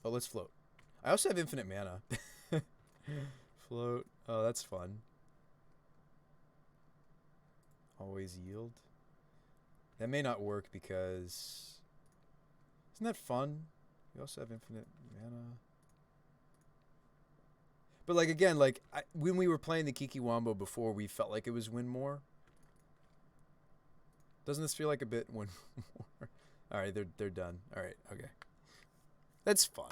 Oh, let's float. I also have infinite mana. Float. Oh, that's fun. Always yield. That may not work because... Isn't that fun? We also have infinite mana. But like again, like when we were playing the Kiki Wombo before, we felt like it was win more. Doesn't this feel like a bit win more? All right, they're done. All right, okay, that's fun.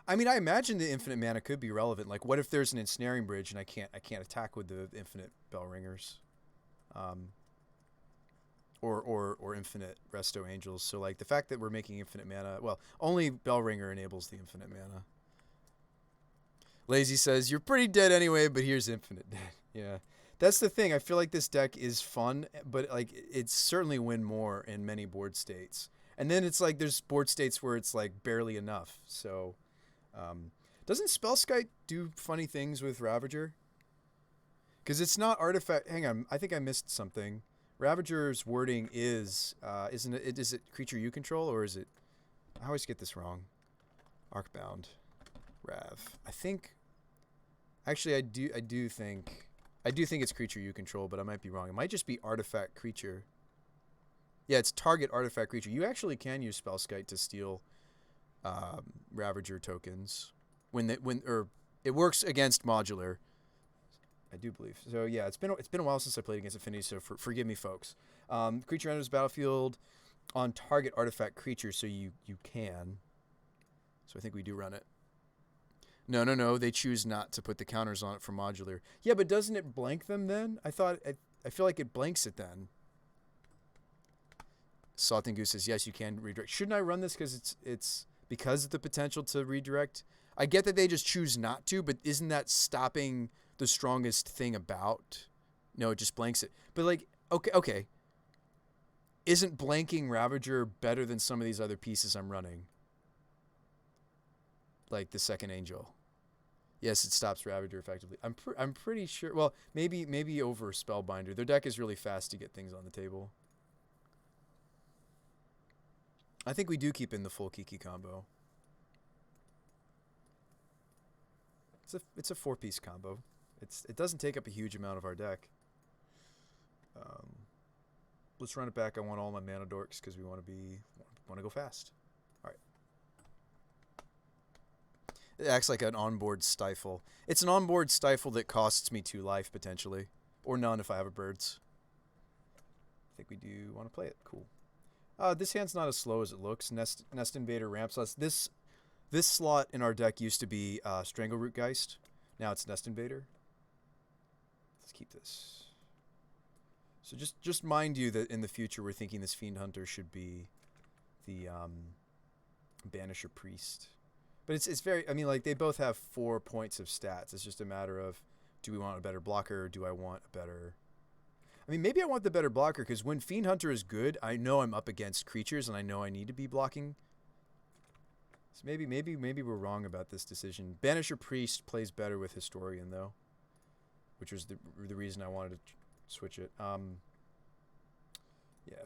I mean, I imagine the infinite mana could be relevant. Like, what if there's an ensnaring bridge and I can't attack with the infinite bell ringers, um, or infinite resto angels. So like the fact that we're making infinite mana, well, only bell ringer enables the infinite mana. Lazy says, you're pretty dead anyway, but here's infinite dead. Yeah. That's the thing. I feel like this deck is fun, but like it's certainly win more in many board states. And then it's like there's board states where it's like barely enough. So doesn't Spellskite do funny things with Ravager? Because it's not artifact. Hang on, I think I missed something. Ravager's wording isn't it? Is it creature you control or is it? I always get this wrong. Arcbound, Rav. I think. Actually, I do think it's creature you control, but I might be wrong. It might just be artifact creature. Yeah, it's target artifact creature. You actually can use Spellskite to steal Ravager tokens or it works against modular. I do believe so. Yeah, it's been a while since I played against Affinity, so forgive me, folks. Creature enters battlefield on target artifact creature, so you can. So I think we do run it. No. They choose not to put the counters on it for modular. Yeah, but doesn't it blank them then? I feel like it blanks it then. Salting Goose says yes, you can redirect. Shouldn't I run this because it's because of the potential to redirect? I get that they just choose not to, but isn't that stopping the strongest thing about? No, it just blanks it. But like, okay. Isn't blanking Ravager better than some of these other pieces I'm running? Like the second Angel. Yes, it stops Ravager effectively. I'm pretty sure. Well, maybe over Spellbinder. Their deck is really fast to get things on the table. I think we do keep in the full Kiki combo. It's a 4-piece combo. It doesn't take up a huge amount of our deck. Let's run it back. I want all my mana dorks because we want to go fast. All right. It acts like an onboard stifle. It's an onboard stifle that costs me 2 life potentially, or none if I have a birds. I think we do want to play it. Cool. This hand's not as slow as it looks. Nest Invader ramps us. This slot in our deck used to be Strangleroot Geist. Now it's Nest Invader. Let's keep this. So just mind you that in the future we're thinking this Fiend Hunter should be the Banisher Priest. But it's very, I mean, like they both have 4 points of stats. It's just a matter of, do we want a better blocker or do I want a better... I mean, maybe I want the better blocker because when Fiend Hunter is good, I know I'm up against creatures and I know I need to be blocking. So maybe we're wrong about this decision. Banisher Priest plays better with Historian though, which was the reason I wanted to switch it. Yeah,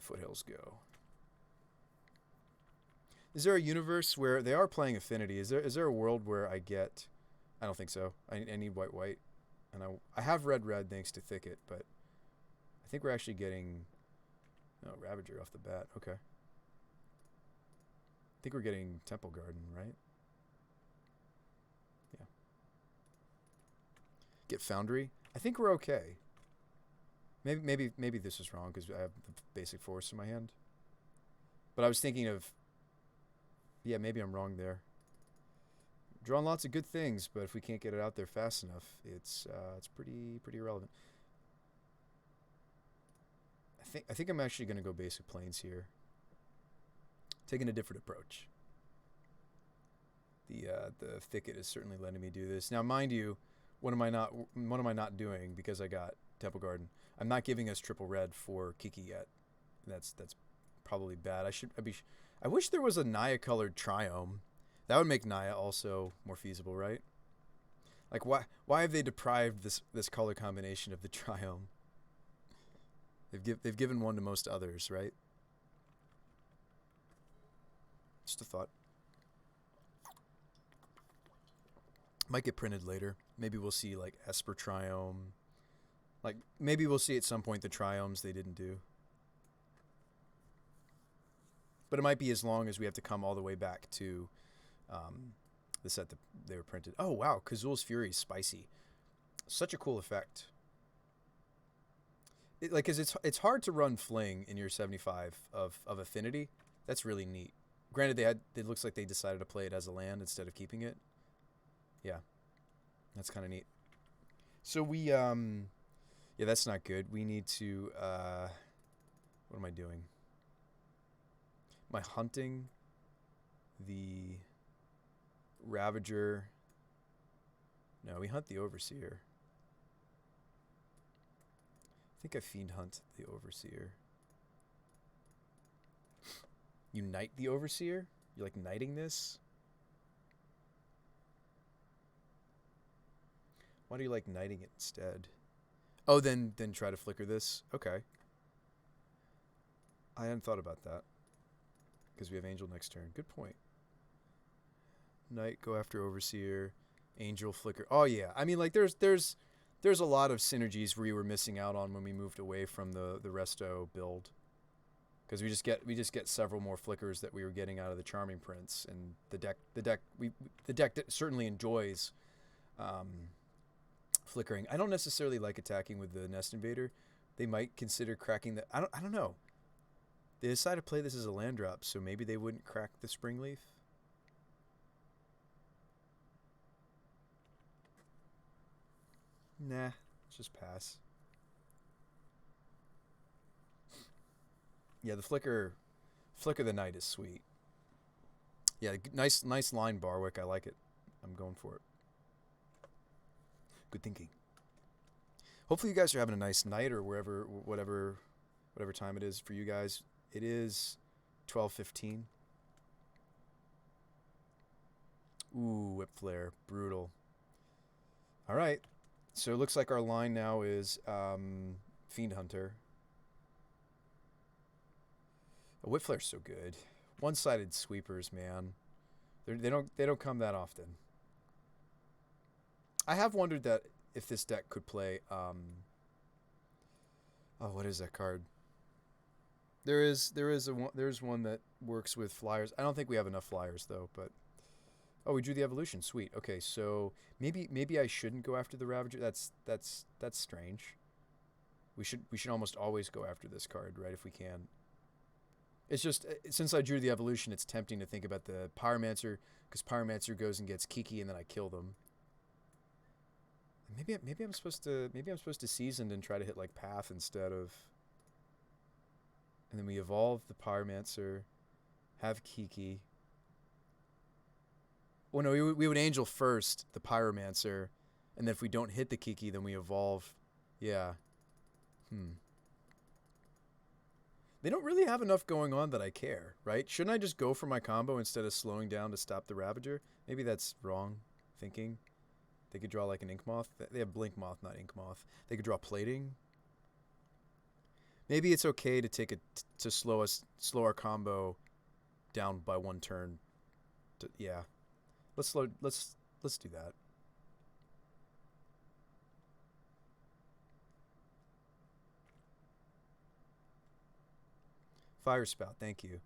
Foothills go. Is there a universe where they are playing Affinity? Is there a world where I get? I don't think so. I need white, and I have red thanks to Thicket, but I think we're actually getting Ravager off the bat. Okay. I think we're getting Temple Garden, right? Yeah. Get Foundry. I think we're okay. Maybe this is wrong because I have the basic force in my hand. But I was thinking of. Yeah, maybe I'm wrong there. Drawn lots of good things, but if we can't get it out there fast enough, it's pretty irrelevant. I think I'm actually going to go basic planes here. Taking a different approach. The Thicket is certainly letting me do this. Now, mind you, what am I not doing because I got Temple Garden? I'm not giving us triple red for Kiki yet. That's probably bad. I wish there was a Naya colored Triome. That would make Naya also more feasible, right? Like why have they deprived this color combination of the Triome? They've given one to most others, right? Just a thought. Might get printed later. Maybe we'll see like Esper Triome. Like maybe we'll see at some point the Triomes they didn't do. But it might be as long as we have to come all the way back to the set that they were printed. Oh wow, Kazul's Fury is spicy. Such a cool effect. Like, cause it's hard to run Fling in your 75 of affinity. That's really neat. Granted, it looks like they decided to play it as a land instead of keeping it. Yeah, that's kind of neat. So we yeah, that's not good. We need to what am I doing? Am I hunting the Ravager? No, we hunt the Overseer. I think I Fiend Hunt the Overseer. You knight the Overseer? You like knighting this? Why do you like knighting it instead? Oh, then try to flicker this? Okay. I hadn't thought about that. Because we have Angel next turn. Good point. Knight, go after Overseer. Angel, flicker. Oh, yeah. I mean, like, there's a lot of synergies we were missing out on when we moved away from the Resto build. Because we just get several more flickers that we were getting out of the Charming Prince, and the deck certainly enjoys flickering. I don't necessarily like attacking with the Nest Invader. They might consider cracking the. I don't know. They decided to play this as a land drop, so maybe they wouldn't crack the Springleaf. Nah, just pass. Yeah, the flicker the Knight is sweet. Yeah, nice line, Barwick. I like it. I'm going for it. Good thinking. Hopefully you guys are having a nice night or whatever time it is for you guys. It is 12:15. Ooh, Whip Flare, brutal. All right, so it looks like our line now is Fiend Hunter. A Whip Flare's so good. One-sided sweepers, man. They don't come that often. I have wondered that if this deck could play oh, what is that card? There's one that works with flyers. I don't think we have enough flyers though, but oh, we drew the evolution. Sweet. Okay, so maybe I shouldn't go after the Ravager. That's strange. We should almost always go after this card, right, if we can. It's just, since I drew the evolution, it's tempting to think about the Pyromancer, because Pyromancer goes and gets Kiki, and then I kill them. Maybe I'm supposed to Seasoned and try to hit like Path instead of. And then we evolve the Pyromancer, have Kiki. Well, no, we would Angel first the Pyromancer, and then if we don't hit the Kiki, then we evolve. Yeah. They don't really have enough going on that I care, right? Shouldn't I just go for my combo instead of slowing down to stop the Ravager? Maybe that's wrong thinking. They could draw like an Ink Moth. They have Blink Moth, not Ink Moth. They could draw Plating. Maybe it's okay to take it to slow our combo down by one turn. Yeah, let's do that. Fire Spout, thank you.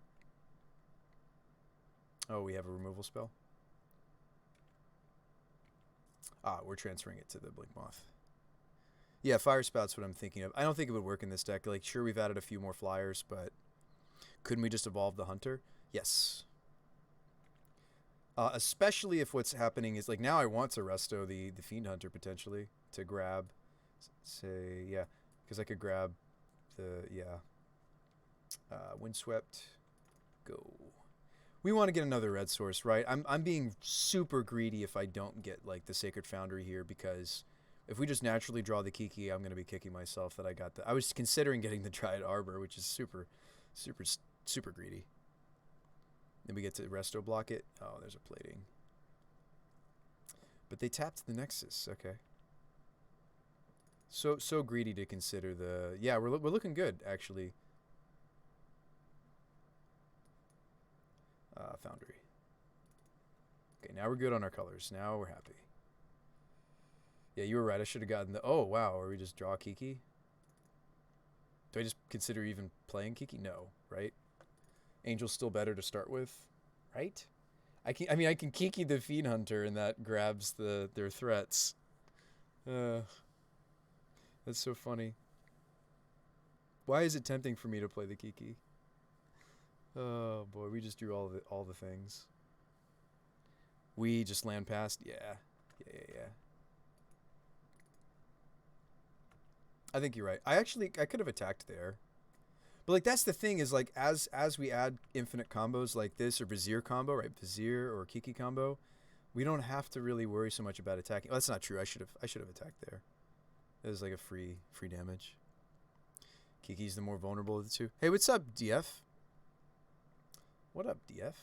Oh, we have a removal spell? Ah, we're transferring it to the Blink Moth. Yeah, Fire Spout's what I'm thinking of. I don't think it would work in this deck. Like, sure, we've added a few more flyers, but couldn't we just evolve the Hunter? Yes. Especially if what's happening is, like, now I want to Resto the Fiend Hunter, potentially, to grab, say, yeah, because I could grab the, yeah. Windswept, go. We want to get another red source, right? I'm being super greedy if I don't get like the Sacred Foundry here, because if we just naturally draw the Kiki, I'm gonna be kicking myself that I got the. I was considering getting the Dryad Arbor, which is super greedy. Then we get to Resto block it. Oh, there's a Plating. But they tapped the Nexus. Okay. So greedy to consider the. Yeah, we're looking good actually. Foundry. Okay, now we're good on our colors. Now we're happy. Yeah, you were right. I should have gotten the. Oh wow, or we just draw Kiki. Do I just consider even playing Kiki? No, right? Angel's still better to start with, right? I can. I mean, I can Kiki the Fiend Hunter, and that grabs their threats. Uh, that's so funny. Why is it tempting for me to play the Kiki? Oh boy, we just drew all the things. We just land past. Yeah, yeah. I think you're right. I could have attacked there. But like that's the thing is like as we add infinite combos like this or Vizier combo, right? Vizier or Kiki combo, we don't have to really worry so much about attacking. Oh, that's not true. I should have attacked there. It was like a free damage. Kiki's the more vulnerable of the two. Hey, what's up, DF? What up, DF?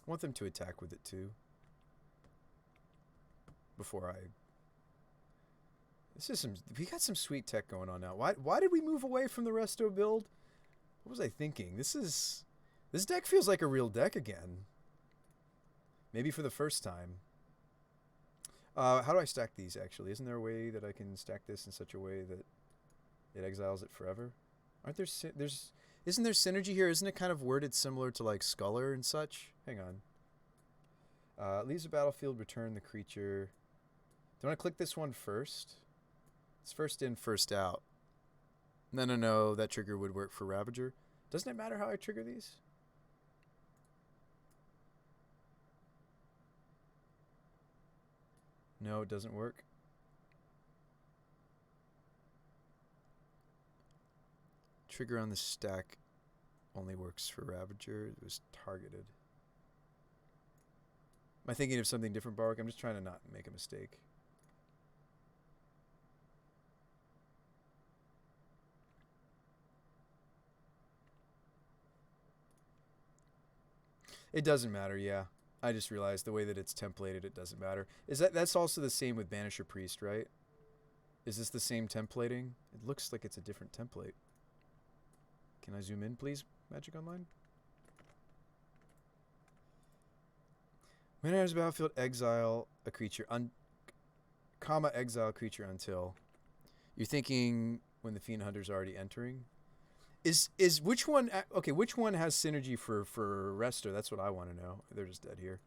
I want them to attack with it too. Before I. This is some. We got some sweet tech going on now. Why did we move away from the resto build? What was I thinking? This deck feels like a real deck again. Maybe for the first time. How do I stack these actually? Isn't there a way that I can stack this in such a way that it exiles it forever? Aren't there's isn't there synergy here? Isn't it kind of worded similar to like Sculler and such? Hang on. Leaves the battlefield, return the creature. Do I want to click this one first? It's first in, first out. No. That trigger would work for Ravager. Doesn't it matter how I trigger these? No, it doesn't work. Trigger on the stack only works for Ravager. It was targeted. Am I thinking of something different, Barwick? I'm just trying to not make a mistake. It doesn't matter, yeah. I just realized the way that it's templated, it doesn't matter. That's also the same with Banisher Priest, right? Is this the same templating? It looks like it's a different template. Can I zoom in, please, Magic Online? When enters battlefield, exile a creature, exile a creature until. You're thinking when the Fiend Hunter's already entering? Is which one? Okay, which one has synergy for Resto? That's what I want to know. They're just dead here.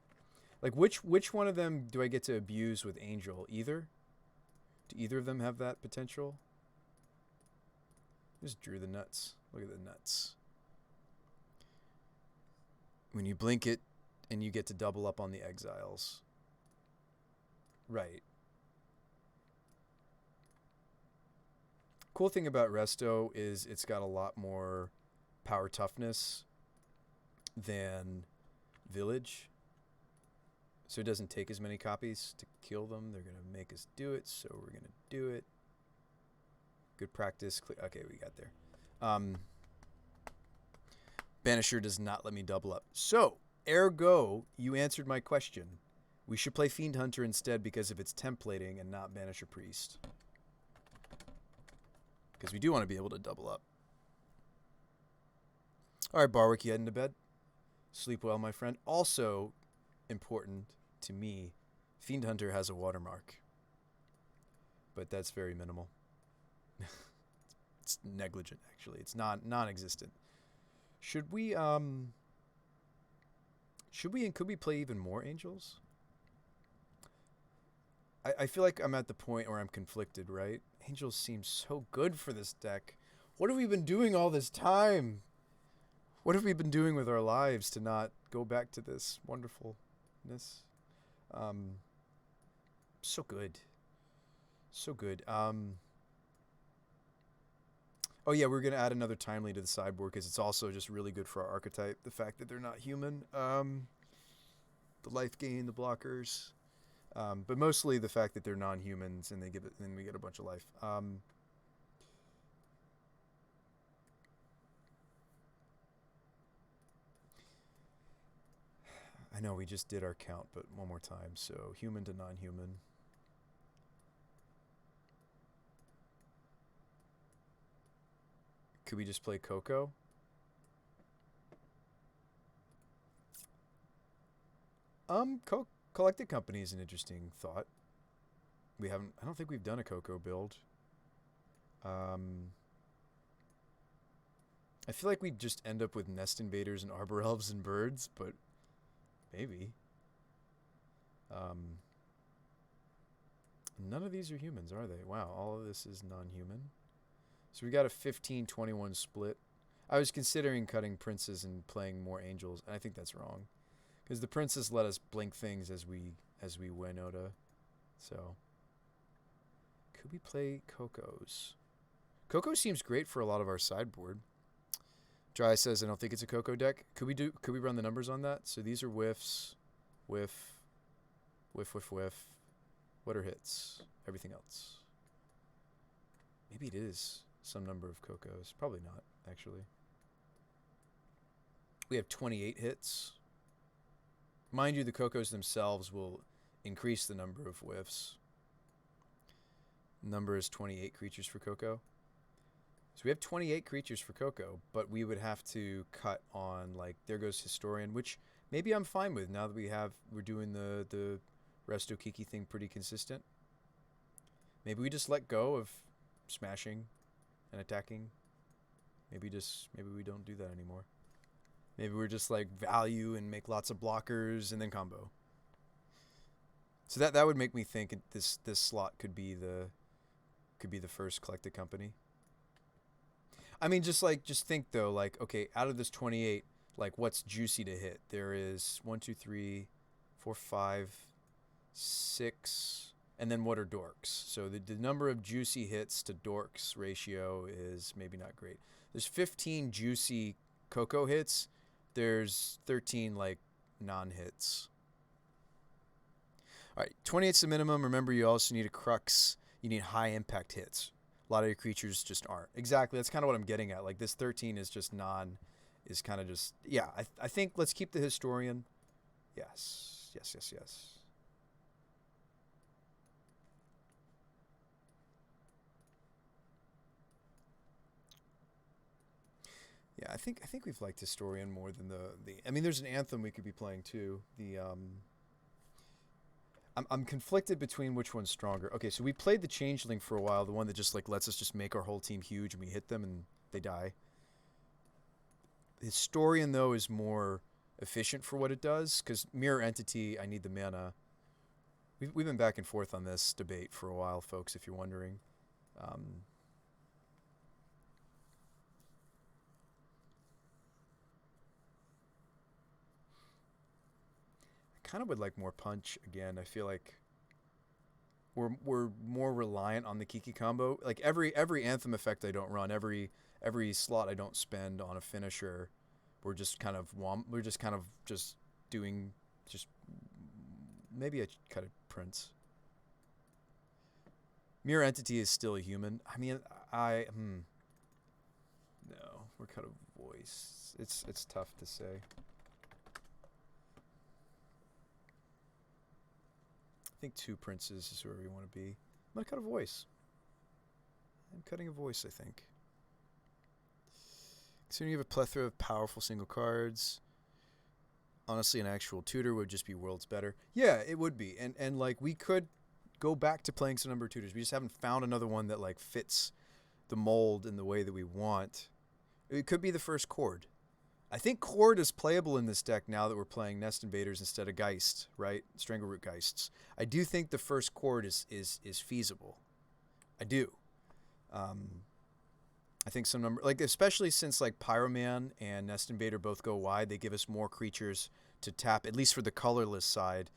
Like which one of them do I get to abuse with Angel? Either? Do either of them have that potential? Just drew the nuts. Look at the nuts. When you blink it, and you get to double up on the exiles. Right. Cool thing about Resto is it's got a lot more power toughness than Village. So it doesn't take as many copies to kill them. They're going to make us do it, so we're going to do it. Good practice. Okay, we got there. Banisher does not let me double up. So, ergo, you answered my question. We should play Fiend Hunter instead because of its templating and not Banisher Priest. Because we do want to be able to double up. Alright, Barwick, you heading to bed? Sleep well, my friend. Also important to me, Fiend Hunter has a watermark. But that's very minimal. It's negligent, actually. It's non-existent. Should we and could we play even more Angels? I feel like I'm at the point where I'm conflicted, right? Angels seem so good for this deck. What have we been doing all this time? What have we been doing with our lives to not go back to this wonderfulness? So good. So good. Oh yeah, we're gonna add another timely to the sideboard because it's also just really good for our archetype. The fact that they're not human, the life gain, the blockers, but mostly the fact that they're non-humans and we get a bunch of life. I know we just did our count, but one more time. So human to non-human. could we just play Coco? Collected Company is an interesting thought. We haven't. I don't think we've done a Coco build. Um, I feel like we'd just end up with Nest Invaders and Arbor Elves and Birds, but maybe. Um, None of these are humans, are they? Wow, all of this is non-human. So we got a 15-21 split. I was considering cutting princes and playing more angels, and I think that's wrong. Because the princes let us blink things as we Winota. So could we play Coco's? Coco seems great for a lot of our sideboard. Dry says I don't think it's a Coco deck. Could we run the numbers on that? So these are whiffs, whiff, whiff, whiff, whiff. What are hits? Everything else. Maybe it is some number of Cocos. Probably not, actually. We have 28 hits. Mind you, the Cocos themselves will increase the number of whiffs. Number is 28 creatures for Coco. So we have 28 creatures for Coco, but we would have to cut on, like, there goes Historian, which maybe I'm fine with now that we're doing the Resto Kiki thing pretty consistent. Maybe we just let go of smashing and attacking. Maybe we don't do that anymore. Maybe we're just like value and make lots of blockers and then combo. So that would make me think this slot could be the first Collected Company. I mean, just think though, like, okay, out of this 28, like, what's juicy to hit? There is 1, 2, 3, 4, 5, 6, and then what are dorks? So the number of juicy hits to dorks ratio is maybe not great. There's 15 juicy Coco hits. There's 13 like non-hits. All right, 28's the minimum. Remember, you also need a crux. You need high impact hits. A lot of your creatures just aren't. Exactly. That's kind of what I'm getting at. Like, this 13 is just is kind of just, yeah, I think let's keep the Historian. Yes. Yes, yes, yes. Yeah, I think we've liked Historian more than the. I mean, there's an Anthem we could be playing too. I'm conflicted between which one's stronger. Okay, so we played the Changeling for a while, the one that just like lets us just make our whole team huge and we hit them and they die. Historian though is more efficient for what it does because Mirror Entity, I need the mana. We've been back and forth on this debate for a while, folks. If you're wondering. Kind of would like more punch again. I feel like we're more reliant on the Kiki combo. Like every Anthem effect I don't run, every slot I don't spend on a finisher, we're just kind of just doing just maybe I cut a Prince. Mirror Entity is still a human. I mean, no, we're cut a voice. It's tough to say. I think 2 princes is where we want to be. I'm going to cut a voice. I'm cutting a voice, I think. Considering you have a plethora of powerful single cards, honestly, an actual tutor would just be worlds better. Yeah, it would be. And like, we could go back to playing some number of tutors. We just haven't found another one that, like, fits the mold in the way that we want. It could be the first Chord. I think Chord is playable in this deck now that we're playing Nest Invaders instead of Geist, right? Strangleroot Geists. I do think the first Chord is feasible. I do. I think some number, like, especially since like Pyroman and Nest Invader both go wide, they give us more creatures to tap, at least for the colorless side.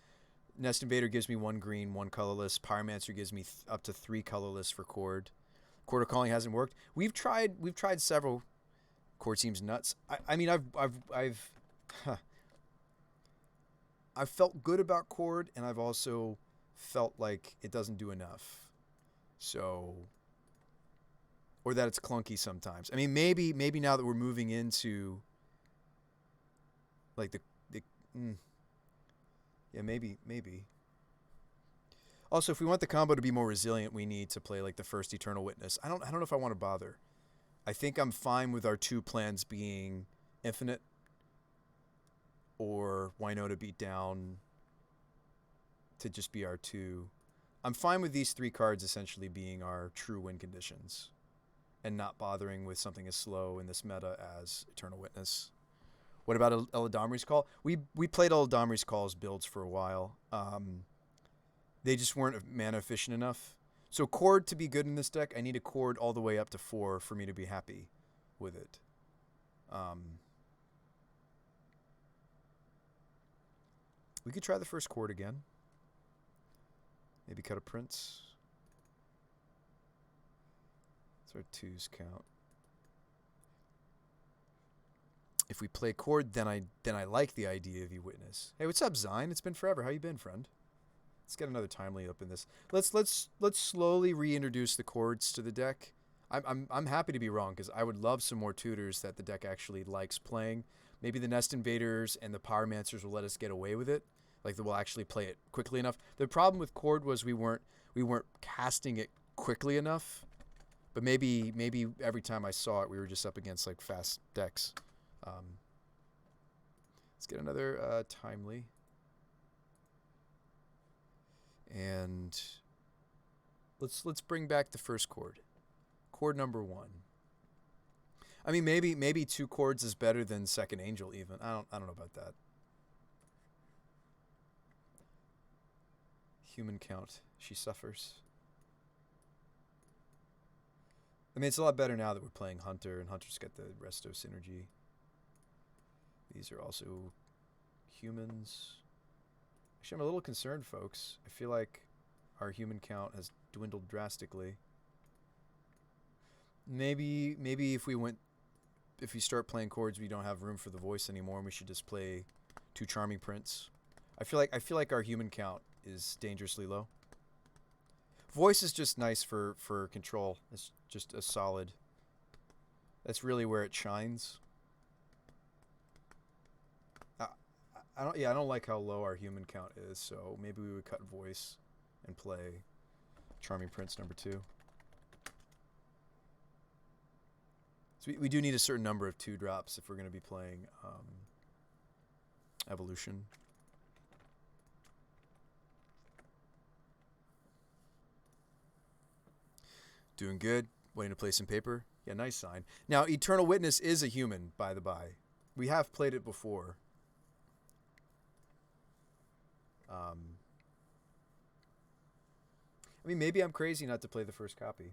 Nest Invader gives me 1 green, 1 colorless. Pyromancer gives me up to 3 colorless for Chord. Chord of Calling hasn't worked. We've tried several. Chord seems nuts. I mean, I've felt good about Chord, and I've also felt like it doesn't do enough. So, or that it's clunky sometimes. I mean, maybe now that we're moving into like yeah, maybe. Also, if we want the combo to be more resilient, we need to play like the first Eternal Witness. I don't know if I want to bother. I think I'm fine with our two plans being Infinite or Wino to beat down to just be our two. I'm fine with these three cards essentially being our true win conditions and not bothering with something as slow in this meta as Eternal Witness. What about Eladamri's Call? We played Eladamri's Call's builds for a while. They just weren't mana efficient enough. So Chord to be good in this deck, I need a Chord all the way up to 4 for me to be happy with it. We could try the first Chord again. Maybe cut a Prince. What's our 2s count? If we play Chord, then I like the idea of you Witness. Hey, what's up, Zine? It's been forever. How you been, friend? Let's get another timely up in this. Let's slowly reintroduce the Chords to the deck. I'm happy to be wrong because I would love some more tutors that the deck actually likes playing. Maybe the Nest Invaders and the Pyromancers will let us get away with it. Like they will actually play it quickly enough. The problem with Chord was we weren't casting it quickly enough. But maybe every time I saw it, we were just up against like fast decks. Let's get another timely. And let's bring back the first Chord. Chord number 1. I mean, maybe 2 Chords is better than Second Angel even. I don't know about that. Human count. She suffers. I mean, it's a lot better now that we're playing Hunter, and Hunter's got the resto synergy. These are also humans. Actually, I'm a little concerned, folks. I feel like our human count has dwindled drastically. Maybe if we start playing Chords, we don't have room for the voice anymore, and we should just play 2 Charming Prince. I feel like our human count is dangerously low. Voice is just nice for control. It's just a solid. That's really where it shines. I don't like how low our human count is, so maybe we would cut voice and play Charming Prince number 2. So we do need a certain number of 2 drops if we're going to be playing Evolution. Doing good. Waiting to play some paper. Yeah, nice sign. Now, Eternal Witness is a human, by the by. We have played it before. I mean, maybe I'm crazy not to play the first copy.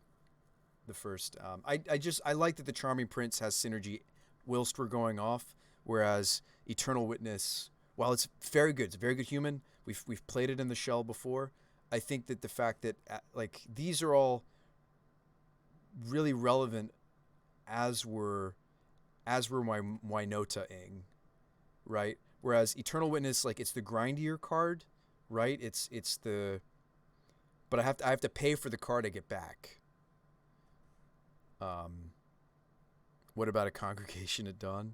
The first. I like that the Charming Prince has synergy whilst we're going off, whereas Eternal Witness, while it's very good, it's a very good human. We've played it in the shell before. I think that the fact that like these are all really relevant as we're Wynota-ing, right? Whereas Eternal Witness, like it's the grindier card, right? It's the, but I have to pay for the card I get back. What about a Congregation at Dawn?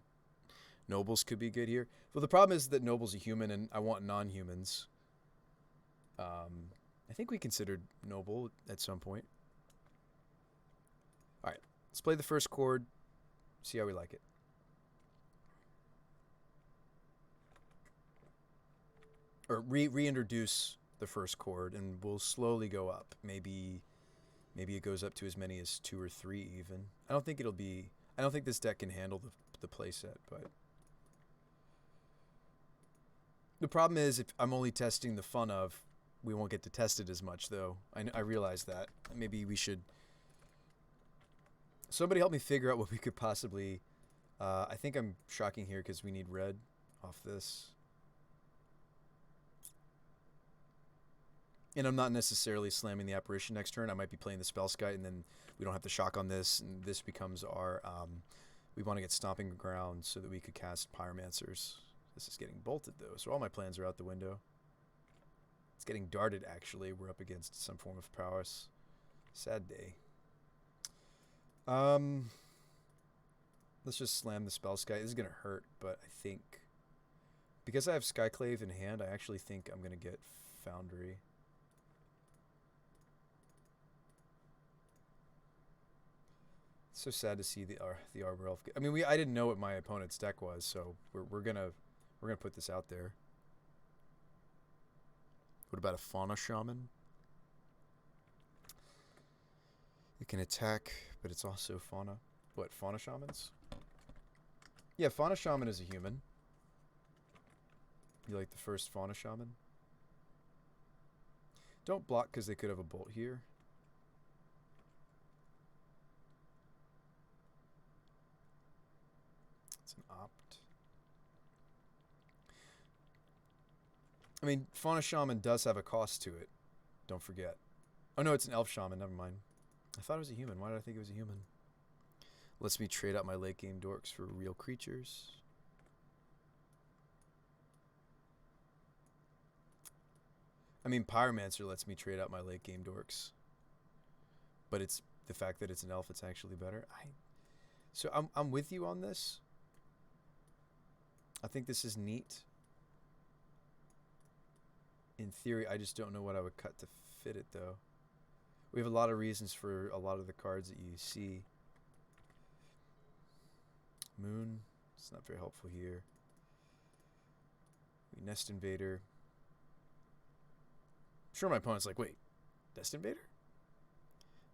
Nobles could be good here. Well, the problem is that Noble's a human, and I want non-humans. I think we considered Noble at some point. All right, let's play the first Chord. See how we like it. Or reintroduce the first Chord, and we'll slowly go up. Maybe it goes up to as many as 2 or 3 even. I don't think this deck can handle the playset, but the problem is if I'm only testing the fun of, we won't get to test it as much though. I realize that. Maybe we should. Somebody help me figure out what we could possibly. I think I'm shocking here because we need red off this. And I'm not necessarily slamming the Apparition next turn. I might be playing the Spellskite, and then we don't have to shock on this, and this becomes our... we want to get Stomping Ground so that we could cast Pyromancers. This is getting bolted, though, so all my plans are out the window. It's getting darted, actually. We're up against some form of prowess. Sad day. Let's just slam the Spellskite. This is going to hurt, but I think... because I have Skyclave in hand, I actually think I'm going to get Foundry. So sad to see the Arbor Elf. I mean, I didn't know what my opponent's deck was, so we're gonna put this out there. What about a Fauna Shaman? It can attack, but it's also Fauna. What, Fauna Shamans? Yeah, Fauna Shaman is a human. You like the first Fauna Shaman? Don't block because they could have a bolt here. It's an opt. I mean, Fauna Shaman does have a cost to it. Don't forget. Oh no, it's an Elf Shaman. Never mind. I thought it was a human. Why did I think it was a human? Lets me trade out my late game dorks for real creatures. I mean, Pyromancer lets me trade out my late game dorks. But it's the fact that it's an elf, it's actually better. So I'm with you on this. I think this is neat. In theory, I just don't know what I would cut to fit it, though. We have a lot of reasons for a lot of the cards that you see. Moon, it's not very helpful here. We Nest Invader. I'm sure my opponent's like, wait, Nest Invader?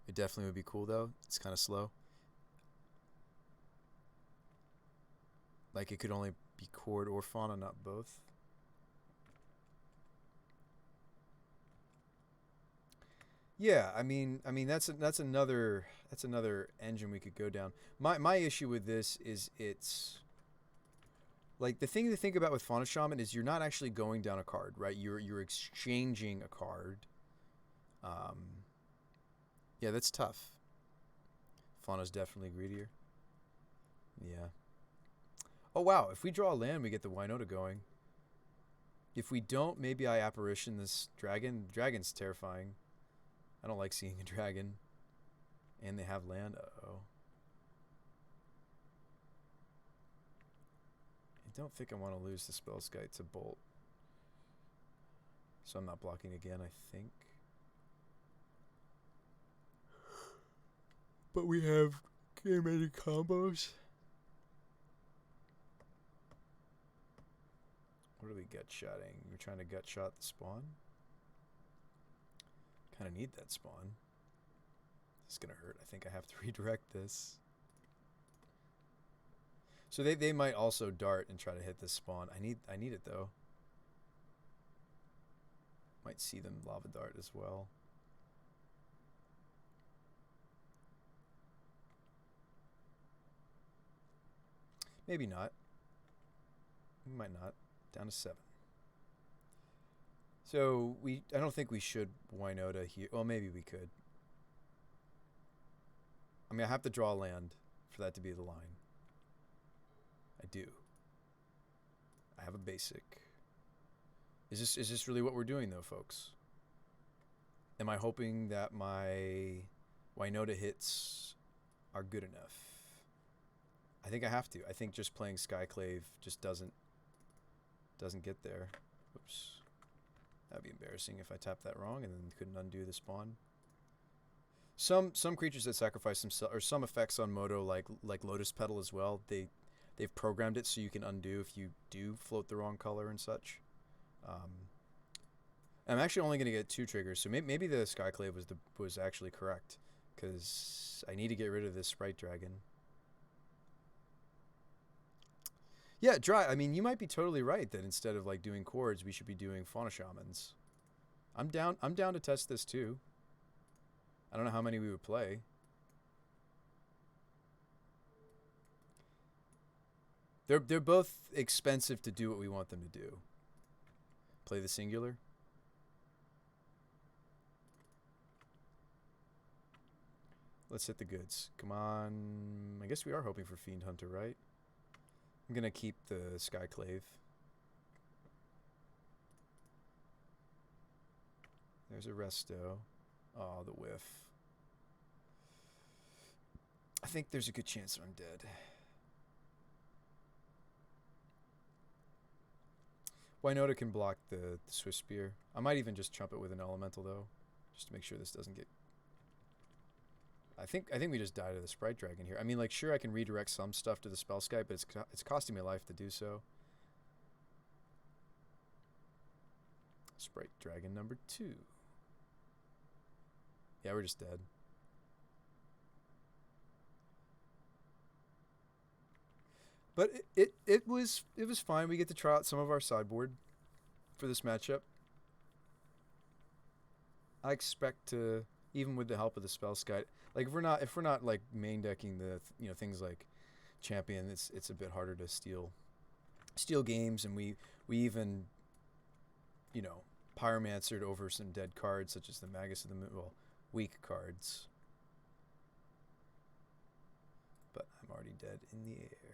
It definitely would be cool, though. It's kind of slow. Like, it could only be Cord or Fauna, not both. Yeah, I mean that's another engine we could go down. My issue with this is it's like the thing to think about with Fauna Shaman is you're not actually going down a card, right? You're exchanging a card. Yeah, that's tough. Fauna's definitely greedier. Yeah. Oh wow, if we draw a land, we get the Wynota going. If we don't, maybe I apparition this dragon. The dragon's terrifying. I don't like seeing a dragon. And they have land. Uh-oh. I don't think I want to lose the Spellskite to Bolt. So I'm not blocking again, I think. But we have game-ending combos. What are we gut-shotting? We're trying to gut-shot the spawn? Kind of need that spawn. It's gonna hurt. I think I have to redirect this. So they might also dart and try to hit this spawn. I need it though. Might see them lava dart as well. Maybe not. We might not. Down to 7. So I don't think we should Wynota here. Well, maybe we could. I mean, I have to draw land for that to be the line. I do. I have a basic. Is this really what we're doing though, folks? Am I hoping that my Wynota hits are good enough? I think I have to. I think just playing Skyclave just doesn't get there. Oops. That'd be embarrassing if I tapped that wrong and then couldn't undo the spawn. Some creatures that sacrifice themselves, or some effects on Moto, like Lotus Petal as well, they've programmed it so you can undo if you do float the wrong color and such. I'm actually only going to get 2 triggers, so maybe the Skyclave was actually correct, because I need to get rid of this Sprite Dragon. Yeah, dry. I mean, you might be totally right that instead of like doing chords, we should be doing Fauna Shamans. I'm down to test this too. I don't know how many we would play. They're both expensive to do what we want them to do. Play the singular. Let's hit the goods. Come on. I guess we are hoping for Fiend Hunter, right? I'm going to keep the Skyclave. There's a Resto. Oh, the whiff. I think there's a good chance that I'm dead. Wynota can block the Swift Spear. I might even just trump it with an Elemental, though, just to make sure this doesn't get... I think we just died to the Sprite Dragon here. I mean, like, sure, I can redirect some stuff to the Spell Sky, but it's costing me life to do so. Sprite Dragon number 2. Yeah, we're just dead. But it was fine. We get to try out some of our sideboard for this matchup. I expect to, even with the help of the Spell Sky, like if we're not like main decking the things like champion, it's a bit harder to steal games, and we even pyromancered over some dead cards such as the Magus of the Moon, well, weak cards. But I'm already dead in the air.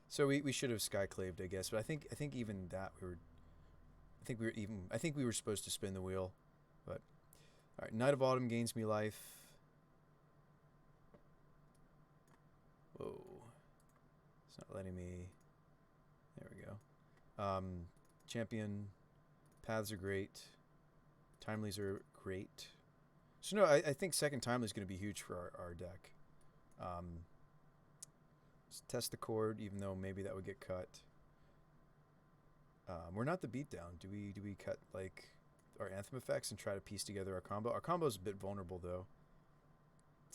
So we should have skyclaved, I guess, but I think even that I think we were supposed to spin the wheel, but all right. Knight of Autumn gains me life. Whoa, it's not letting me. There we go. Champion paths are great. Timelies are great. So no, I think second Timely is going to be huge for our deck. Let's test the chord, even though maybe that would get cut. We're not the beatdown. Do we cut like our anthem effects and try to piece together our combo? Our combo is a bit vulnerable though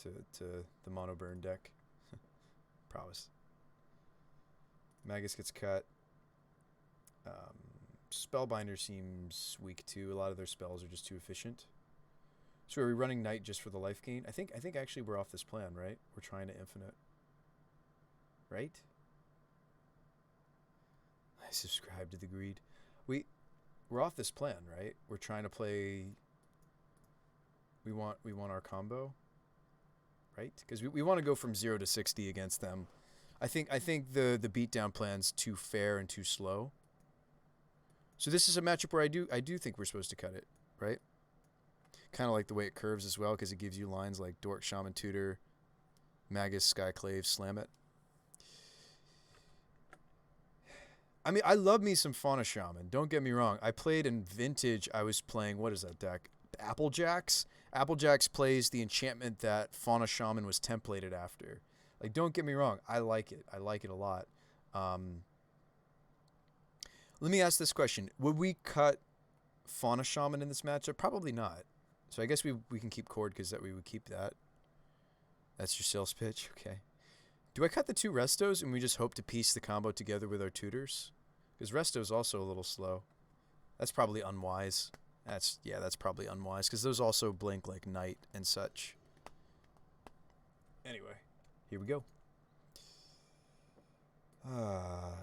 to the mono burn deck. Prowess. Magus gets cut. Spellbinder seems weak too. A lot of their spells are just too efficient. So are we running Knight just for the life gain? I think actually we're off this plan, right? We're trying to infinite. Right? I subscribe to the greed. We're off this plan, right? We're trying to play. We want our combo, right? Because we want to go from 0 to 60 against them. I think the beatdown plan's too fair and too slow. So this is a matchup where I do think we're supposed to cut it, right? Kind of like the way it curves as well, because it gives you lines like Dork, Shaman Tutor, Magus, Skyclave, Slam It. I mean, I love me some Fauna Shaman. Don't get me wrong. I played in Vintage. I was playing, what is that deck? Applejacks. Applejacks plays the enchantment that Fauna Shaman was templated after. Like, don't get me wrong. I like it. I like it a lot. Let me ask this question. Would we cut Fauna Shaman in this matchup? Probably not. So I guess we can keep Chord because that we would keep that. That's your sales pitch? Okay. Do I cut the 2 Restos and we just hope to piece the combo together with our tutors? Because Resto's also a little slow. That's probably unwise. That's probably unwise because those also blink like Knight and such. Anyway, here we go.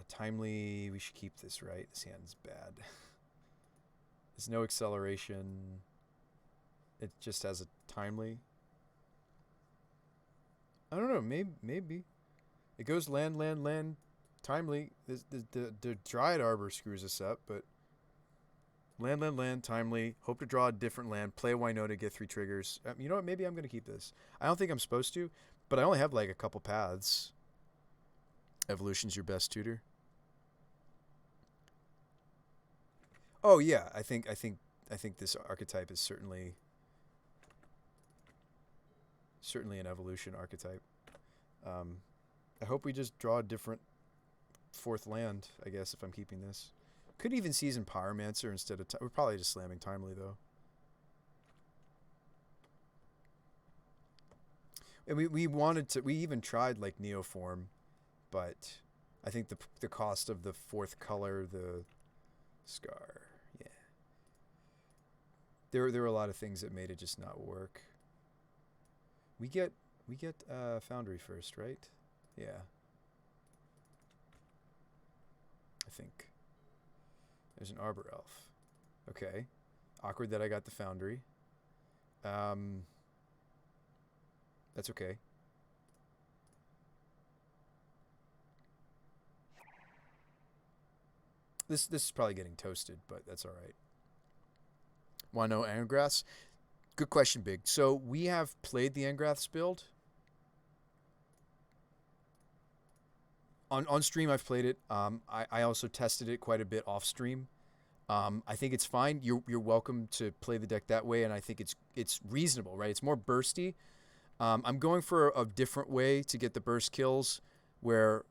Timely, we should keep this, right? This hand's bad. There's no acceleration. It just has a Timely. I don't know, maybe. It goes land, Timely. The Dryad Arbor screws us up, but land, Timely. Hope to draw a different land. Play a Winota, get 3 triggers. You know what? Maybe I'm going to keep this. I don't think I'm supposed to, but I only have like a couple paths. Evolution's your best tutor. Oh yeah, I think this archetype is certainly an evolution archetype. I hope we just draw a different 4th land, I guess, if I'm keeping this. Could even season Pyromancer instead of... We're probably just slamming Timely, though. And we wanted to... We even tried, like, Neoform, but I think the cost of the 4th color, the Scar, yeah. There were a lot of things that made it just not work. We get Foundry first, right? Yeah. I think. There's an Arbor Elf. Okay. Awkward that I got the Foundry. That's okay. This is probably getting toasted, but that's all right. Want to know Angraths? Good question, Big. So we have played the Angraths build. On stream, I've played it. I also tested it quite a bit off stream. I think it's fine. You're welcome to play the deck that way, and I think it's reasonable, right? It's more bursty, I'm going for a different way to get the burst kills, where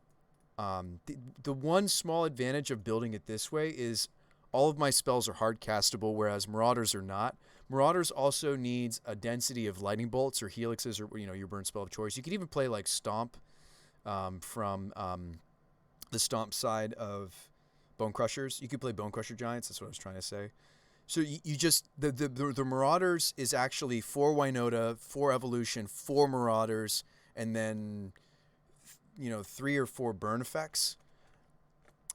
the one small advantage of building it this way is all of my spells are hard castable, whereas Marauders are not. Marauders also needs a density of lightning bolts or helixes, or your burn spell of choice. You could even play like Stomp from the Stomp side of Bone Crushers. You could play Bone Crusher Giants. That's what I was trying to say. So you just the Marauders is actually 4 Wynota, 4 Evolution, 4 Marauders, and then 3 or 4 burn effects.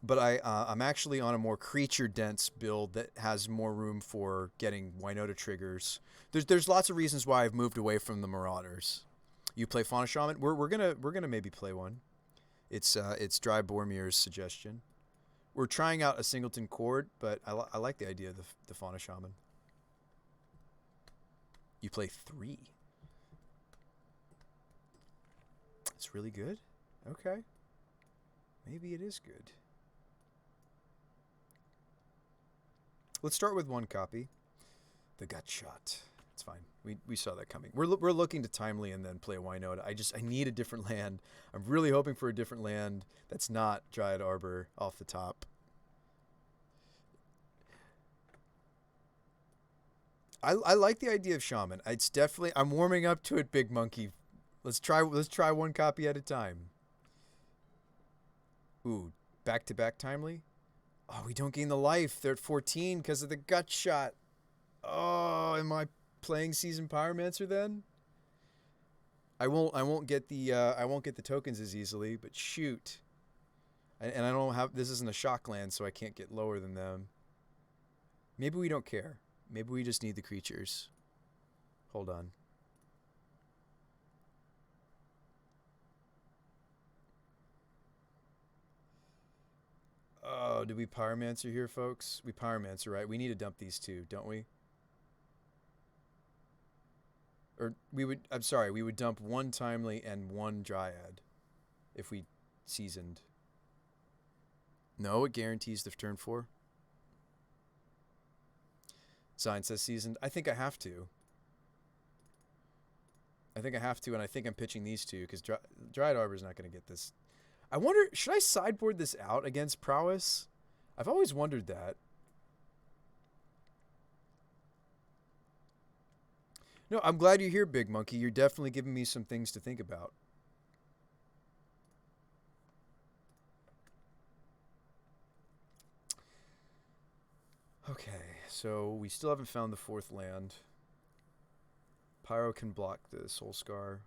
But I'm actually on a more creature dense build that has more room for getting Wynota triggers. There's lots of reasons why I've moved away from the Marauders. You play Fauna Shaman? We're gonna maybe play one. It's Dry Bormir's suggestion. We're trying out a Singleton Chord, but I like the idea of the Fauna Shaman. You play 3. It's really good? Okay. Maybe it is good. Let's start with 1 copy. The Gut Shot. It's fine. We saw that coming. We're looking to Timely and then play a Wynota. I need a different land. I'm really hoping for a different land that's not Dryad Arbor off the top. I like the idea of Shaman. It's definitely, I'm warming up to it, Big Monkey. Let's try 1 copy at a time. Ooh, back-to-back Timely? Oh, we don't gain the life. They're at 14 because of the Gut Shot. Oh, am I playing Seasoned Pyromancer then? I won't get the tokens as easily, but shoot. And I don't have, this isn't a shock land, so I can't get lower than them. Maybe we don't care. Maybe we just need the creatures. Hold on. Oh, did we Pyromancer here, folks? We Pyromancer, right? We need to dump these 2, don't we? Or I'm sorry, we would dump 1 Timely and 1 Dryad if we seasoned. No, it guarantees the turn 4. Sign says seasoned. I think I have to. And I think I'm pitching these 2 because Dryad Arbor is not going to get this. I wonder, should I sideboard this out against Prowess? I've always wondered that. No, I'm glad you're here, Big Monkey. You're definitely giving me some things to think about. Okay, so we still haven't found the 4th land. Pyro can block the Soul Scar.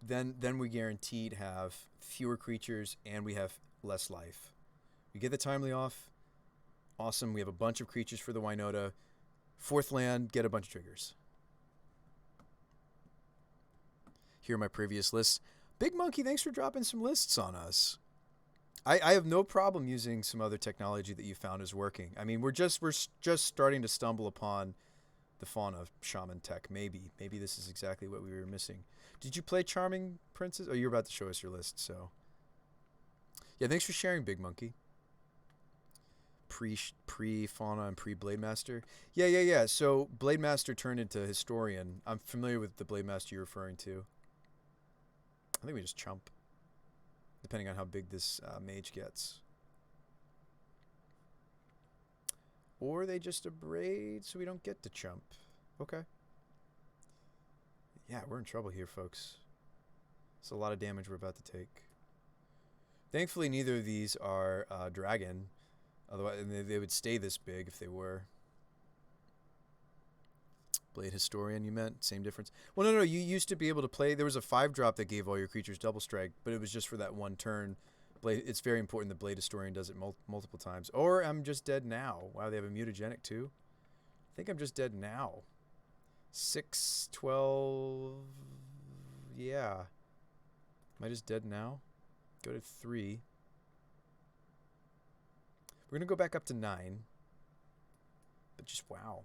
Then we guaranteed have fewer creatures and we have less life. We get the Timely off. Awesome. We have a bunch of creatures for the Wynota. 4th land, get a bunch of triggers. Here are my previous lists. Big Monkey, thanks for dropping some lists on us. I have no problem using some other technology that you found is working. I mean, we're just starting to stumble upon the Fauna Shaman tech. Maybe this is exactly what we were missing. Did you play Charming Princess? Oh, you're about to show us your list, so. Yeah, thanks for sharing, Big Monkey. Pre-Fauna and pre-Blademaster. Yeah. So Blademaster turned into Historian. I'm familiar with the Blademaster you're referring to. I think we just chump, depending on how big this mage gets. Or they just abrade so we don't get to chump. Okay. Yeah, we're in trouble here, folks. It's a lot of damage we're about to take. Thankfully, neither of these are dragon. Otherwise, they would stay this big if they were. Blade Historian, you meant? Same difference. Well, no. You used to be able to play. There was a 5-drop that gave all your creatures double strike, but it was just for that 1 turn. It's very important that Blade Historian does it multiple times. Or I'm just dead now. Wow, they have a mutagenic too. I think I'm just dead now. 6, 12. Yeah. Am I just dead now? Go to 3. We're going to go back up to 9. But just wow.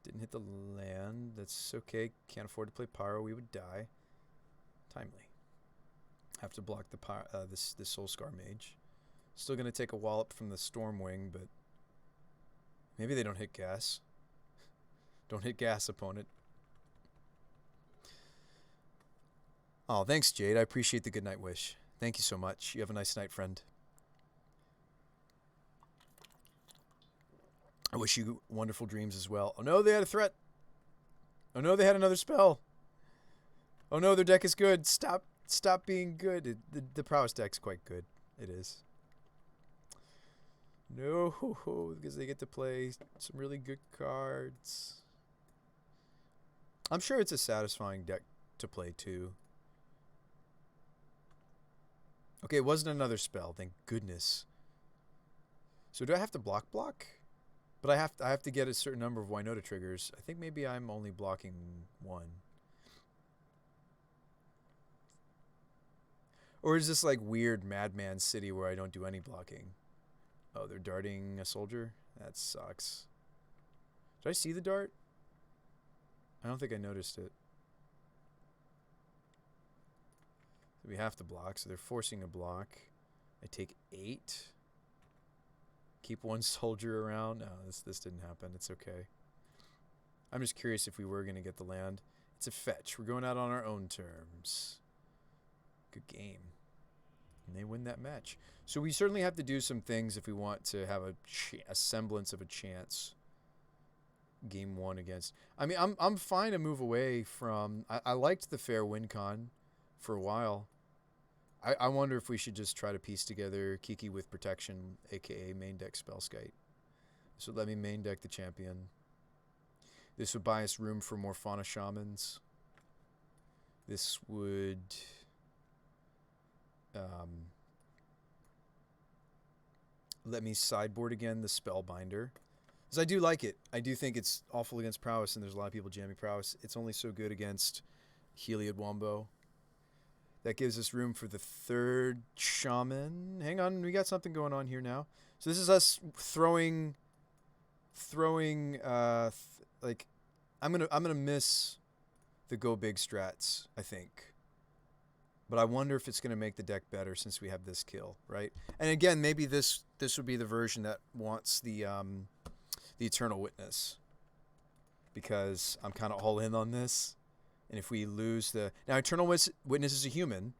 Didn't hit the land. That's okay. Can't afford to play Pyro. We would die. Timely. Have to block the this Soul Scar Mage. Still going to take a wallop from the Stormwing, but Maybe they don't hit gas. Don't hit gas, opponent. Oh, thanks, Jade. I appreciate the good night wish. Thank you so much. You have a nice night, friend. I wish you wonderful dreams as well. Oh no, they had a threat. Oh no, they had another spell. Oh no, their deck is good. Stop being good. The prowess deck's quite good. It is. No, because they get to play some really good cards. I'm sure it's a satisfying deck to play too. Okay, it wasn't another spell. Thank goodness. So do I have to block? But I have to get a certain number of Wynota triggers. I think maybe I'm only blocking one. Or is this like weird Madman City where I don't do any blocking? Oh, they're darting a soldier? That sucks. Did I see the dart? I don't think I noticed it. So we have to block, so they're forcing a block. I take 8. Keep one soldier around. No, this didn't happen. It's okay. I'm just curious if we were going to get the land. It's a fetch. We're going out on our own terms. Good game. And they win that match. So we certainly have to do some things if we want to have a semblance of a chance. Game 1 against... I mean, I'm fine to move away from... I liked the fair win con for a while. I wonder if we should just try to piece together Kiki with protection, aka main deck Spellskite. This would let me main deck the champion. This would buy us room for more Fauna Shamans. This would... let me sideboard again the Spellbinder. Because I do like it. I do think it's awful against Prowess, and there's a lot of people jamming Prowess. It's only so good against Heliod Wombo. That gives us room for the 3rd Shaman. Hang on, we got something going on here now. So this is us throwing like I'm gonna miss the go big strats, I think. But I wonder if it's gonna make the deck better since we have this kill, right? And again, maybe this would be the version that wants the Eternal Witness, because I'm kind of all in on this. And if we lose the... Now, Eternal Witness is a human,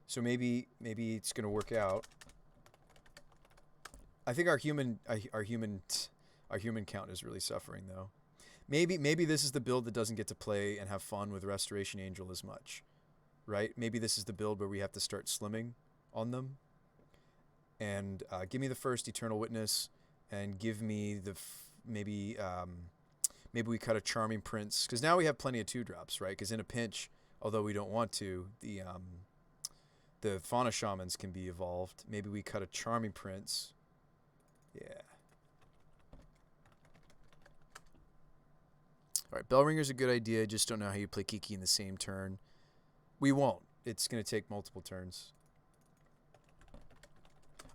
so maybe it's going to work out. I think our human count is really suffering, though. Maybe this is the build that doesn't get to play and have fun with Restoration Angel as much, right? Maybe this is the build where we have to start slimming on them. And give me the first Eternal Witness, and give me the... maybe we cut a Charming Prince, because now we have plenty of 2-drops, right? Because in a pinch, although we don't want to, the Fauna Shamans can be evolved. Maybe we cut a Charming Prince. Yeah. All right, Bellringer's a good idea. Just don't know how you play Kiki in the same turn. We won't. It's going to take multiple turns.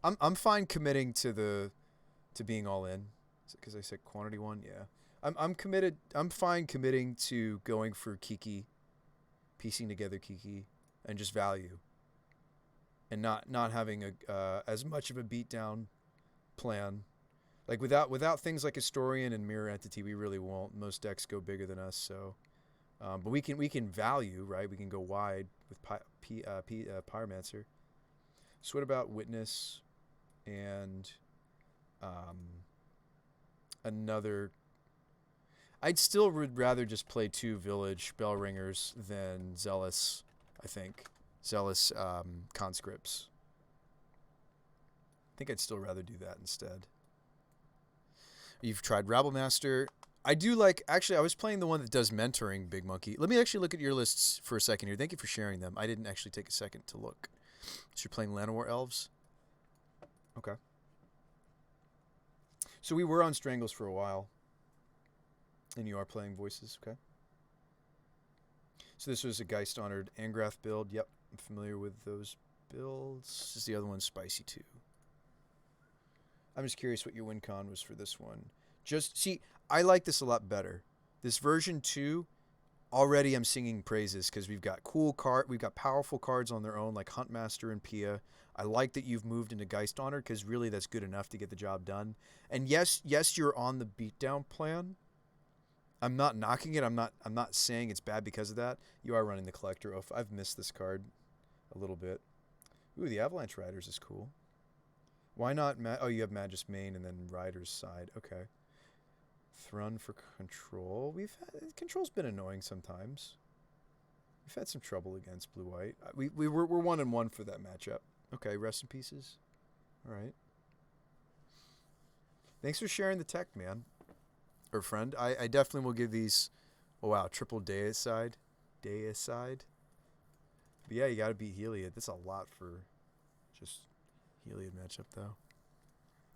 I'm fine committing to being all in. Is it because I said quantity 1? Yeah. I'm committed. I'm fine committing to going for Kiki, piecing together Kiki, and just value, and not having as much of a beatdown plan. Like without things like Historian and Mirror Entity, we really won't. Most decks go bigger than us, so. But we can value, right? We can go wide with Pyromancer. So what about Witness and another? I'd still would rather just play 2 Village Bellringers than Zealous, I think. Zealous Conscripts. I think I'd still rather do that instead. You've tried Rabblemaster. I do like... Actually, I was playing the one that does mentoring, Big Monkey. Let me actually look at your lists for a second here. Thank you for sharing them. I didn't actually take a second to look. So you're playing Llanowar Elves? Okay. So we were on Strangles for a while. And you are playing Voices, okay. So this was a Geist Honored Angrath build. Yep, I'm familiar with those builds. This is the other one, Spicy 2. I'm just curious what your win con was for this one. Just, see, I like this a lot better. This version 2 already I'm singing praises because we've got powerful cards on their own like Huntmaster and Pia. I like that you've moved into Geist Honor because really that's good enough to get the job done. And yes, you're on the beatdown plan. I'm not knocking it. I'm not saying it's bad because of that. You are running the collector. Oh, I've missed this card a little bit. Ooh, the Avalanche Riders is cool. Why not? Oh, you have Magus main and then Riders side. Okay. Thrun for control. Control's been annoying sometimes. We've had some trouble against blue white. We're 1-1 for that matchup. Okay, rest in pieces. All right. Thanks for sharing the tech, man. Or friend. I definitely will give these. Oh wow, triple Deicide. Deicide. But yeah, you gotta beat Heliod. That's a lot for just Heliod matchup though.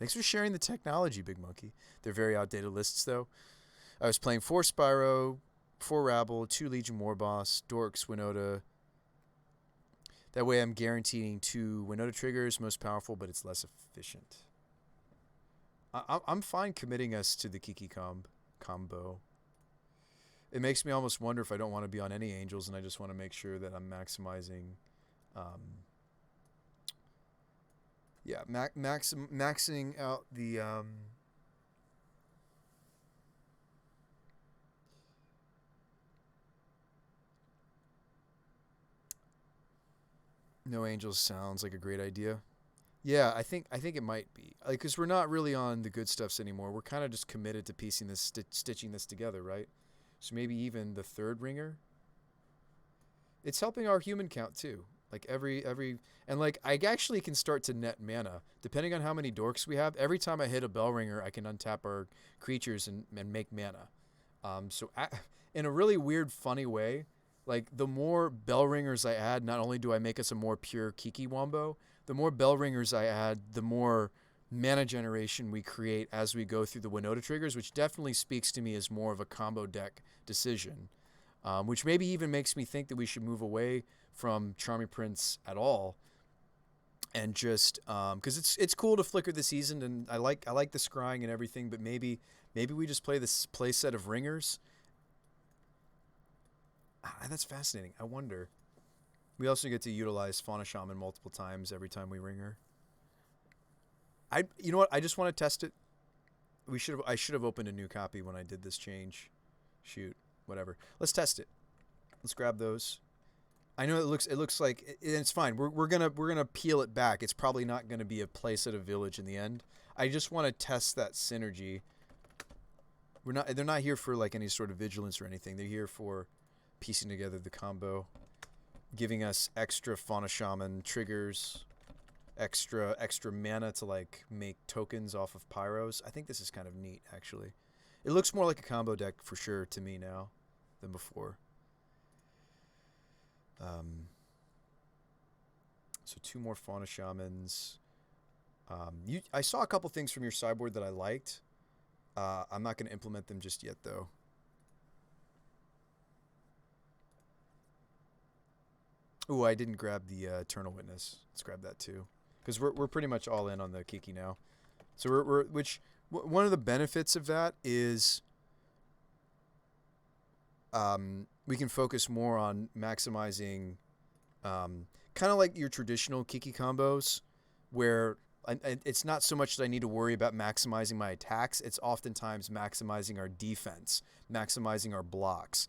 Thanks for sharing the technology, Big Monkey. They're very outdated lists, though. I was playing 4 Spyro, 4 Rabble, 2 Legion Warboss, Dorks, Winota. That way I'm guaranteeing 2 Winota triggers, most powerful, but it's less efficient. I'm fine committing us to the Kiki combo. It makes me almost wonder if I don't want to be on any Angels and I just want to make sure that I'm maximizing... maxing out the no Angels sounds like a great idea. Yeah, I think it might be because we're not really on the good stuffs anymore. We're kind of just committed to piecing this, stitching this together, right? So maybe even the 3rd ringer. It's helping our human count too. Like every and like I actually can start to net mana depending on how many dorks we have. Every time I hit a bell ringer, I can untap our creatures and make mana. In a really weird, funny way, like the more bell ringers I add, not only do I make us a more pure Kiki Wombo, the more bell ringers I add, the more mana generation we create as we go through the Winota triggers, which definitely speaks to me as more of a combo deck decision, which maybe even makes me think that we should move away from Charming Prince at all, and just because it's cool to flicker the season, and I like the scrying and everything, but maybe we just play this play set of ringers. That's fascinating. I wonder. We also get to utilize Fauna Shaman multiple times every time we ringer. You know what? I just want to test it. I should have opened a new copy when I did this change. Shoot, whatever. Let's test it. Let's grab those. I know it looks like it's fine. We're gonna peel it back. It's probably not gonna be a place at a village in the end. I just want to test that synergy. They're not here for like any sort of vigilance or anything. They're here for piecing together the combo, giving us extra Fauna Shaman triggers, extra mana to like make tokens off of Pyros. I think this is kind of neat actually. It looks more like a combo deck for sure to me now than before. So 2 more Fauna Shamans. I saw a couple things from your sideboard that I liked. I'm not going to implement them just yet, though. Ooh, I didn't grab the Eternal Witness. Let's grab that too, because we're pretty much all in on the Kiki now. So one of the benefits of that is we can focus more on maximizing, kind of like your traditional Kiki combos, where it's not so much that I need to worry about maximizing my attacks. It's oftentimes maximizing our defense, maximizing our blocks,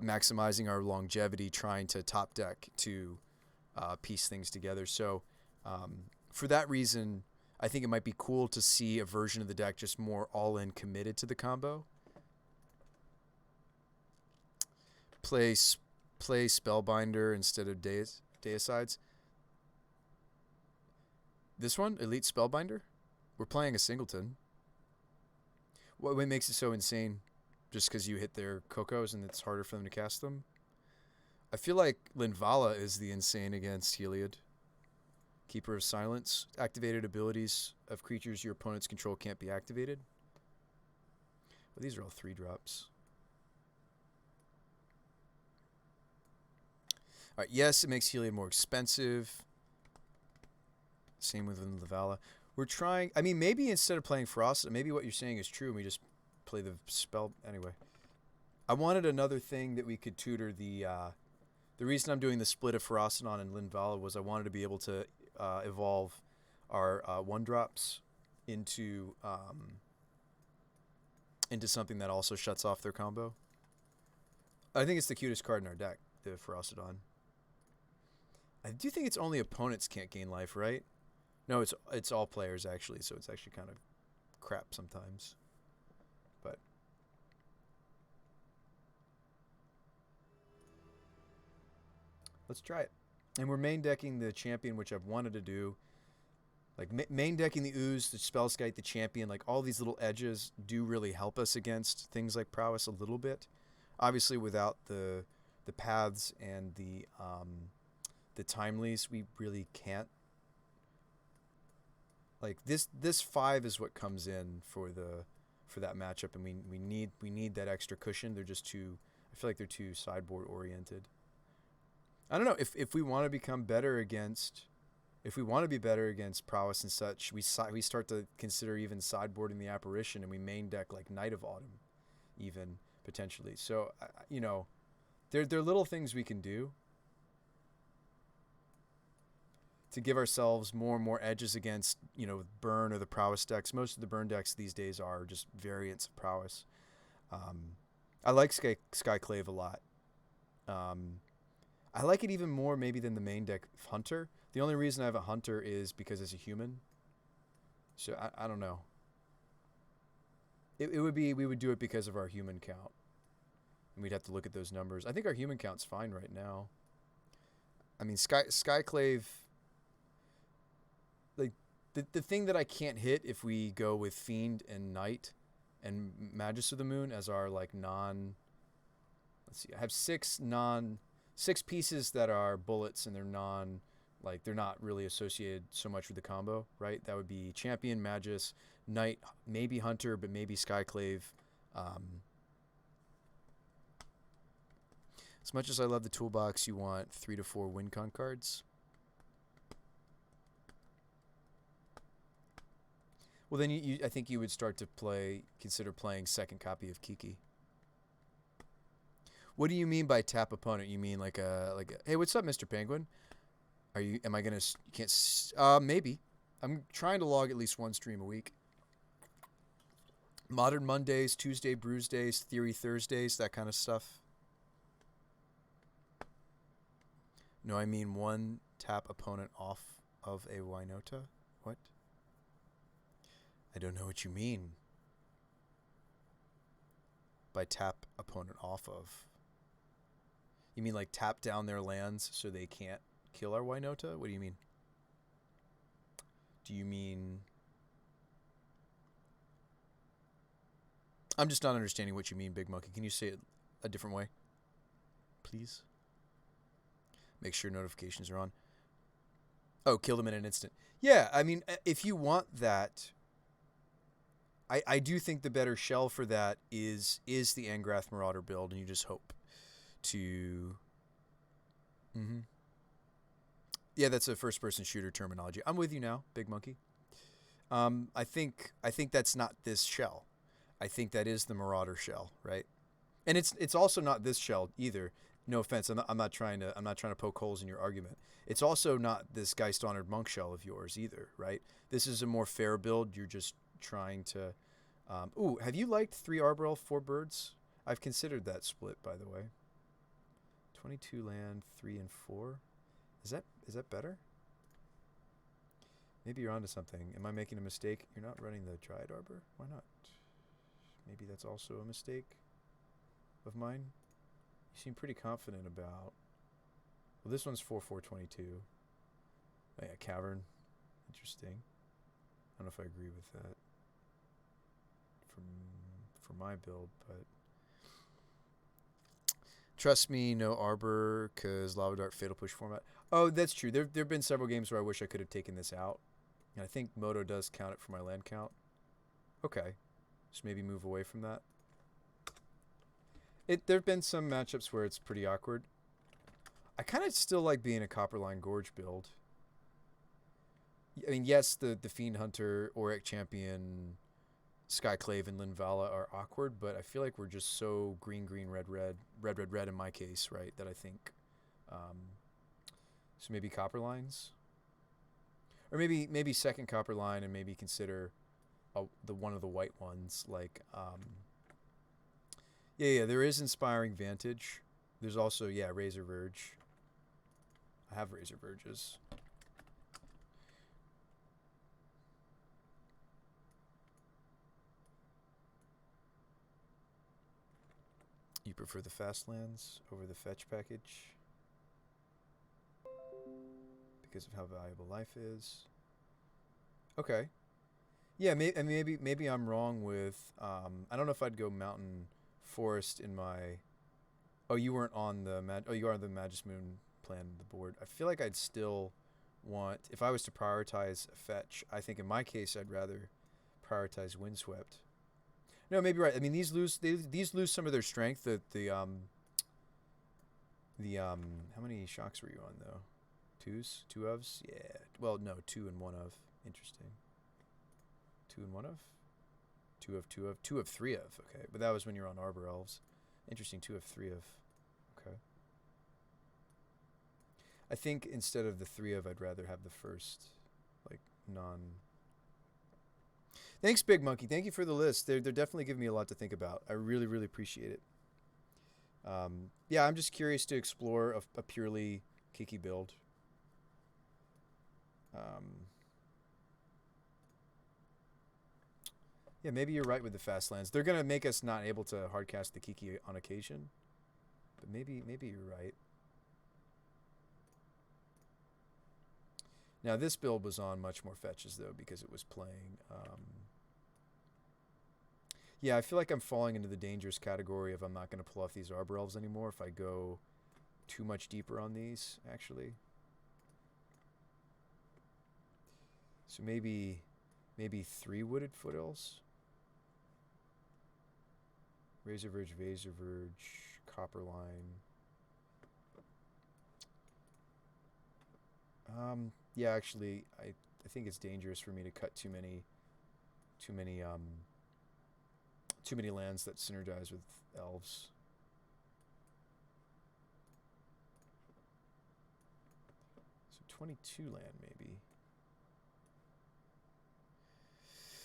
maximizing our longevity, trying to top deck to piece things together. So for that reason, I think it might be cool to see a version of the deck just more all-in committed to the combo. Play Spellbinder instead of Deicides. This one, Elite Spellbinder? We're playing a Singleton. What makes it so insane? Just because you hit their Cocos and it's harder for them to cast them? I feel like Linvala is the insane against Heliod. Keeper of Silence. Activated abilities of creatures your opponents control can't be activated. Well, these are all 3-drops. Alright, yes, it makes Heliod more expensive. Same with Linvala. We're trying... I mean, maybe instead of playing Frost, maybe what you're saying is true and we just play the spell... Anyway. I wanted another thing that we could tutor the reason I'm doing the split of Ferocidon and Linvala was I wanted to be able to evolve our one drops into something that also shuts off their combo. I think it's the cutest card in our deck, the Ferocidon. I do think it's only opponents can't gain life, right? No, it's all players actually, so it's actually kind of crap sometimes. But let's try it. And we're main decking the champion, which I've wanted to do. Like main decking the Ooze, the Spellskite, the champion, like all these little edges do really help us against things like prowess a little bit. Obviously, without the paths and the timelies, we really can't. Like this 5 is what comes in for that matchup, and we need that extra cushion. They're just too. I feel like they're too sideboard oriented. I don't know if we want to become better against. If we want to be better against prowess and such, we start to consider even sideboarding the apparition, and we main deck like Knight of Autumn, even potentially. So you know, there are little things we can do to give ourselves more and more edges against, you know, burn or the prowess decks. Most of the burn decks these days are just variants of prowess. I like Skyclave a lot. I like it even more maybe than the main deck Hunter. The only reason I have a Hunter is because it's a human. So I don't know. It would be, we would do it because of our human count. And we'd have to look at those numbers. I think our human count's fine right now. I mean, Skyclave, like the thing that I can't hit if we go with Fiend and Knight and Magus of the Moon as our like let's see, I have six pieces that are bullets and they're not really associated so much with the combo, right? That would be Champion, Magus, Knight, maybe Hunter, but maybe Skyclave. As much as I love the toolbox, you want 3 to 4 win con cards. Well, then I think you would start to consider playing second copy of Kiki. What do you mean by tap opponent? You mean like a hey, what's up, Mr. Penguin? Am I gonna, you can't, maybe. I'm trying to log at least one stream a week. Modern Mondays, Tuesday Brews Days, Theory Thursdays, that kind of stuff. No, I mean one tap opponent off of a Wynota. What? I don't know what you mean by tap opponent off of. You mean like tap down their lands so they can't kill our Wynota? What do you mean? Do you mean... I'm just not understanding what you mean, Big Monkey. Can you say it a different way? Please? Make sure notifications are on. Oh, kill them in an instant. Yeah, I mean, if you want that... I do think the better shell for that is the Angrath Marauder build, and you just hope to... Mm-hmm. Yeah, that's a first-person shooter terminology. I'm with you now, Big Monkey. I think that's not this shell. I think that is the Marauder shell, right? And it's also not this shell either. No offense, I'm not trying to poke holes in your argument. It's also not this Geist Honored Monk shell of yours either, right? This is a more fair build. You're just trying to... ooh, have you liked 3 Arborel, 4 Birds? I've considered that split, by the way. 22 land, 3 and 4. Is that better? Maybe you're onto something. Am I making a mistake? You're not running the Dryad Arbor? Why not? Maybe that's also a mistake of mine. You seem pretty confident about... Well, this one's 4/4/22. Oh, yeah, Cavern. Interesting. I don't know if I agree with that for my build, but... Trust me, no Arbor, because Lava Dart Fatal Push format. Oh, that's true. There have been several games where I wish I could have taken this out. And I think Moto does count it for my land count. Okay. Just maybe move away from that. There have been some matchups where it's pretty awkward. I kind of still like being a Copperline Gorge build. I mean, yes, the Fiend Hunter, Auric Champion, Skyclave and Linvala are awkward, but I feel like we're just so green, green, red, red, red, red, red in my case, right? That I think, so maybe copper lines, or maybe second copper line, and maybe consider the one of the white ones, like yeah, there is Inspiring Vantage. There's also, yeah, Razor Verge. I have Razor Verges. You prefer the fast lands over the fetch package because of how valuable life is. Okay. Yeah, maybe I'm wrong with. I don't know if I'd go mountain forest in my. Oh, you weren't on the Oh, you are on the Magus Moon plan of the board. I feel like I'd still want, if I was to prioritize a fetch. I think in my case I'd rather prioritize Windswept. No, maybe right. I mean, these lose some of their strength. How many shocks were you on though? Twos, two ofs. Yeah. Well, no, two and one of. Interesting. Two and one of. Two of three of. Okay, but that was when you were on Arbor Elves. Interesting. Two of three of. Okay. I think instead of the three of, I'd rather have the first, like non. Thanks, Big Monkey. Thank you for the list. They're definitely giving me a lot to think about. I really, really appreciate it. Yeah, I'm just curious to explore a purely Kiki build. Yeah, maybe you're right with the fast lands. They're gonna make us not able to hardcast the Kiki on occasion, but maybe you're right. Now this build was on much more fetches though because it was playing. Yeah, I feel like I'm falling into the dangerous category of I'm not going to pull off these Arbor Elves anymore if I go too much deeper on these, actually. So maybe three Wooded Foothills. Razor Verge, Copper Line. Yeah, actually, I think it's dangerous for me to cut too many lands that synergize with elves. So 22 land, maybe.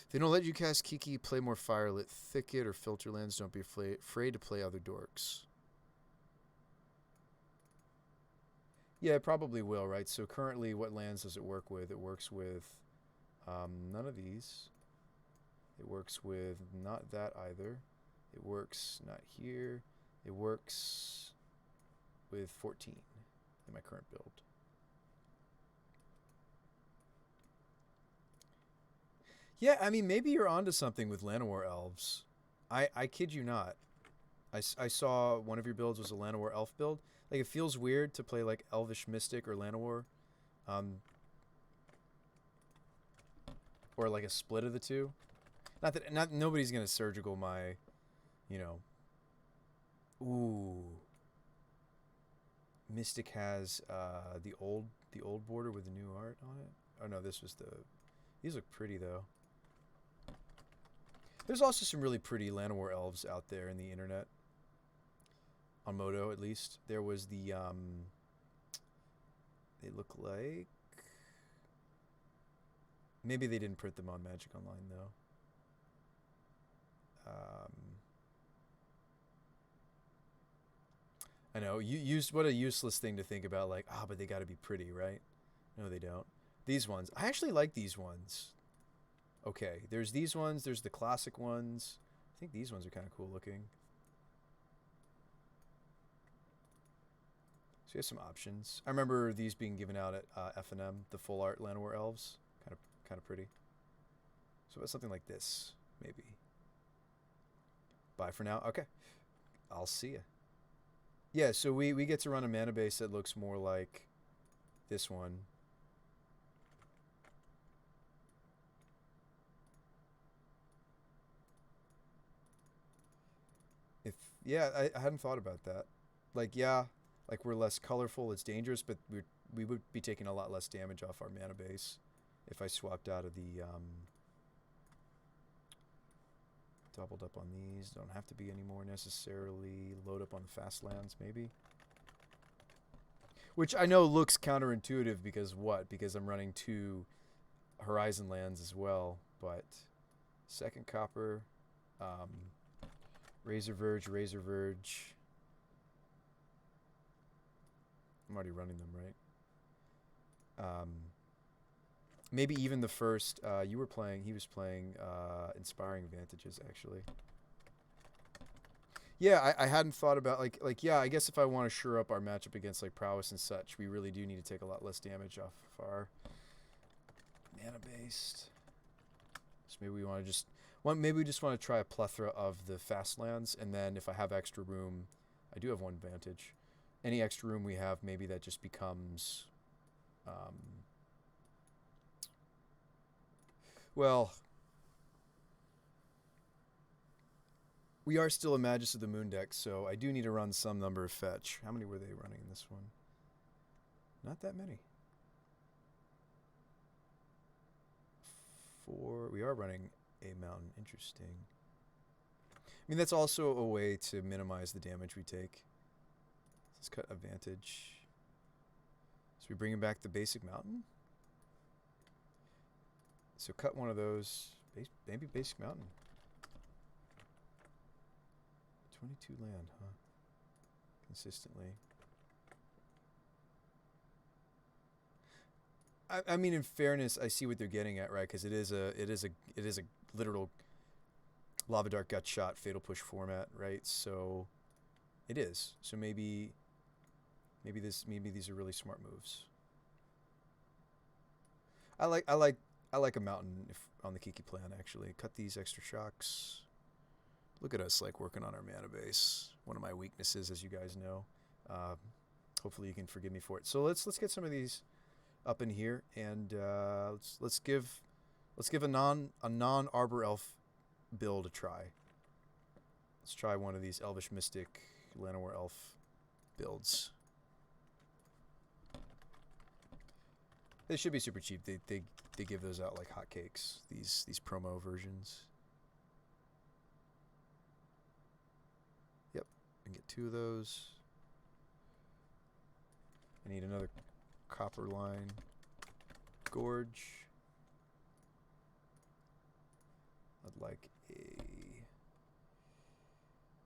If they don't let you cast Kiki, play more Firelit Thicket or Filter lands. Don't be afraid to play other dorks. Yeah, it probably will, right? So currently, what lands does it work with? It works with none of these. It works with not that either. It works not here. It works with 14 in my current build. Yeah, I mean, maybe you're onto something with Llanowar Elves. I kid you not. I saw one of your builds was a Llanowar Elf build. Like, it feels weird to play, like, Elvish Mystic or Llanowar. Or, like, a split of the two. Nobody's going to surgical my, you know. Ooh. Mystic has the old border with the new art on it. Oh, no, this was the... These look pretty, though. There's also some really pretty Llanowar Elves out there in the internet. On Moto, at least. There was the, they look like... Maybe they didn't print them on Magic Online, though. I know, what a useless thing to think about, like, but they gotta be pretty, right? No, they don't. These ones. I actually like these ones. Okay, there's these ones, there's the classic ones. I think these ones are kind of cool looking. So you have some options. I remember these being given out at F&M, the full art Llanowar Elves. Kind of pretty. So about something like this, maybe. Bye for now. Okay. I'll see ya. Yeah, so we get to run a mana base that looks more like this one. Yeah, I hadn't thought about that. Like, yeah, like we're less colorful, it's dangerous, but we would be taking a lot less damage off our mana base if I swapped out of the Doubled up on these. Don't have to be anymore necessarily. Load up on the fast lands, maybe. Which I know looks counterintuitive because what? Because I'm running 2 Horizon lands as well. But second copper, Razor Verge, Razor Verge. I'm already running them, right? Maybe even the first. He was playing Inspiring Advantages, actually. Yeah, I hadn't thought about, yeah, I guess if I want to shore up our matchup against, like, Prowess and such, we really do need to take a lot less damage off of our mana-based. So maybe we want to just... maybe we just want to try a plethora of the fast lands, and then if I have extra room... I do have one advantage. Any extra room we have, maybe that just becomes... well... we are still a Magus of the Moon deck, so I do need to run some number of fetch. How many were they running in this one? Not that many. 4. We are running a mountain. Interesting. I mean, that's also a way to minimize the damage we take. Let's cut Advantage. So we bringing back the basic mountain? So cut one of those. Maybe basic mountain. 22 land, huh? Consistently. I mean, in fairness, I see what they're getting at, right? Because it is a literal Lava Dark Gut Shot Fatal Push format, right? So it is. So maybe these are really smart moves. I like a mountain on the Kiki plan, actually. Cut these extra shocks. Look at us, like, working on our mana base. One of my weaknesses, as you guys know. Hopefully you can forgive me for it. So let's get some of these up in here, and let's give a non Arbor Elf build a try. Let's try one of these Elvish Mystic Llanowar Elf builds. They should be super cheap. They give those out like hotcakes. These promo versions. I can get 2 of those. I need another copper line. Gorge. I'd like a...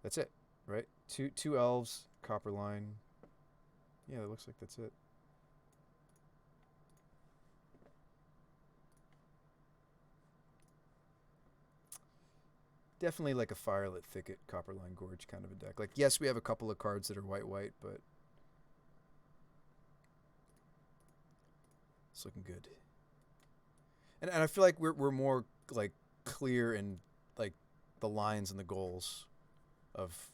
That's it, right? Two elves, copper line. Yeah, it looks like that's it. Definitely like a Firelit Thicket, Copperline Gorge kind of a deck. Like, yes, we have a couple of cards that are white, but it's looking good. And I feel like we're more, like, clear in, like, the lines and the goals of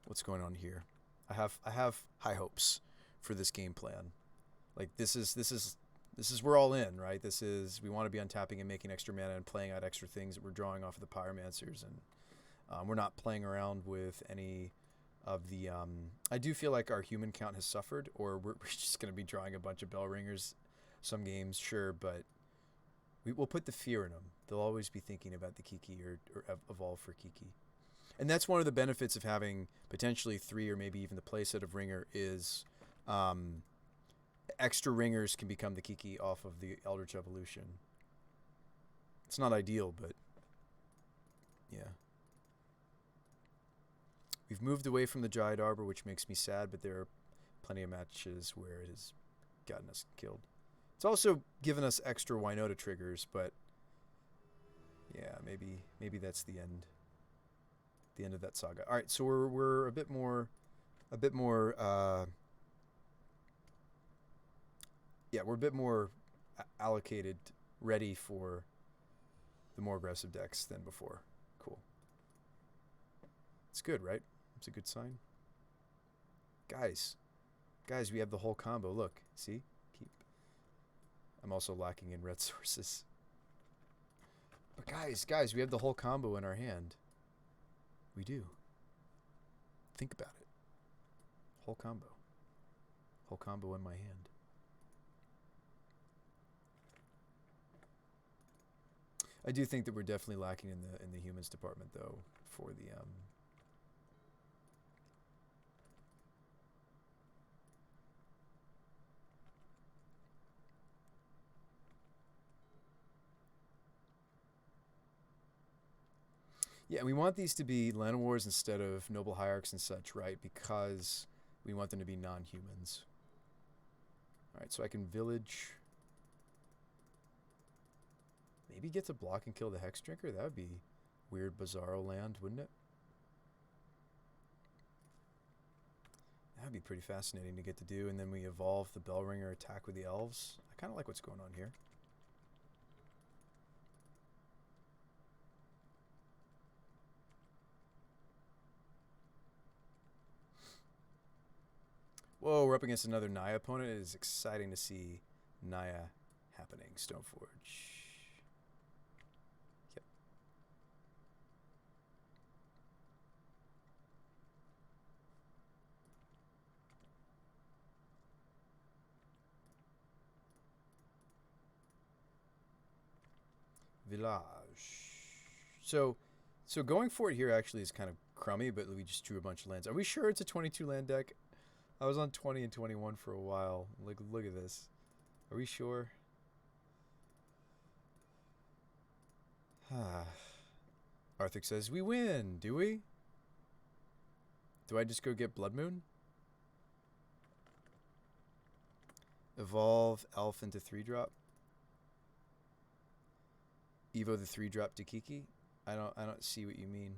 what's going on here. I have high hopes for this game plan. Like, this is we're all in, right? We want to be untapping and making extra mana and playing out extra things that we're drawing off of the Pyromancers, and we're not playing around with any of the... I do feel like our human count has suffered, or we're just going to be drawing a bunch of Bell Ringers some games, sure, but we'll put the fear in them. They'll always be thinking about the Kiki or evolve for Kiki. And that's one of the benefits of having potentially 3 or maybe even the playset of Ringer is... extra ringers can become the Kiki off of the Eldritch Evolution. It's not ideal, but yeah. We've moved away from the Giant Arbor, which makes me sad, but there are plenty of matches where it has gotten us killed. It's also given us extra Wynota triggers, but yeah, maybe that's the end of that saga. All right, so we're a bit more yeah, we're a bit more allocated, ready for the more aggressive decks than before. Cool. It's good, right? It's a good sign. Guys, we have the whole combo. Look, see? I'm also lacking in red sources. But guys, we have the whole combo in our hand. We do. Think about it. Whole combo. Whole combo in my hand. I do think that we're definitely lacking in the humans department though for the Yeah, we want these to be land wars instead of noble hierarchs and such, right? Because we want them to be non-humans. All right, so I can village. Maybe get to block and kill the Hex Drinker. That would be weird, bizarro land, wouldn't it? That would be pretty fascinating to get to do. And then we evolve the Bellringer attack with the elves. I kind of like what's going on here. Whoa, we're up against another Naya opponent. It is exciting to see Naya happening. Stoneforge. Yep. Village. So going for it here actually is kind of crummy, but we just drew a bunch of lands. Are we sure it's a 22 land deck? I was on 20 and 21 for a while. Look at this. Are we sure? Arthur says, we win, do we? Do I just go get Blood Moon? Evolve Elf into 3-drop. Evo the 3-drop to Kiki? I don't see what you mean.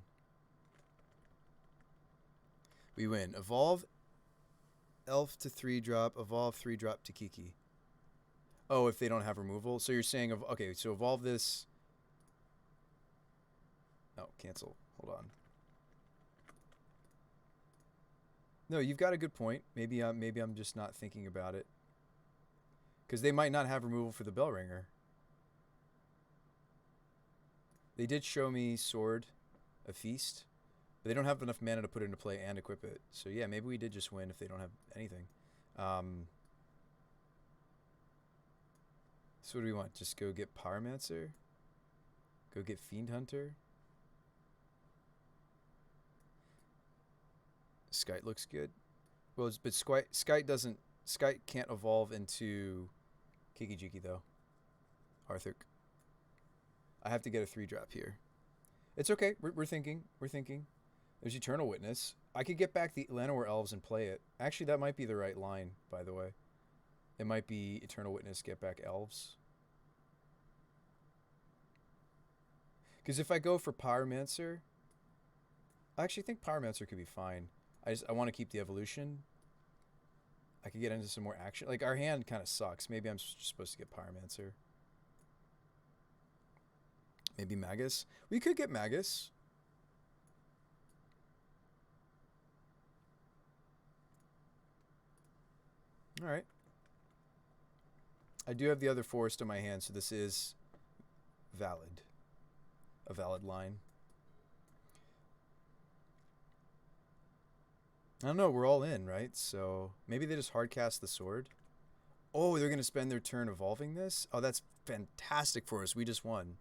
We win. Evolve Elf to 3-drop, evolve 3-drop to Kiki. Oh, if they don't have removal. So you're saying okay, so evolve this. Oh, cancel. Hold on. No, you've got a good point. Maybe I'm just not thinking about it. Because they might not have removal for the Bellringer. They did show me Sword of Feast, but they don't have enough mana to put it into play and equip it. So yeah, maybe we did just win if they don't have anything. So what do we want? Just go get Pyromancer? Go get Fiend Hunter? Skite looks good. Well, but Skite can't evolve into Kiki-Jiki though. Arthur. I have to get a 3-drop here. It's okay. We're thinking. We're thinking. There's Eternal Witness. I could get back the Llanowar Elves and play it. Actually, that might be the right line, by the way. It might be Eternal Witness, get back Elves. Because if I go for Pyromancer, I actually think Pyromancer could be fine. I want to keep the evolution. I could get into some more action. Like, our hand kind of sucks. Maybe I'm just supposed to get Pyromancer. Maybe Magus. We could get Magus. All right. I do have the other forest in my hand, so this is valid. A valid line. I don't know. We're all in, right? So maybe they just hardcast the sword. Oh, they're going to spend their turn evolving this? Oh, that's fantastic for us. We just won.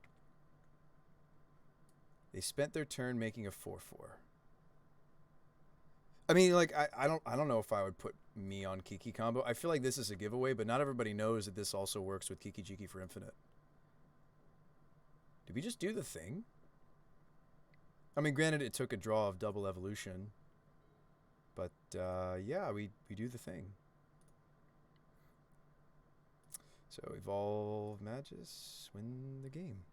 They spent their turn making a 4/4. I mean, like, I don't know if I would put me on Kiki combo. I feel like this is a giveaway, but not everybody knows that this also works with Kiki-Jiki for Infinite. Did we just do the thing? I mean, granted, it took a draw of double evolution. But, yeah, we do the thing. So, evolve Magus, win the game.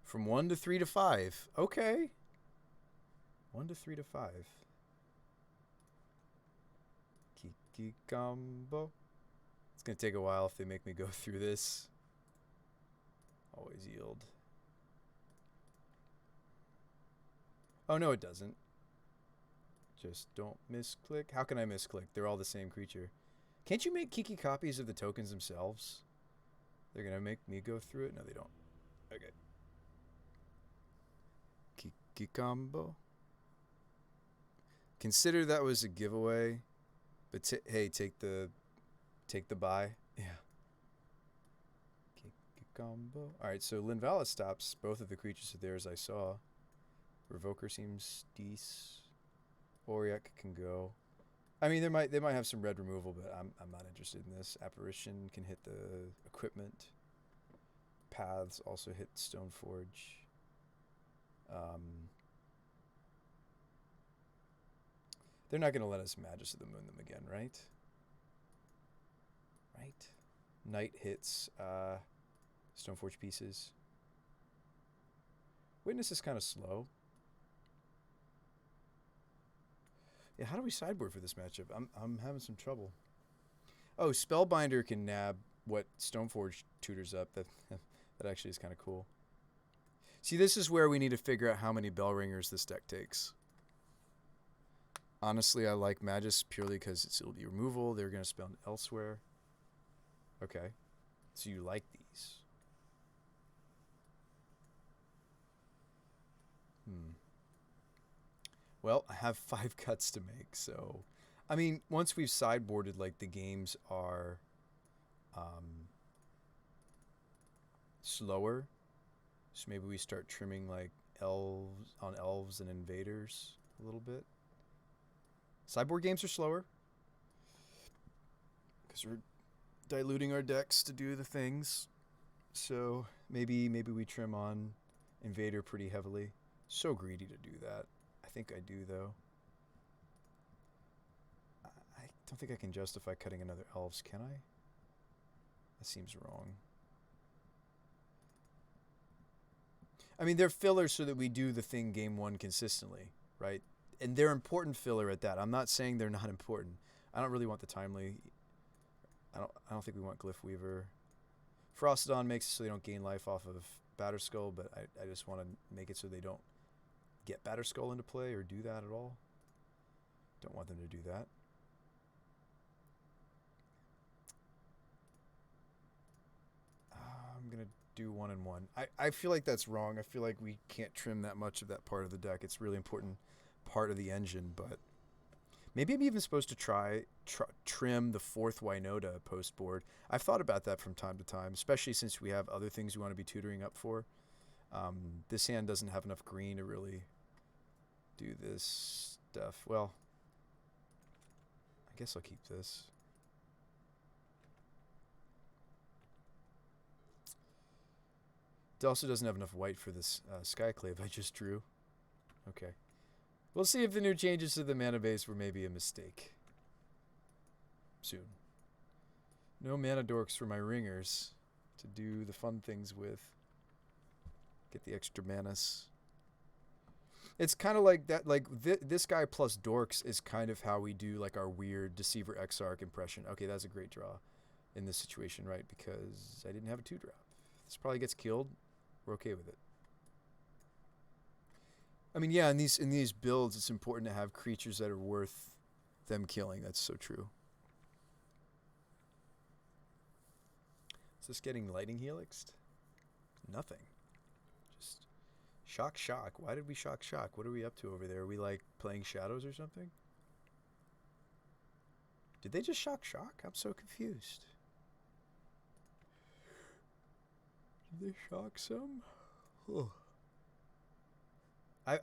From 1 to 3 to 5. Okay. 1 to 3 to 5. Kiki combo. It's going to take a while if they make me go through this. Always yield. Oh, no, it doesn't. Just don't misclick. How can I misclick? They're all the same creature. Can't you make Kiki copies of the tokens themselves? They're going to make me go through it? No, they don't. Okay. Kiki combo. Consider that was a giveaway. But hey, take the buy. Yeah. Kiki combo. Alright, so Linvala stops both of the creatures of theirs I saw. Revoker seems decent. Auric can go. I mean, they might have some red removal, but I'm not interested in this. Apparition can hit the equipment. Paths also hit Stoneforge. They're not going to let us Magus of the Moon them again, right? Right. Knight hits Stoneforge pieces. Witness is kind of slow. Yeah, how do we sideboard for this matchup? I'm having some trouble. Oh, Spellbinder can nab what Stoneforge tutors up. That actually is kind of cool. See, this is where we need to figure out how many Bell Ringers this deck takes. Honestly, I like Magus purely because it'll be removal. They're going to spell elsewhere. Okay. So you like these. Well, I have 5 cuts to make, so... I mean, once we've sideboarded, like, the games are slower. So maybe we start trimming, like, elves and invaders a little bit. Sideboard games are slower. Because we're diluting our decks to do the things. So maybe we trim on invader pretty heavily. So greedy to do that. I think I do, though. I don't think I can justify cutting another elves, can I? That seems wrong. I mean, they're fillers so that we do the thing game 1 consistently, right? And they're important filler at that. I'm not saying they're not important. I don't really want the timely. I don't think we want Glyph Weaver. Frostodon makes it so they don't gain life off of Batterskull, but I just want to make it so they don't get Batterskull into play or do that at all. Don't want them to do that. I'm going to do 1 and 1. I feel like that's wrong. I feel like we can't trim that much of that part of the deck. It's a really important part of the engine, but maybe I'm even supposed to trim the 4th Wynota post board. I've thought about that from time to time, especially since we have other things we want to be tutoring up for. This hand doesn't have enough green to really do this stuff. Well, I guess I'll keep this. It also doesn't have enough white for this Skyclave I just drew. Okay. We'll see if the new changes to the mana base were maybe a mistake. Soon. No mana dorks for my ringers to do the fun things with. Get the extra manas. It's kind of like that, like this guy plus dorks is kind of how we do like our weird Deceiver Exarch impression. Okay, that's a great draw in this situation, right? Because I didn't have a 2-drop. This probably gets killed. We're okay with it. I mean, yeah, in these builds, it's important to have creatures that are worth them killing. That's so true. Is this getting Lightning Helixed? Nothing. Just shock. Why did we shock? What are we up to over there? Are we like playing Shadows or something? Did they just shock? I'm so confused. Did they shock some? Oh.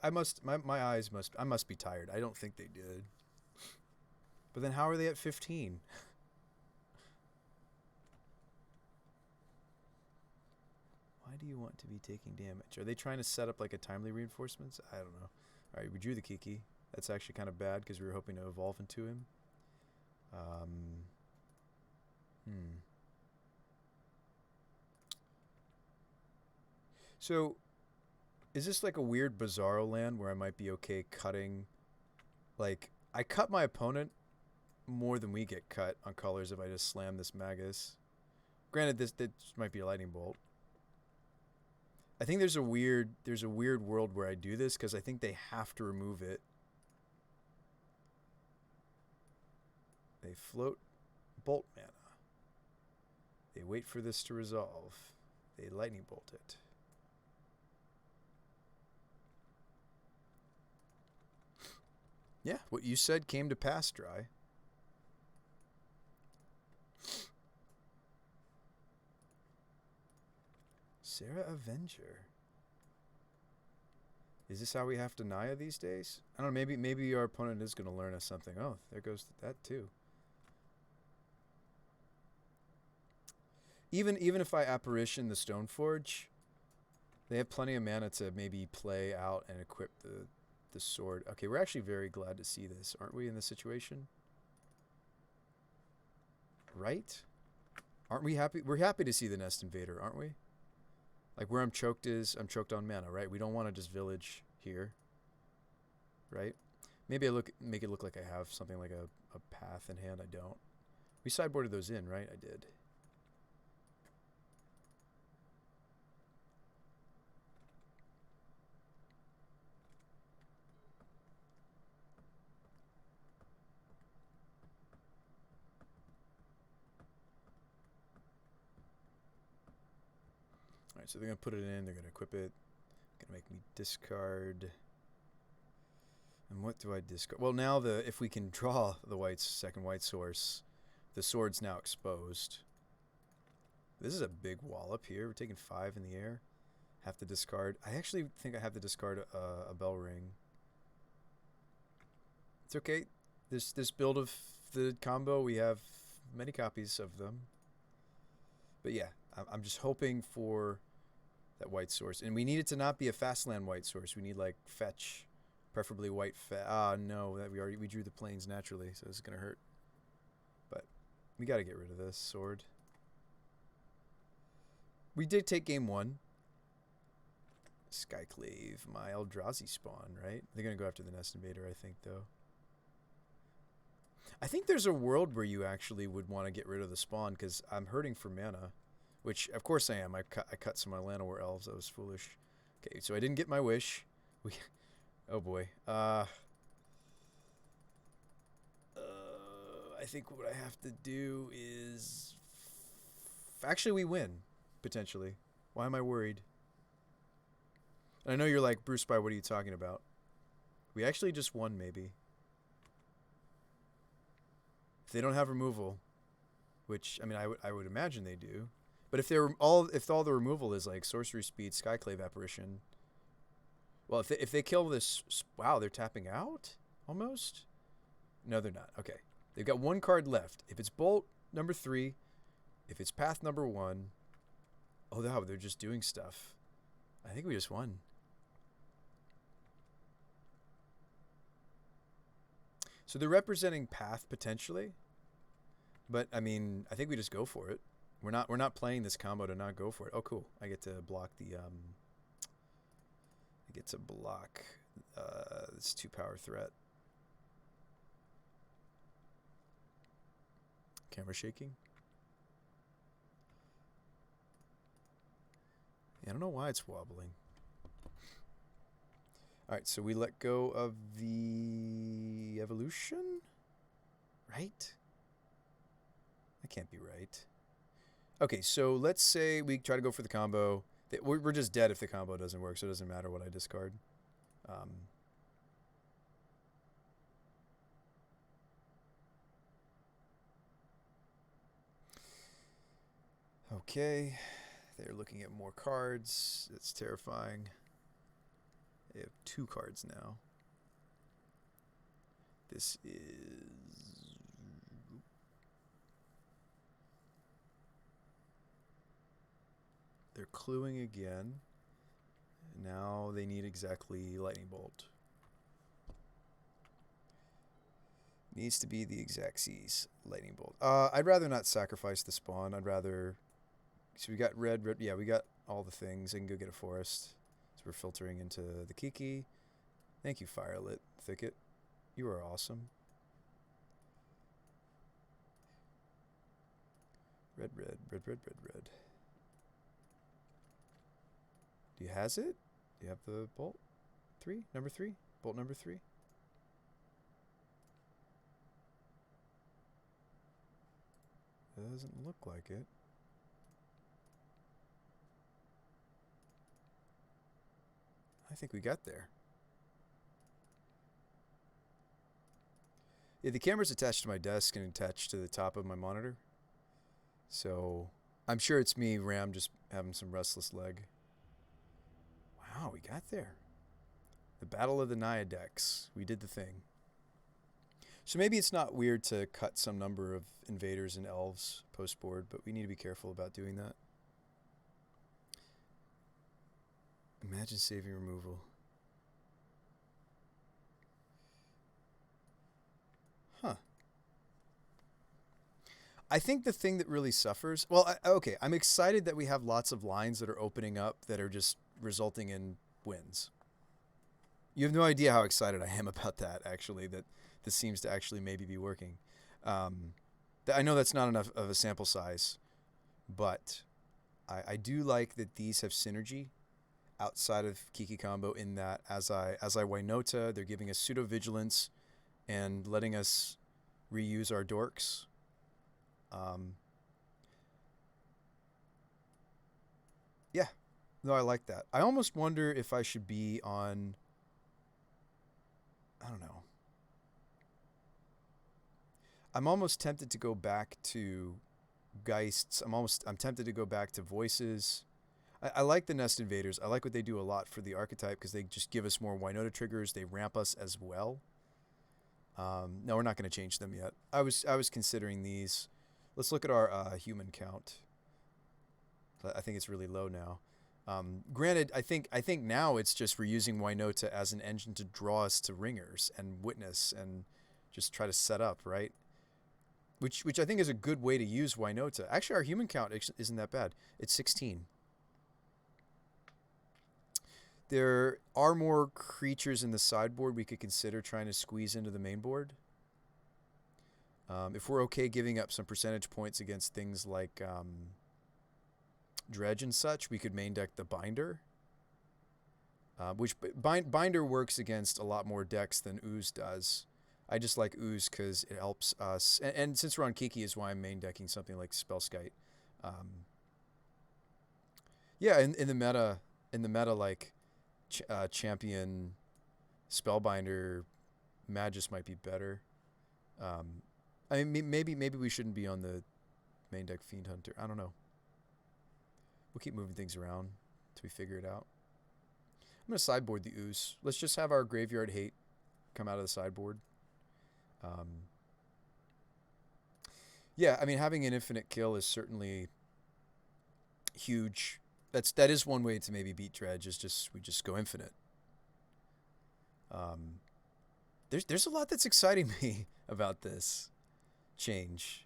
I must, my eyes must, I must be tired. I don't think they did. But then how are they at 15? Why do you want to be taking damage? Are they trying to set up like a timely reinforcements? I don't know. All right, we drew the Kiki. That's actually kind of bad because we were hoping to evolve into him. So, is this like a weird Bizarro land where I might be okay cutting? Like, I cut my opponent more than we get cut on colors if I just slam this Magus. Granted, this might be a lightning bolt. I think there's a weird world where I do this because I think they have to remove it. They float bolt mana. They wait for this to resolve. They lightning bolt it. Yeah, what you said came to pass, Dry. Sarah Avenger. Is this how we have to Naya these days? I don't know. Maybe our opponent is going to learn us something. Oh, there goes that too. Even if I apparition the Stoneforge, they have plenty of mana to maybe play out and equip the sword. Okay, we're actually very glad to see this, aren't we, in this situation? Right? Aren't we happy? We're happy to see the Nest Invader, aren't we? Like where I'm choked on mana, right? We don't want to just village here, right? Maybe make it look like I have something like a path in hand. I don't. We sideboarded those in, right? I did. All right, so they're going to put it in. They're going to equip it. Going to make me discard. And what do I discard? Well, now if we can draw the second white source, the sword's now exposed. This is a big wallop here. We're taking 5 in the air. Have to discard. I actually think I have to discard a bell ring. It's okay. This build of the combo, we have many copies of them. But yeah, I'm just hoping for that white source. And we need it to not be a fast land white source. We need like fetch, preferably white no, that we drew the plains naturally, so it's gonna hurt. But we gotta get rid of this sword. We did take game 1. Skyclave, my Eldrazi spawn, right? They're gonna go after the Nest Invader, I think, though. I think there's a world where you actually would want to get rid of the spawn, because I'm hurting for mana. Which, of course I am. I cut some of my Llanowar elves. That was foolish. Okay, so I didn't get my wish. Oh boy. I think what I have to do is... Actually, we win, potentially. Why am I worried? And I know you're like, Bruce Spy, what are you talking about? We actually just won, maybe. If they don't have removal, which, I mean, I would imagine they do. But if all the removal is like sorcery speed, Skyclave apparition. Well, if they kill this, wow, they're tapping out almost. No, they're not. Okay, they've got 1 card left. If it's Bolt number 3, if it's Path number 1, oh wow, they're just doing stuff. I think we just won. So they're representing Path potentially, but I mean, I think we just go for it. We're not playing this combo to not go for it. Oh, cool. I get to block the this 2-power threat. Camera shaking. Yeah, I don't know why it's wobbling. All right, so we let go of the evolution, right? That can't be right. Okay, so let's say we try to go for the combo. We're just dead if the combo doesn't work, so it doesn't matter what I discard. Okay, they're looking at more cards. It's terrifying. They have 2 cards now. This is... They're cluing again. Now they need exactly Lightning Bolt. Needs to be the exact C's Lightning Bolt. I'd rather not sacrifice the spawn. I'd rather... So we got red. Yeah, we got all the things. I can go get a forest. So we're filtering into the Kiki. Thank you, Firelit Thicket. You are awesome. Red. Do you has it? Do you have the bolt? 3? Number 3? Bolt number 3? It doesn't look like it. I think we got there. Yeah, the camera's attached to my desk and attached to the top of my monitor. So I'm sure it's me, Ram, just having some restless leg. Wow, we got there. The Battle of the Naiadex. We did the thing. So maybe it's not weird to cut some number of invaders and elves post-board, but we need to be careful about doing that. Imagine saving removal. Huh. I think the thing that really suffers... Well, okay, I'm excited that we have lots of lines that are opening up that are just resulting in wins. You have no idea how excited I am about that, actually, that this seems to actually maybe be working. I know that's not enough of a sample size, but I do like that these have synergy outside of Kiki combo in that as I Wainota, they're giving us pseudo-vigilance and letting us reuse our dorks. Yeah, no, I like that. I almost wonder if I should be on... I don't know. I'm almost tempted to go back to Geists. I'm tempted to go back to Voices. I like the Nest Invaders. I like what they do a lot for the archetype because they just give us more Wainota triggers. They ramp us as well. No, we're not going to change them yet. I was considering these. Let's look at our human count. I think it's really low now. Granted, I think now it's just we're using Wainota as an engine to draw us to ringers and witness and just try to set up, right? Which I think is a good way to use Wainota. Actually, our human count isn't that bad. It's 16. There are more creatures in the sideboard we could consider trying to squeeze into the main board. If we're okay giving up some percentage points against things like Dredge and such, we could main deck the Binder. Which Binder works against a lot more decks than Ooze does. I just like Ooze because it helps us. And since we're on Kiki is why I'm main decking something like Spellskite. Yeah, in the meta, like champion Spellbinder Magus might be better. I mean, maybe we shouldn't be on the main deck Fiend Hunter. I don't know. We'll keep moving things around till we figure it out. I'm going to sideboard the Ooze. Let's just have our Graveyard Hate come out of the sideboard. Yeah, I mean, having an infinite kill is certainly huge. That is one way to maybe beat Dredge, is we just go infinite. There's a lot that's exciting me about this change.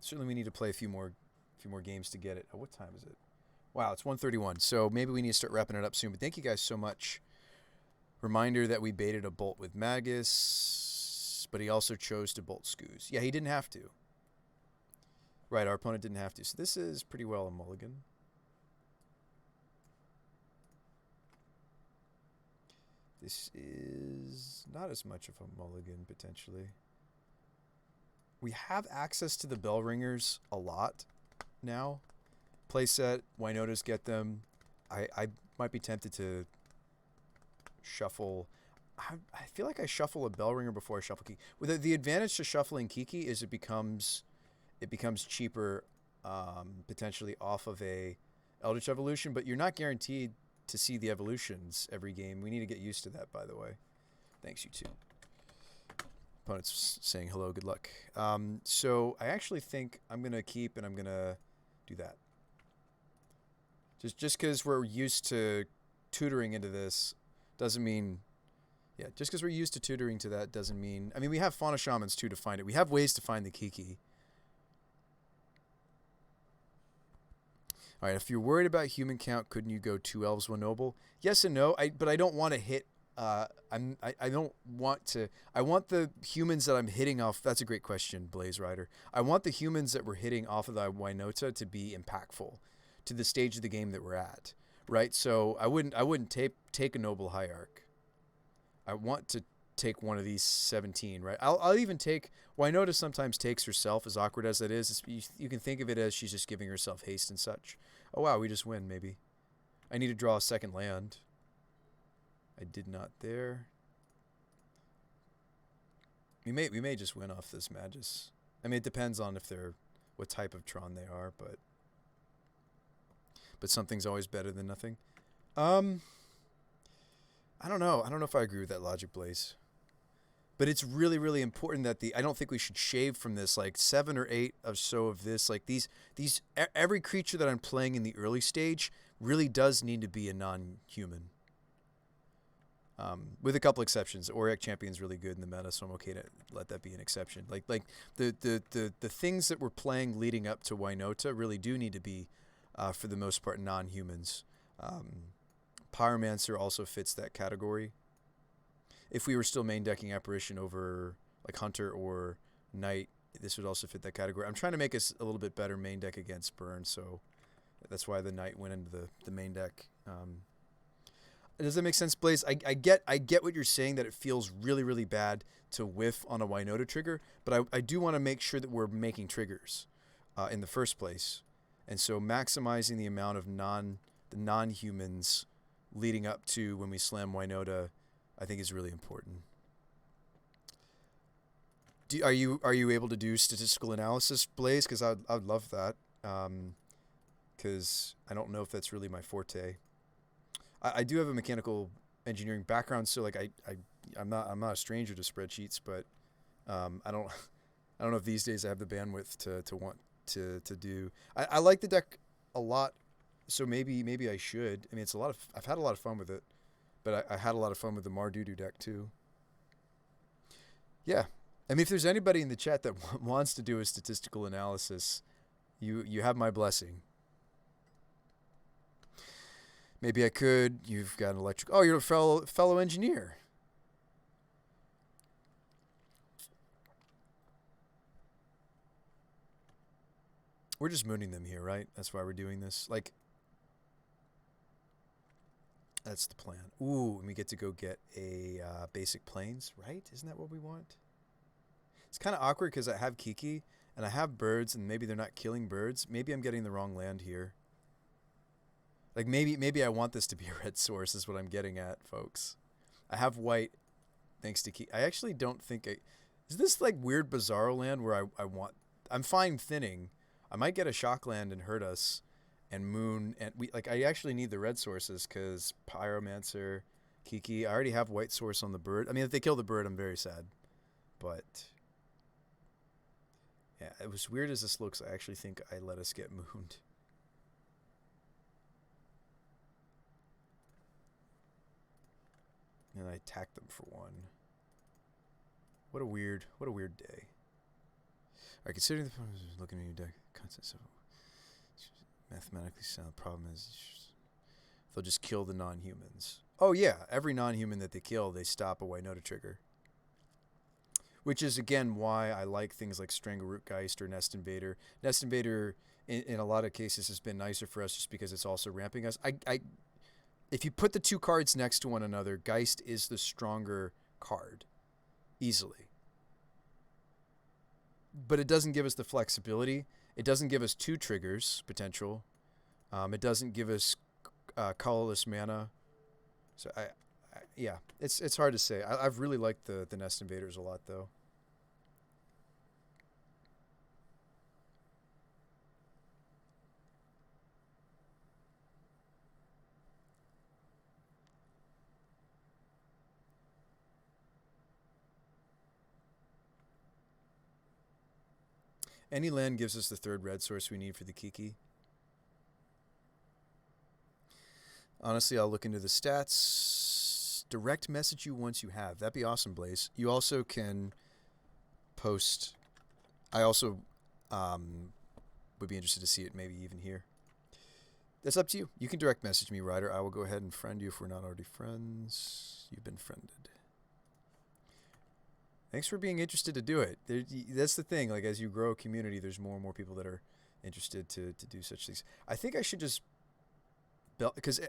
Certainly we need to play a few more games to get it. Oh, what time is it? Wow, it's 1:31. So maybe we need to start wrapping it up soon. But thank you guys so much. Reminder that we baited a bolt with Magus, but he also chose to bolt Scooz. Yeah, he didn't have to. Right, our opponent didn't have to. So this is pretty well a mulligan. This is not as much of a mulligan, potentially. We have access to the bell ringers a lot now. Playset, Wainotas get them. I might be tempted to shuffle. I feel like I shuffle a bell ringer before I shuffle Kiki. With the advantage to shuffling Kiki is it becomes cheaper potentially off of a Eldritch Evolution, but you're not guaranteed to see the evolutions every game. We need to get used to that, by the way. Thanks, you too. Opponent's saying hello, good luck. So I actually think I'm going to keep and I'm going to do that. Just because we're used to tutoring into this doesn't mean... Yeah, just because we're used to tutoring to that doesn't mean... I mean, we have Fauna Shamans, too, to find it. We have ways to find the Kiki. All right, if you're worried about human count, couldn't you go 2 elves, 1 noble? Yes and no, but I don't want to hit... I don't want to... I want the humans that I'm hitting off... That's a great question, Blaze Rider. I want the humans that we're hitting off of the Wainota to be impactful to the stage of the game that we're at, right? So I wouldn't take a Noble Hierarch. I want to take one of these 17, right? I'll even take... Wainota sometimes takes herself, as awkward as that is. You can think of it as she's just giving herself haste and such. Oh, wow, we just win, maybe. I need to draw a second land. I did not there. We may just win off this Magus. I mean, it depends on if they're what type of Tron they are, but something's always better than nothing. Um, I don't know. I don't know if I agree with that logic, Blaze. But it's really, really important that I don't think we should shave from this like 7 or 8 or so of this. Like every creature that I'm playing in the early stage really does need to be a non-human. With a couple exceptions. Auric Champion's really good in the meta, so I'm okay to let that be an exception. Like the things that we're playing leading up to Wynota really do need to be, for the most part, non-humans. Pyromancer also fits that category. If we were still main decking Apparition over like Hunter or Knight, this would also fit that category. I'm trying to make us a little bit better main deck against Burn, so that's why the Knight went into the main deck. Does that make sense, Blaze? I get what you're saying, that it feels really, really bad to whiff on a Wynota trigger, but I do want to make sure that we're making triggers in the first place. And so maximizing the amount of the non-humans leading up to when we slam Wynota, I think is really important. Are you able to do statistical analysis, Blaze? Because I'd love that. Because I don't know if that's really my forte. I do have a mechanical engineering background, so like I'm not a stranger to spreadsheets, but I don't know if these days I have the bandwidth to want to do. I like the deck a lot, so maybe I should. I mean, I've had a lot of fun with it, but I had a lot of fun with the Mardu deck too. Yeah, I mean, if there's anybody in the chat that wants to do a statistical analysis, you have my blessing. Maybe I could. You've got an electric. Oh, you're a fellow engineer. We're just mooning them here, right? That's why we're doing this. Like, that's the plan. Ooh, and we get to go get a basic planes, right? Isn't that what we want? It's kind of awkward because I have Kiki and I have birds, and maybe they're not killing birds. Maybe I'm getting the wrong land here. Like maybe I want this to be a red source is what I'm getting at, folks. I have white thanks to Kiki. I actually don't think is this like weird Bizarro land where I'm fine thinning. I might get a shock land and hurt us, and Moon, and I actually need the red sources because Pyromancer, Kiki. I already have white source on the bird. I mean, if they kill the bird, I'm very sad. But yeah, it was weird as this looks. I actually think I let us get mooned. And I attacked them for 1. What a weird day. Alright, considering the problem is looking at your deck, concept so mathematically sound. Problem is they'll just kill the non-humans. Oh yeah, every non-human that they kill, they stop a Wynota trigger. Which is again why I like things like Strangleroot Geist or Nest Invader. Nest Invader in a lot of cases has been nicer for us just because it's also ramping us. If you put the 2 cards next to one another, Geist is the stronger card, easily. But it doesn't give us the flexibility. It doesn't give us 2 triggers potential. It doesn't give us colorless mana. So yeah, it's hard to say. I've really liked the Nest Invaders a lot though. Any land gives us the 3rd red source we need for the Kiki. Honestly, I'll look into the stats. Direct message you once you have. That'd be awesome, Blaze. You also can post. I also would be interested to see it maybe even here. That's up to you. You can direct message me, Ryder. I will go ahead and friend you if we're not already friends. You've been friended. Thanks for being interested to do it. That's the thing. Like, as you grow a community, there's more and more people that are interested to do such things. I think I should just because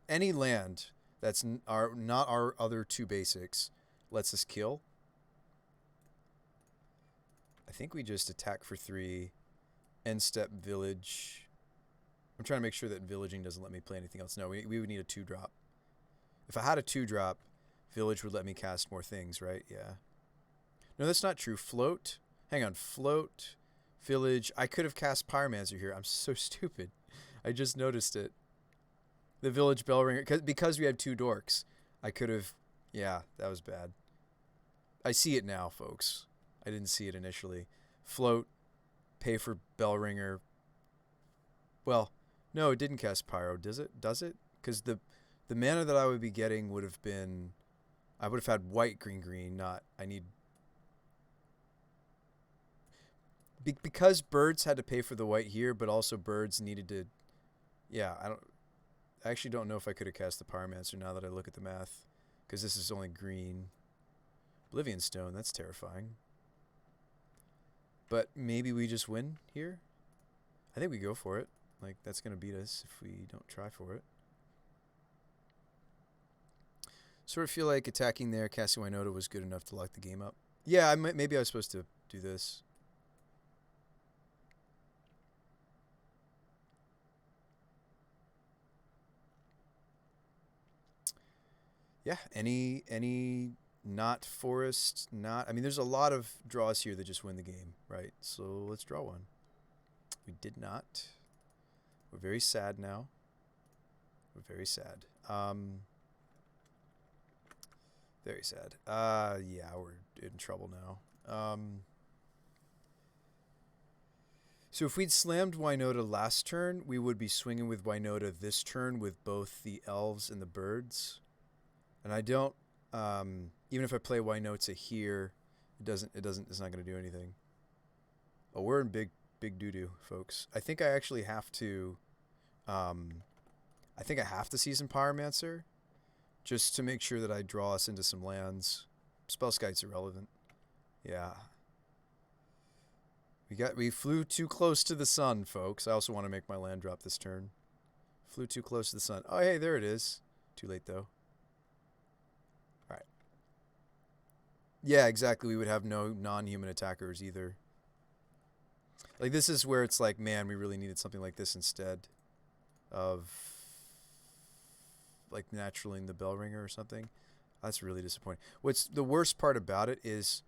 any land that's not our other 2 basics lets us kill. I think we just attack for 3, end step village. I'm trying to make sure that villaging doesn't let me play anything else. No, we would need a 2-drop. If I had a 2-drop, village would let me cast more things, right? Yeah. No, that's not true. Float. Hang on. Float. Village. I could have cast Pyromancer here. I'm so stupid. I just noticed it. The village bell ringer. Because we had 2 dorks. I could have. Yeah, that was bad. I see it now, folks. I didn't see it initially. Float. Pay for bell ringer. Well, no, it didn't cast Pyro. Does it? Does it? Because the mana that I would be getting would have been. I would have had white, green, green. Not. I need. Because birds had to pay for the white here, but also birds needed to. Yeah, I actually don't know if I could have cast the Pyromancer now that I look at the math, because this is only green. Oblivion Stone, that's terrifying. But maybe we just win here. I think we go for it. Like, that's gonna beat us if we don't try for it. Sort of feel like attacking there, casting Wynota was good enough to lock the game up. Yeah, maybe I was supposed to do this. Yeah, any not forest, not... I mean, there's a lot of draws here that just win the game, right? So let's draw one. We did not. We're very sad now. We're very sad. Very sad. Yeah, we're in trouble now. So if we'd slammed Wynota last turn, we would be swinging with Wynota this turn with both the elves and the birds. And I don't, even if I play Wynota here, it's not going to do anything. Oh, we're in big doo-doo, folks. I think I actually have to, I think I have to Season Pyromancer just to make sure that I draw us into some lands. Spellskite's irrelevant. Yeah. We flew too close to the sun, folks. I also want to make my land drop this turn. Flew too close to the sun. Oh, hey, there it is. Too late, though. All right. Yeah, exactly. We would have no non-human attackers either. Like, this is where it's like, man, we really needed something like this instead of, like, naturaling the bell ringer or something. That's really disappointing. What's the worst part about it is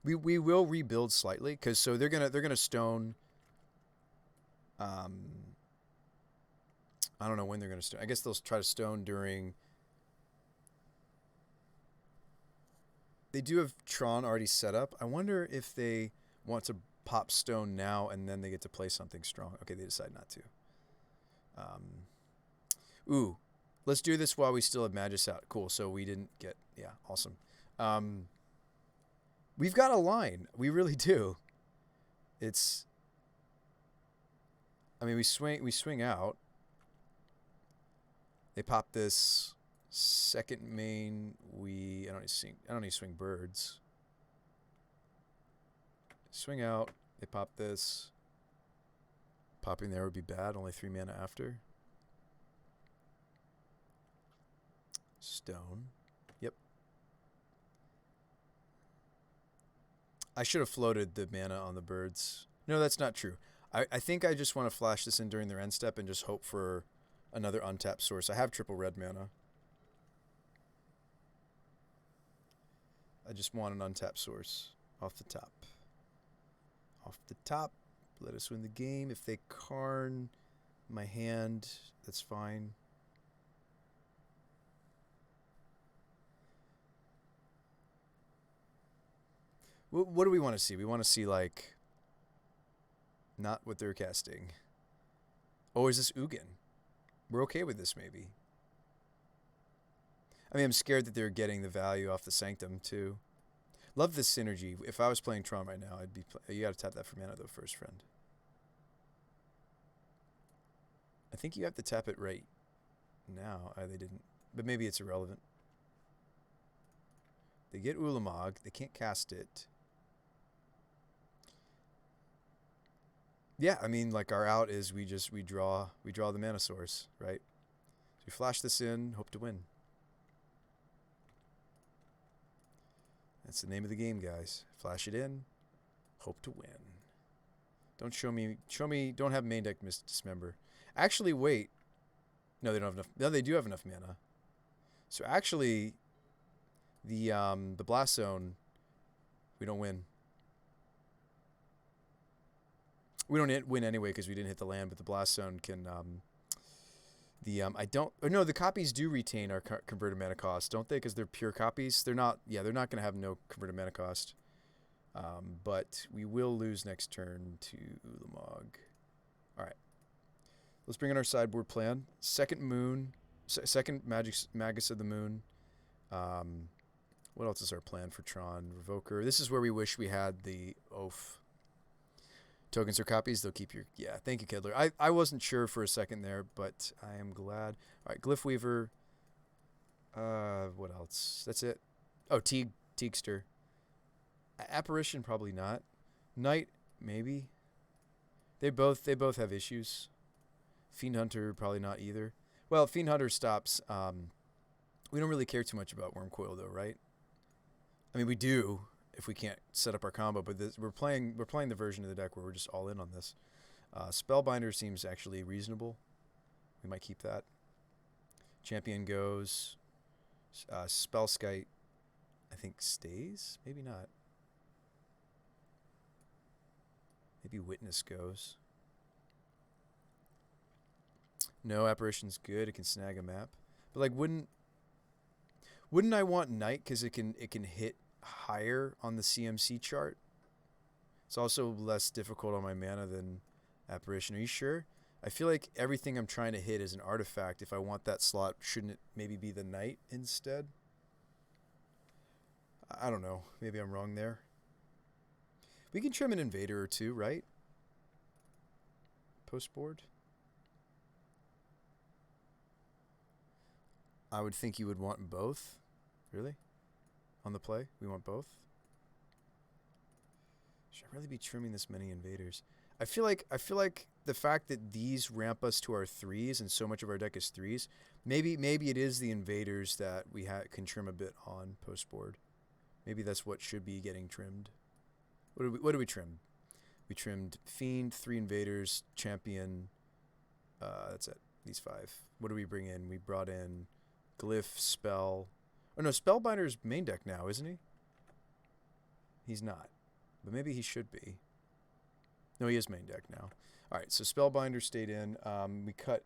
we will rebuild slightly, because so they're gonna stone. I don't know when they're gonna stone. I guess they'll try to stone during. They do have Tron already set up. I wonder if they want to pop stone now and then they get to play something strong. Okay, they decide not to. Ooh, let's do this while we still have Magus out. Cool. So we didn't get. Yeah, awesome. We've got a line. We really do. It's. I mean, we swing out. They pop this second main. I don't need to swing birds. Swing out. They pop this. Popping there would be bad. Only 3 mana after. Stone. Yep. I should have floated the mana on the birds. No, that's not true. I think I just want to flash this in during their end step and just hope for another untapped source. I have triple red mana. I just want an untapped source off the top. Off the top. Let us win the game. If they Karn my hand, that's fine. What do we want to see? We want to see, like, not what they're casting. Oh, is this Ugin? We're okay with this, maybe. I mean, I'm scared that they're getting the value off the Sanctum, too. Love this synergy. If I was playing Tron right now, I'd be... You gotta tap that for mana, though, first, friend. I think you have to tap it right now. They didn't. But maybe it's irrelevant. They get Ulamog. They can't cast it. Yeah, I mean, like, our out is we draw the mana source, right? So we flash this in, hope to win. That's the name of the game, guys. Flash it in, hope to win. Don't show me, don't have main deck dismember. Actually, wait. No, they don't have enough. No, they do have enough mana. So actually, the Blast Zone We don't win. We don't win anyway because we didn't hit the land, but the blast zone can. I don't. Or no, the copies do retain our converted mana cost, don't they? Because they're pure copies. They're not. Yeah, they're not going to have no converted mana cost. But we will lose next turn to Ulamog. All right. Let's bring in our sideboard plan. Second moon. Second Magus of the Moon. What else is our plan for Tron? Revoker. This is where we wish we had the Oath. Tokens or copies, they'll keep your... Yeah, thank you, Kedler. I wasn't sure for a second there, but I am glad. All right, Glyph Weaver. What else? That's it. Oh, Teagster. Apparition, probably not. Knight, maybe. They both have issues. Fiend Hunter, probably not either. Well, Fiend Hunter stops... we don't really care too much about Wormcoil, though, right? I mean, we do... if we can't set up our combo, but we're playing the version of the deck where we're just all in on this. Spellbinder seems actually reasonable. We might keep that. Champion goes. Spellskite, I think, stays? Maybe not. Maybe Witness goes. No, Apparition's good. It can snag a map. But like, wouldn't I want Knight because it can hit higher on the CMC chart? It's also less difficult on my mana than Apparition. Are you sure? I feel like everything I'm trying to hit is an artifact. If I want that slot, shouldn't it maybe be the Knight instead? I don't know. Maybe I'm wrong there. We can trim an Invader or two, right? Post board. I would think you would want both. Really? On the play? We want both? Should I really be trimming this many Invaders? I feel like the fact that these ramp us to our 3s and so much of our deck is 3s, maybe it is the Invaders that we can trim a bit on post board. Maybe that's what should be getting trimmed. What do we trim? We trimmed Fiend, 3 Invaders, Champion. That's it. These 5. What do we bring in? We brought in Glyph, Spell. Oh no, Spellbinder's main deck now, isn't he? He's not. But maybe he should be. No, he is main deck now. Alright, so Spellbinder stayed in. We cut...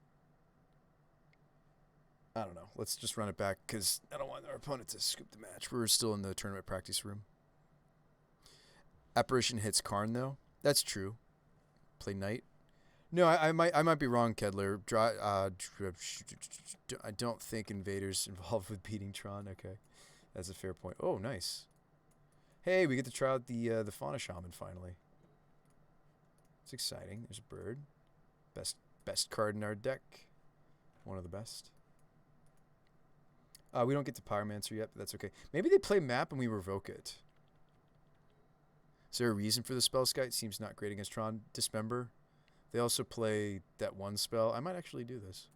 I don't know. Let's just run it back because I don't want our opponent to scoop the match. We're still in the tournament practice room. Apparition hits Karn, though. That's true. Play Knight. No, I might be wrong, Kedler. I don't think Invader's involved with beating Tron. Okay, that's a fair point. Oh, nice. Hey, we get to try out the Fauna Shaman finally. It's exciting. There's a bird. Best card in our deck. One of the best. We don't get to Pyromancer yet, but that's okay. Maybe they play map and we revoke it. Is there a reason for the Spellskite? Seems not great against Tron. Dismember. They also play that one spell. I might actually do this.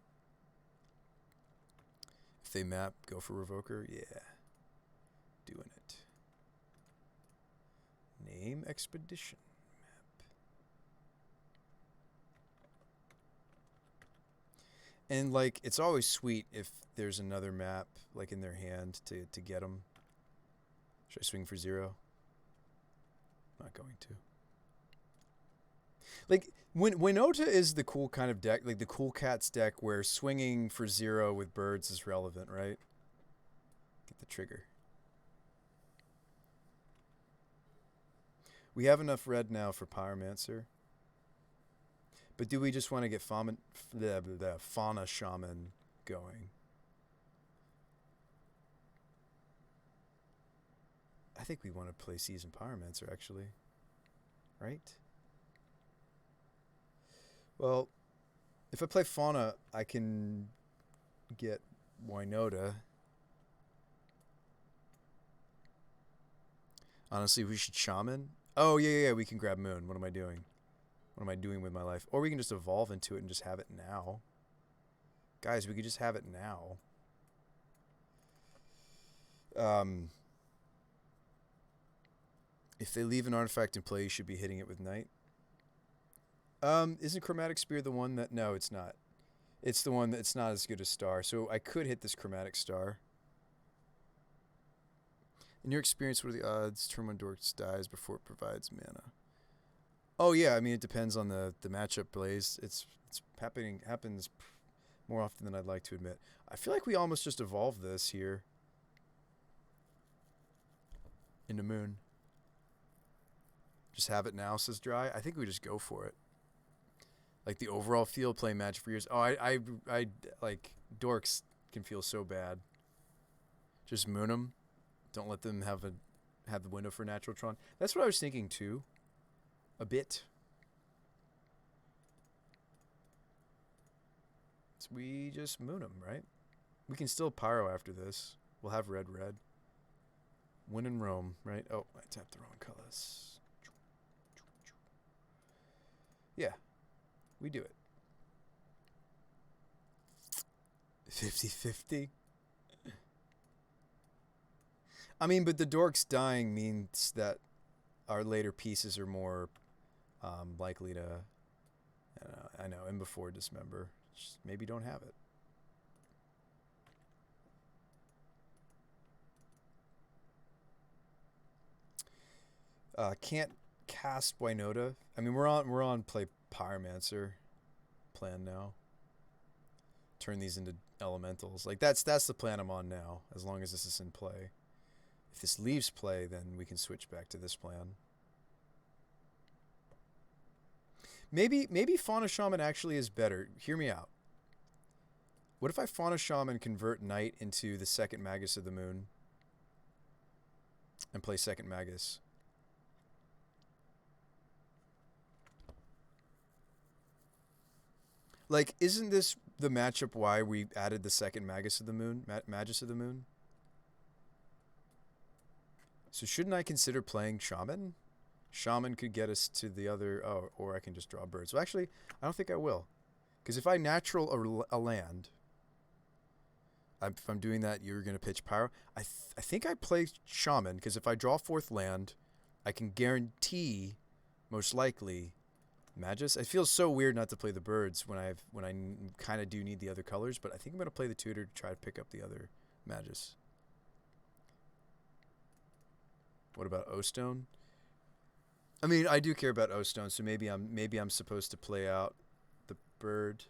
If they map, go for Revoker. Yeah. Doing it. Name Expedition map. And, like, it's always sweet if there's another map, like, in their hand to get them. Should I swing for 0? Not going to. Like, Winota is the cool kind of deck, like the Cool Cats deck where swinging for 0 with birds is relevant, right? Get the trigger. We have enough red now for Pyromancer. But do we just want to get the Fauna Shaman going? I think we want to play Season Pyromancer, actually. Right? Well, if I play Fauna, I can get Winota. Honestly, we should Shaman. Oh, yeah, we can grab Moon. What am I doing? What am I doing with my life? Or we can just evolve into it and just have it now. Guys, we could just have it now. If they leave an artifact in play, you should be hitting it with Knight. Isn't Chromatic Spear the one that... No, it's not. It's the one that's not as good as Star. So I could hit this Chromatic Star. In your experience, what are the odds turn one dorks dies before it provides mana? Oh yeah, I mean it depends on the matchup, Blaze. It's happens more often than I'd like to admit. I feel like we almost just evolved this here into Moon. Just have it now, says Dry. I think we just go for it. Like the overall feel playing Magic for years. Oh, I like dorks can feel so bad. Just moon them. Don't let them have the window for natural Tron. That's what I was thinking too. A bit. So we just moon them, right? We can still pyro after this. We'll have red. Win and roam, right? Oh, I tapped the wrong colors. Yeah, we do it. 50-50. I mean, but the dorks dying means that our later pieces are more likely to, I know, and before dismember. Just maybe don't have it. Can't cast Wynota. I mean, we're on play Pyromancer plan now. Turn these into elementals. Like that's the plan I'm on now. As long as this is in play. If this leaves play, then we can switch back to this plan. Maybe Fauna Shaman actually is better. Hear me out. What if I Fauna Shaman convert Knight into the second Magus of the Moon and play second Magus? Like, isn't this the matchup why we added the second Magus of the Moon? Magus of the Moon? So shouldn't I consider playing Shaman? Shaman could get us to the other... Oh, or I can just draw birds. Well, actually, I don't think I will. Because if I natural a land... If I'm doing that, you're going to pitch Pyro. I think I play Shaman, because if I draw fourth land, I can guarantee, most likely, Magus. It feels so weird not to play the birds when I kind of do need the other colors, but I think I'm going to play the tutor to try to pick up the other Magus. What about O-Stone? I mean, I do care about O-Stone, so maybe I'm supposed to play out the bird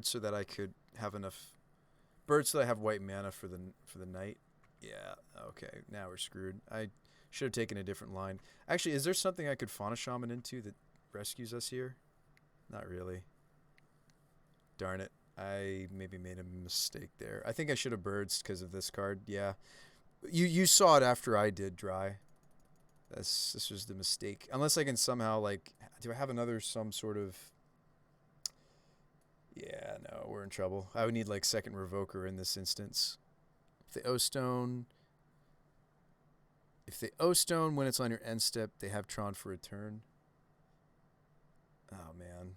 so that I could have enough birds so that I have white mana for the night. Yeah, okay. Now we're screwed. I should have taken a different line. Actually, is there something I could Fauna Shaman into that rescues us here? Not really. Darn it. I maybe made a mistake there. I think I should have birds because of this card. Yeah. You saw it after I did, Dry. This was the mistake. Unless I can somehow, like... Do I have some sort of... Yeah, no, we're in trouble. I would need, like, second Revoker in this instance. If they O-Stone... If they O-Stone when it's on your end step, they have Tron for a turn. Oh, man.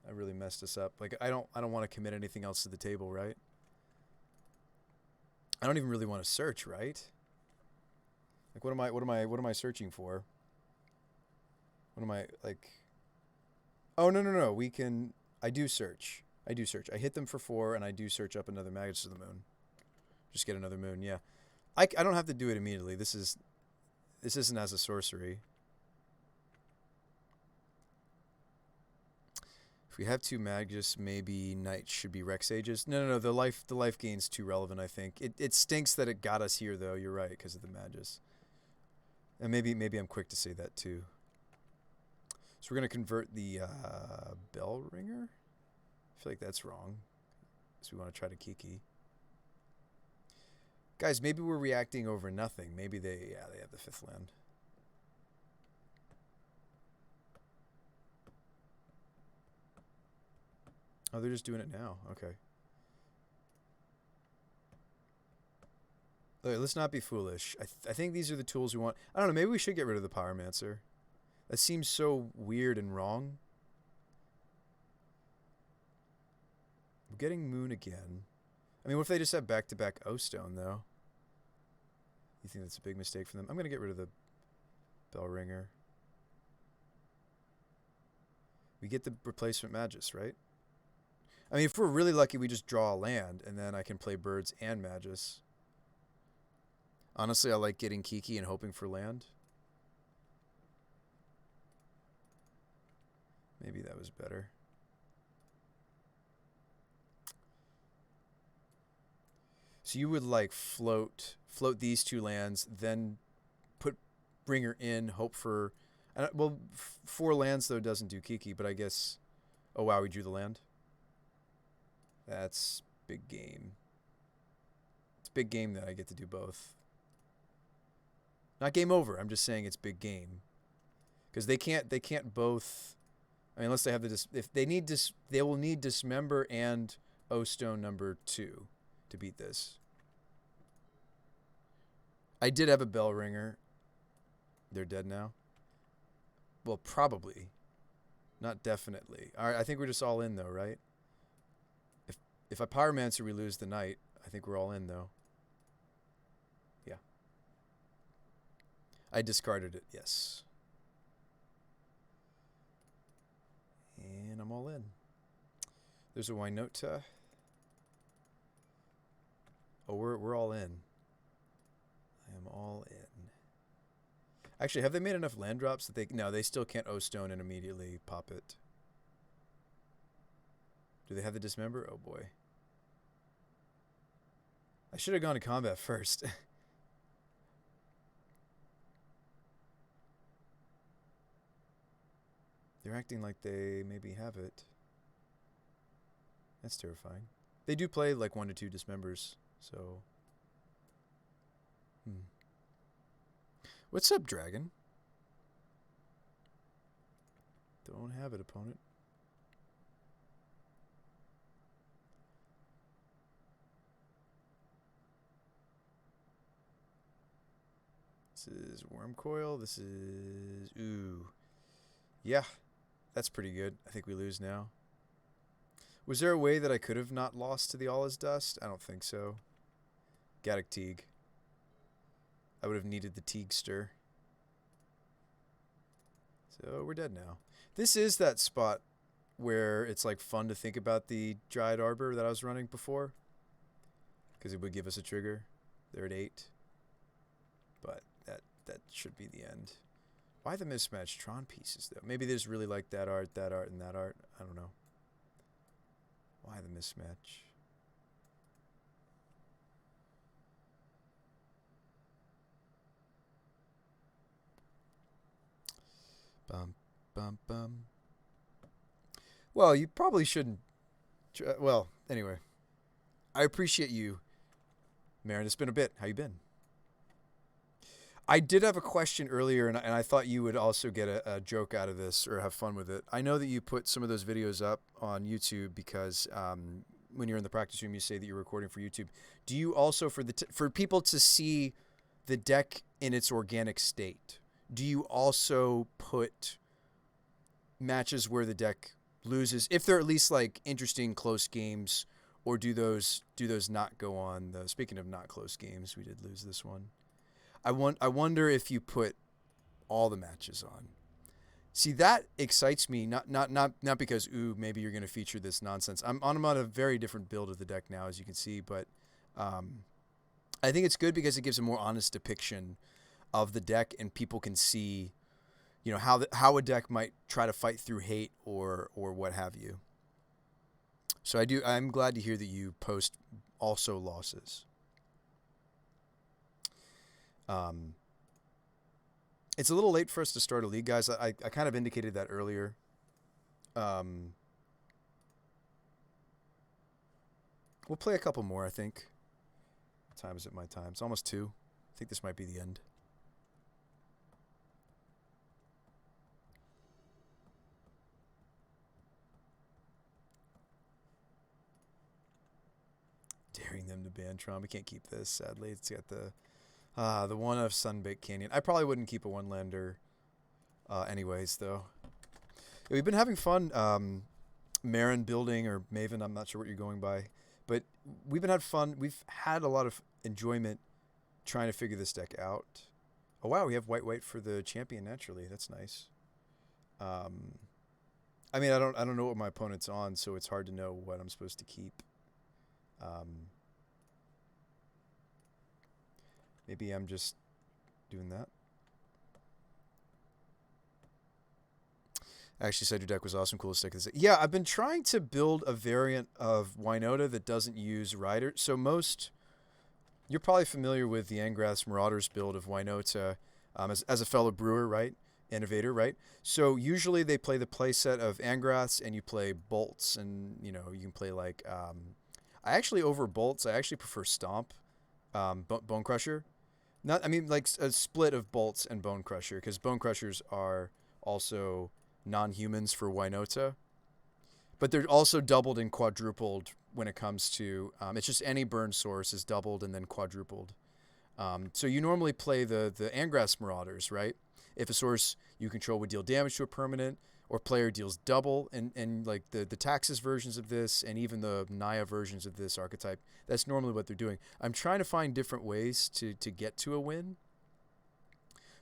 I really messed this up. Like, I don't want to commit anything else to the table, right? I don't even really want to search, right? Like, what am I searching for? What am I, like... Oh, no. We can... I do search. I hit them for 4, and I do search up another Magus of the Moon. Just get another moon, yeah. I don't have to do it immediately. This isn't as a sorcery. If we have 2 Magus, maybe Knight should be Rex Ages. No. The life gain's too relevant, I think. It stinks that it got us here, though. You're right, because of the Magus. And maybe I'm quick to say that, too. So we're going to convert the Bell Ringer? I feel like that's wrong. So we want to try to Kiki. Guys, maybe we're reacting over nothing. Maybe they have the 5th land. Oh, they're just doing it now. Okay. Okay, let's not be foolish. I think these are the tools we want. I don't know. Maybe we should get rid of the Pyromancer. That seems so weird and wrong. We're getting Moon again. I mean, what if they just have back-to-back O-Stone, though? You think that's a big mistake for them? I'm going to get rid of the Bell Ringer. We get the replacement Magus, right? I mean, if we're really lucky, we just draw a land, and then I can play birds and Magus. Honestly, I like getting Kiki and hoping for land. Maybe that was better. So you would like float these two lands, then put Bringer in, hope for. Well, 4 lands though doesn't do Kiki, but I guess. Oh wow, we drew the land. That's big game. It's big game that I get to do both. Not game over. I'm just saying it's big game. Because they can't both. I mean, unless they have if they need they will need Dismember and O Stone #2 to beat this. I did have a Bell Ringer. They're dead now. Well, probably. Not definitely. All right, I think we're just all in though, right? If I Pyromancer, we lose the night. I think we're all in though. Yeah. I discarded it, yes. And I'm all in. There's a Wynota. Oh, we're all in. I am all in. Actually, have they made enough land drops that they... No, they still can't O-Stone and immediately pop it. Do they have the Dismember? Oh, boy. I should have gone to combat first. They're acting like they maybe have it. That's terrifying. They do play like 1 to 2 Dismembers, so... What's up, Dragon? Don't have it, opponent. This is Worm Coil. This is... Ooh. Yeah, that's pretty good. I think we lose now. Was there a way that I could have not lost to the All Is Dust? I don't think so. Gaddock Teague. I would have needed the Teague Stir. So we're dead now. This is that spot where it's like fun to think about the Dryad Arbor that I was running before. Because it would give us a trigger. They're at 8. But that should be the end. Why the mismatched Tron pieces, though? Maybe they just really like that art, and that art. I don't know. Why the mismatch? Bum, bum, bum. Well, you probably shouldn't... Well, anyway. I appreciate you, Marin. It's been a bit. How you been? I did have a question earlier, and I thought you would also get a joke out of this or have fun with it. I know that you put some of those videos up on YouTube because when you're in the practice room, you say that you're recording for YouTube. Do you also, for people to see the deck in its organic state, do you also put matches where the deck loses, if they're at least like interesting close games, or do those not go on? Speaking of not close games, we did lose this one. I wonder if you put all the matches on. See, that excites me. Not because maybe you're going to feature this nonsense. I'm on a very different build of the deck now, as you can see, but I think it's good because it gives a more honest depiction of the deck, and people can see, you know, how a deck might try to fight through hate or what have you. So I'm glad to hear that you post also losses. It's a little late for us to start a league, guys. I kind of indicated that earlier. We'll play a couple more, I think. What time is it my time? It's almost 2. I think this might be the end. Daring them to ban Tron. We can't keep this, sadly. It's got the one of Sunbaked Canyon. I probably wouldn't keep a one-lander anyways, though. Yeah, we've been having fun Marin building, or Maven, I'm not sure what you're going by. But we've been having fun. We've had a lot of enjoyment trying to figure this deck out. Oh, wow, we have white for the champion naturally. That's nice. I mean, I don't know what my opponent's on, so it's hard to know what I'm supposed to keep. Maybe I'm just doing that. Actually said your deck was awesome, coolest deck. Yeah, I've been trying to build a variant of Wynota that doesn't use Rider. So you're probably familiar with the Angrath's Marauders build of Wynota as a fellow brewer, right? Innovator, right? So usually they play the playset of Angraths and you play bolts, and you can play like I actually over bolts. I actually prefer Stomp, Bone Crusher. Not, I mean, like a split of bolts and Bone Crusher, because Bone Crushers are also non-humans for Wynota, but they're also doubled and quadrupled when it comes to. It's just any burn source is doubled and then quadrupled. So you normally play the Angrath's Marauders, right? If a source you control would deal damage to a permanent, or player deals double, and like the Taxes versions of this, and even the Naya versions of this archetype, that's normally what they're doing. I'm trying to find different ways to get to a win.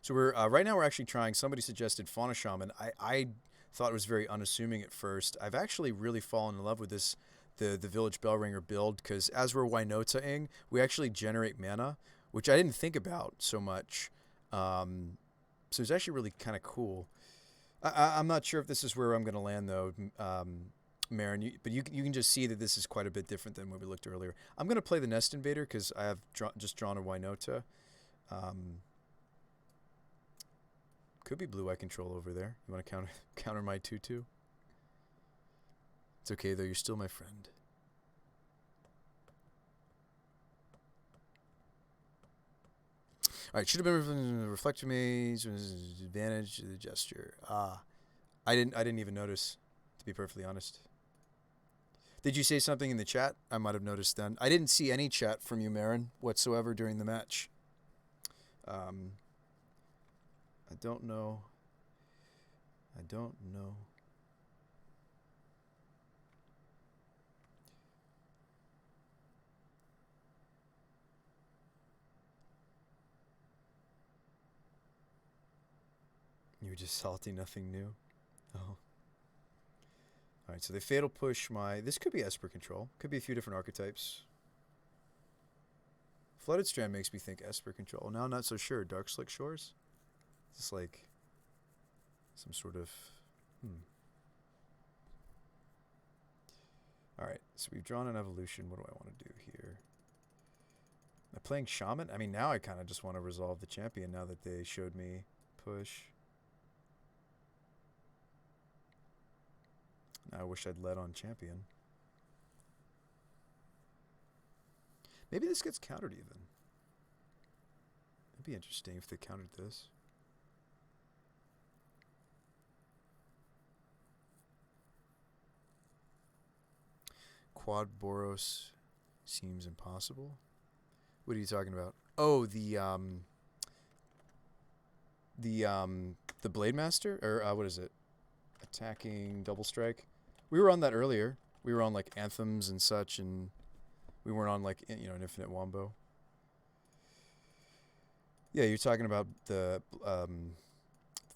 So we're right now we're actually trying. Somebody suggested Fauna Shaman. I thought it was very unassuming at first. I've actually really fallen in love with the Village Bellringer build, because as we're Wynota-ing, we actually generate mana, which I didn't think about so much. So it's actually really kind of cool. I'm not sure if this is where I'm going to land, though, Marin, but you can just see that this is quite a bit different than what we looked earlier. I'm going to play the Nest Invader because I have just drawn a Wynota. Could be blue eye control over there. You want to counter my 2/2? It's okay, though. You're still my friend. All right, should have been reflective maze, advantage the gesture. I didn't even notice, to be perfectly honest. Did you say something in the chat? I might have noticed then. I didn't see any chat from you, Marin, whatsoever during the match. I don't know. You were just salty, nothing new. Oh. Alright, so they fatal push my... This could be Esper Control. Could be a few different archetypes. Flooded Strand makes me think Esper Control. Now I'm not so sure. Dark Slick Shores? Is this like some sort of... Alright, so we've drawn an evolution. What do I want to do here? Am I playing Shaman? I mean, now I kind of just want to resolve the champion now that they showed me push. Now I wish I'd led on champion. Maybe this gets countered even. It'd be interesting if they countered this. Quad Boros seems impossible. What are you talking about? Oh, the Blade Master, or what is it? Attacking double strike. We were on that earlier. We were on like anthems and such, and we weren't on like an infinite wombo. Yeah, you're talking about the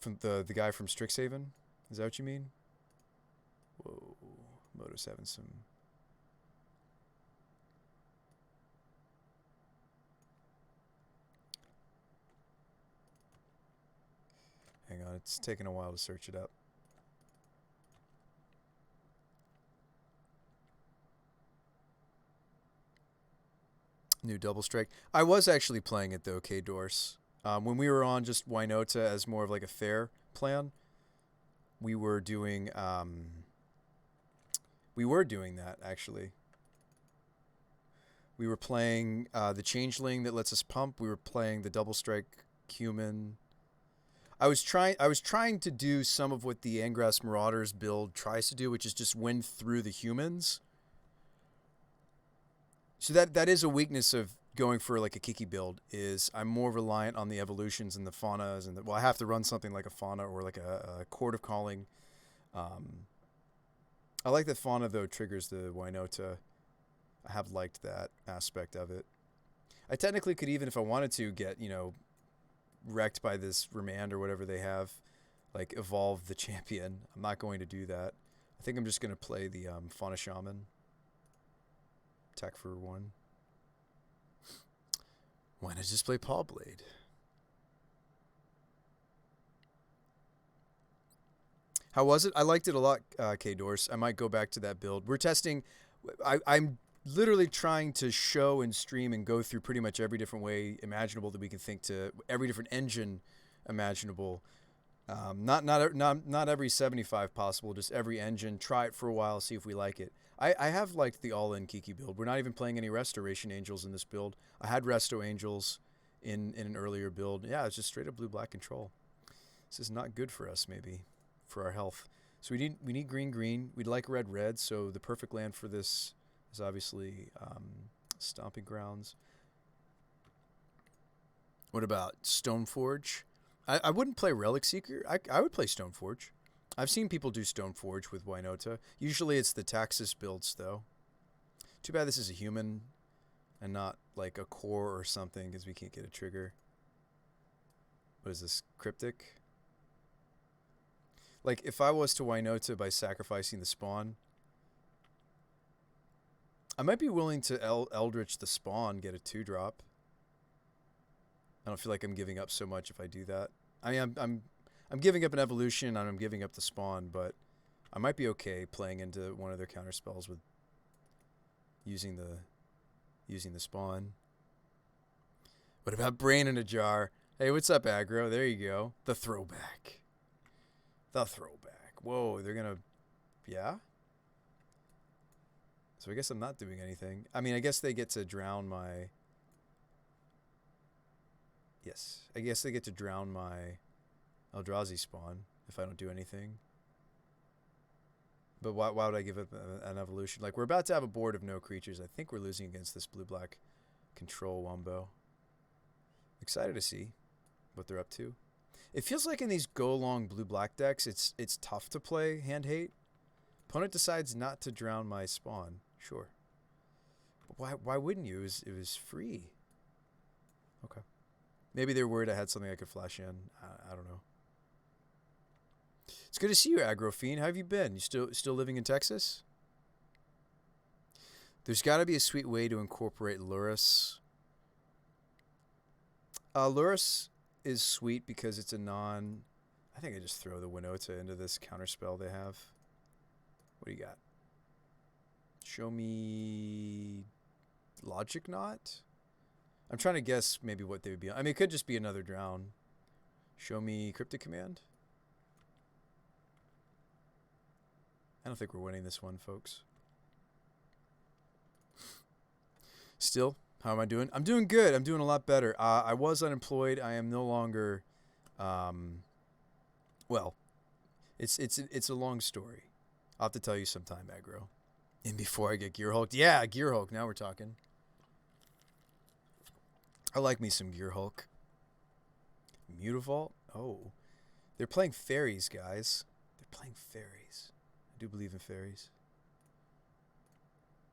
from the guy from Strixhaven. Is that what you mean? Whoa, Moto's having some. Hang on, it's taking a while to search it up. New double strike. I was actually playing it though, K-Dorse. When we were on just Wynota as more of like a fair plan, we were doing that actually. We were playing the Changeling that lets us pump. We were playing the double strike human. I was trying to do some of what the Angrath's Marauders build tries to do, which is just win through the humans. So that is a weakness of going for like a Kiki build, is I'm more reliant on the evolutions and the faunas, and I have to run something like a fauna or like a Court of Calling. I like that fauna though triggers the Wynota. I have liked that aspect of it. I technically could, even if I wanted to, get wrecked by this remand or whatever they have, like evolve the champion. I'm not going to do that. I think I'm just going to play the Fauna Shaman. Attack for 1. Why not just play Paw Blade? How was it? I liked it a lot, K Dorse. I might go back to that build. We're testing. I'm literally trying to show and stream and go through pretty much every different way imaginable that we can think to every different engine imaginable. Not every 75 possible, just every engine. Try it for a while, see if we like it. I have liked the all-in Kiki build. We're not even playing any Restoration Angels in this build. I had Resto Angels in an earlier build. Yeah, it's just straight up blue-black control. This is not good for us, maybe, for our health. So we need green. We'd like red. So the perfect land for this is obviously Stomping Grounds. What about Stoneforge? I wouldn't play Relic Seeker. I would play Stoneforge. I've seen people do Stoneforge with Wynota. Usually it's the Taxus builds, though. Too bad this is a human and not like a core or something because we can't get a trigger. What is this? Cryptic? Like, if I was to Wynota by sacrificing the spawn, I might be willing to Eldritch the spawn, get a 2-drop. I don't feel like I'm giving up so much if I do that. I mean, I'm giving up an evolution and I'm giving up the spawn, but I might be okay playing into one of their counter spells with using the spawn. What about Brain in a Jar? Hey, what's up, aggro? There you go. The throwback. Whoa, they're gonna, yeah. So I guess I'm not doing anything. I mean, I guess they get to drown my. Yes, I guess they get to drown my Eldrazi spawn if I don't do anything. But why would I give up an evolution? Like, we're about to have a board of no creatures. I think we're losing against this blue-black control wombo. Excited to see what they're up to. It feels like in these go-along blue-black decks, it's tough to play hand hate. Opponent decides not to drown my spawn. Sure. But why wouldn't you? It was free. Okay. Maybe they're worried I had something I could flash in. I don't know. It's good to see you, Aggro Fiend. How have you been? You still living in Texas? There's got to be a sweet way to incorporate Lurrus. Lurrus is sweet because it's a non. I think I just throw the Wynota into this counterspell they have. What do you got? Show me Logic Knot? I'm trying to guess maybe what they would be. I mean, it could just be another drown. Show me Cryptic Command. I don't think we're winning this one, folks. Still, how am I doing? I'm doing good. I'm doing a lot better. I was unemployed. I am no longer. Well, it's a long story. I'll have to tell you sometime, aggro. And before I get Gear Hulk. Yeah, Gear Hulk. Now we're talking. I like me some Gear Hulk. Mutavault? Oh. They're playing fairies, guys. They're playing fairies. I do believe in fairies.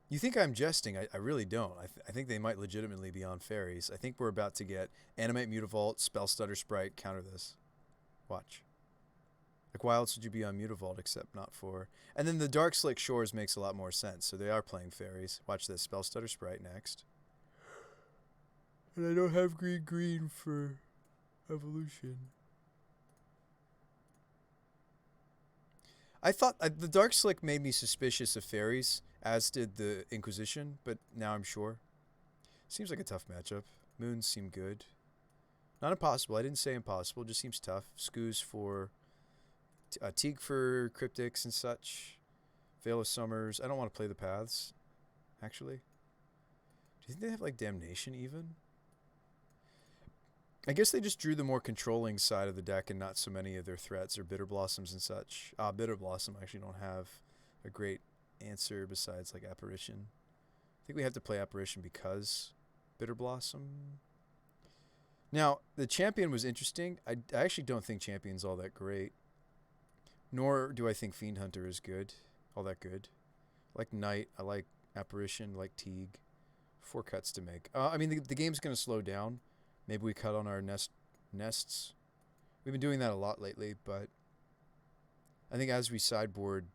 You think I'm jesting. I really don't. I think they might legitimately be on fairies. I think we're about to get Animate Mutavault, Spell Stutter Sprite, counter this. Watch. Like, why else would you be on Mutavault except not for... And then the Dark Slick Shores makes a lot more sense. So they are playing fairies. Watch this. Spell Stutter Sprite next. And I don't have green for evolution. I thought the Dark Slick made me suspicious of fairies, as did the Inquisition, but now I'm sure. Seems like a tough matchup. Moons seem good. Not impossible. I didn't say impossible. Just seems tough. Skoos for... Teague for Cryptics and such. Veil of Summers. I don't want to play the Paths, actually. Do you think they have, like, Damnation even? I guess they just drew the more controlling side of the deck and not so many of their threats or Bitter Blossoms and such. Bitter Blossom actually don't have a great answer besides like Apparition. I think we have to play Apparition because Bitter Blossom. Now, the Champion was interesting. I actually don't think Champion's all that great. Nor do I think Fiend Hunter is good. All that good. I like Knight. I like Apparition. I like Teague. 4 cuts to make. I mean, the game's going to slow down. Maybe we cut on our nests. We've been doing that a lot lately, but I think as we sideboard,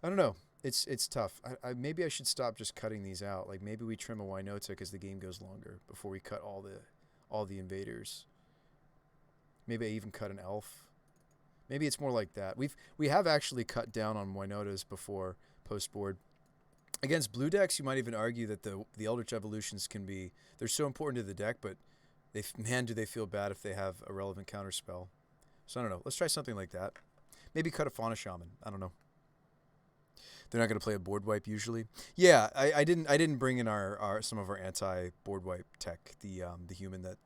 I don't know. It's tough. Maybe I should stop just cutting these out. Like maybe we trim a Wynota because the game goes longer before we cut all the invaders. Maybe I even cut an elf. Maybe it's more like that. We have actually cut down on Wynotas before post board. Against blue decks, you might even argue that the Eldritch Evolutions can be, they're so important to the deck, but man, do they feel bad if they have a relevant counterspell. So I don't know. Let's try something like that. Maybe cut a Fauna Shaman. I don't know. They're not going to play a board wipe usually. Yeah, I didn't bring in our some of our anti board wipe tech. The human that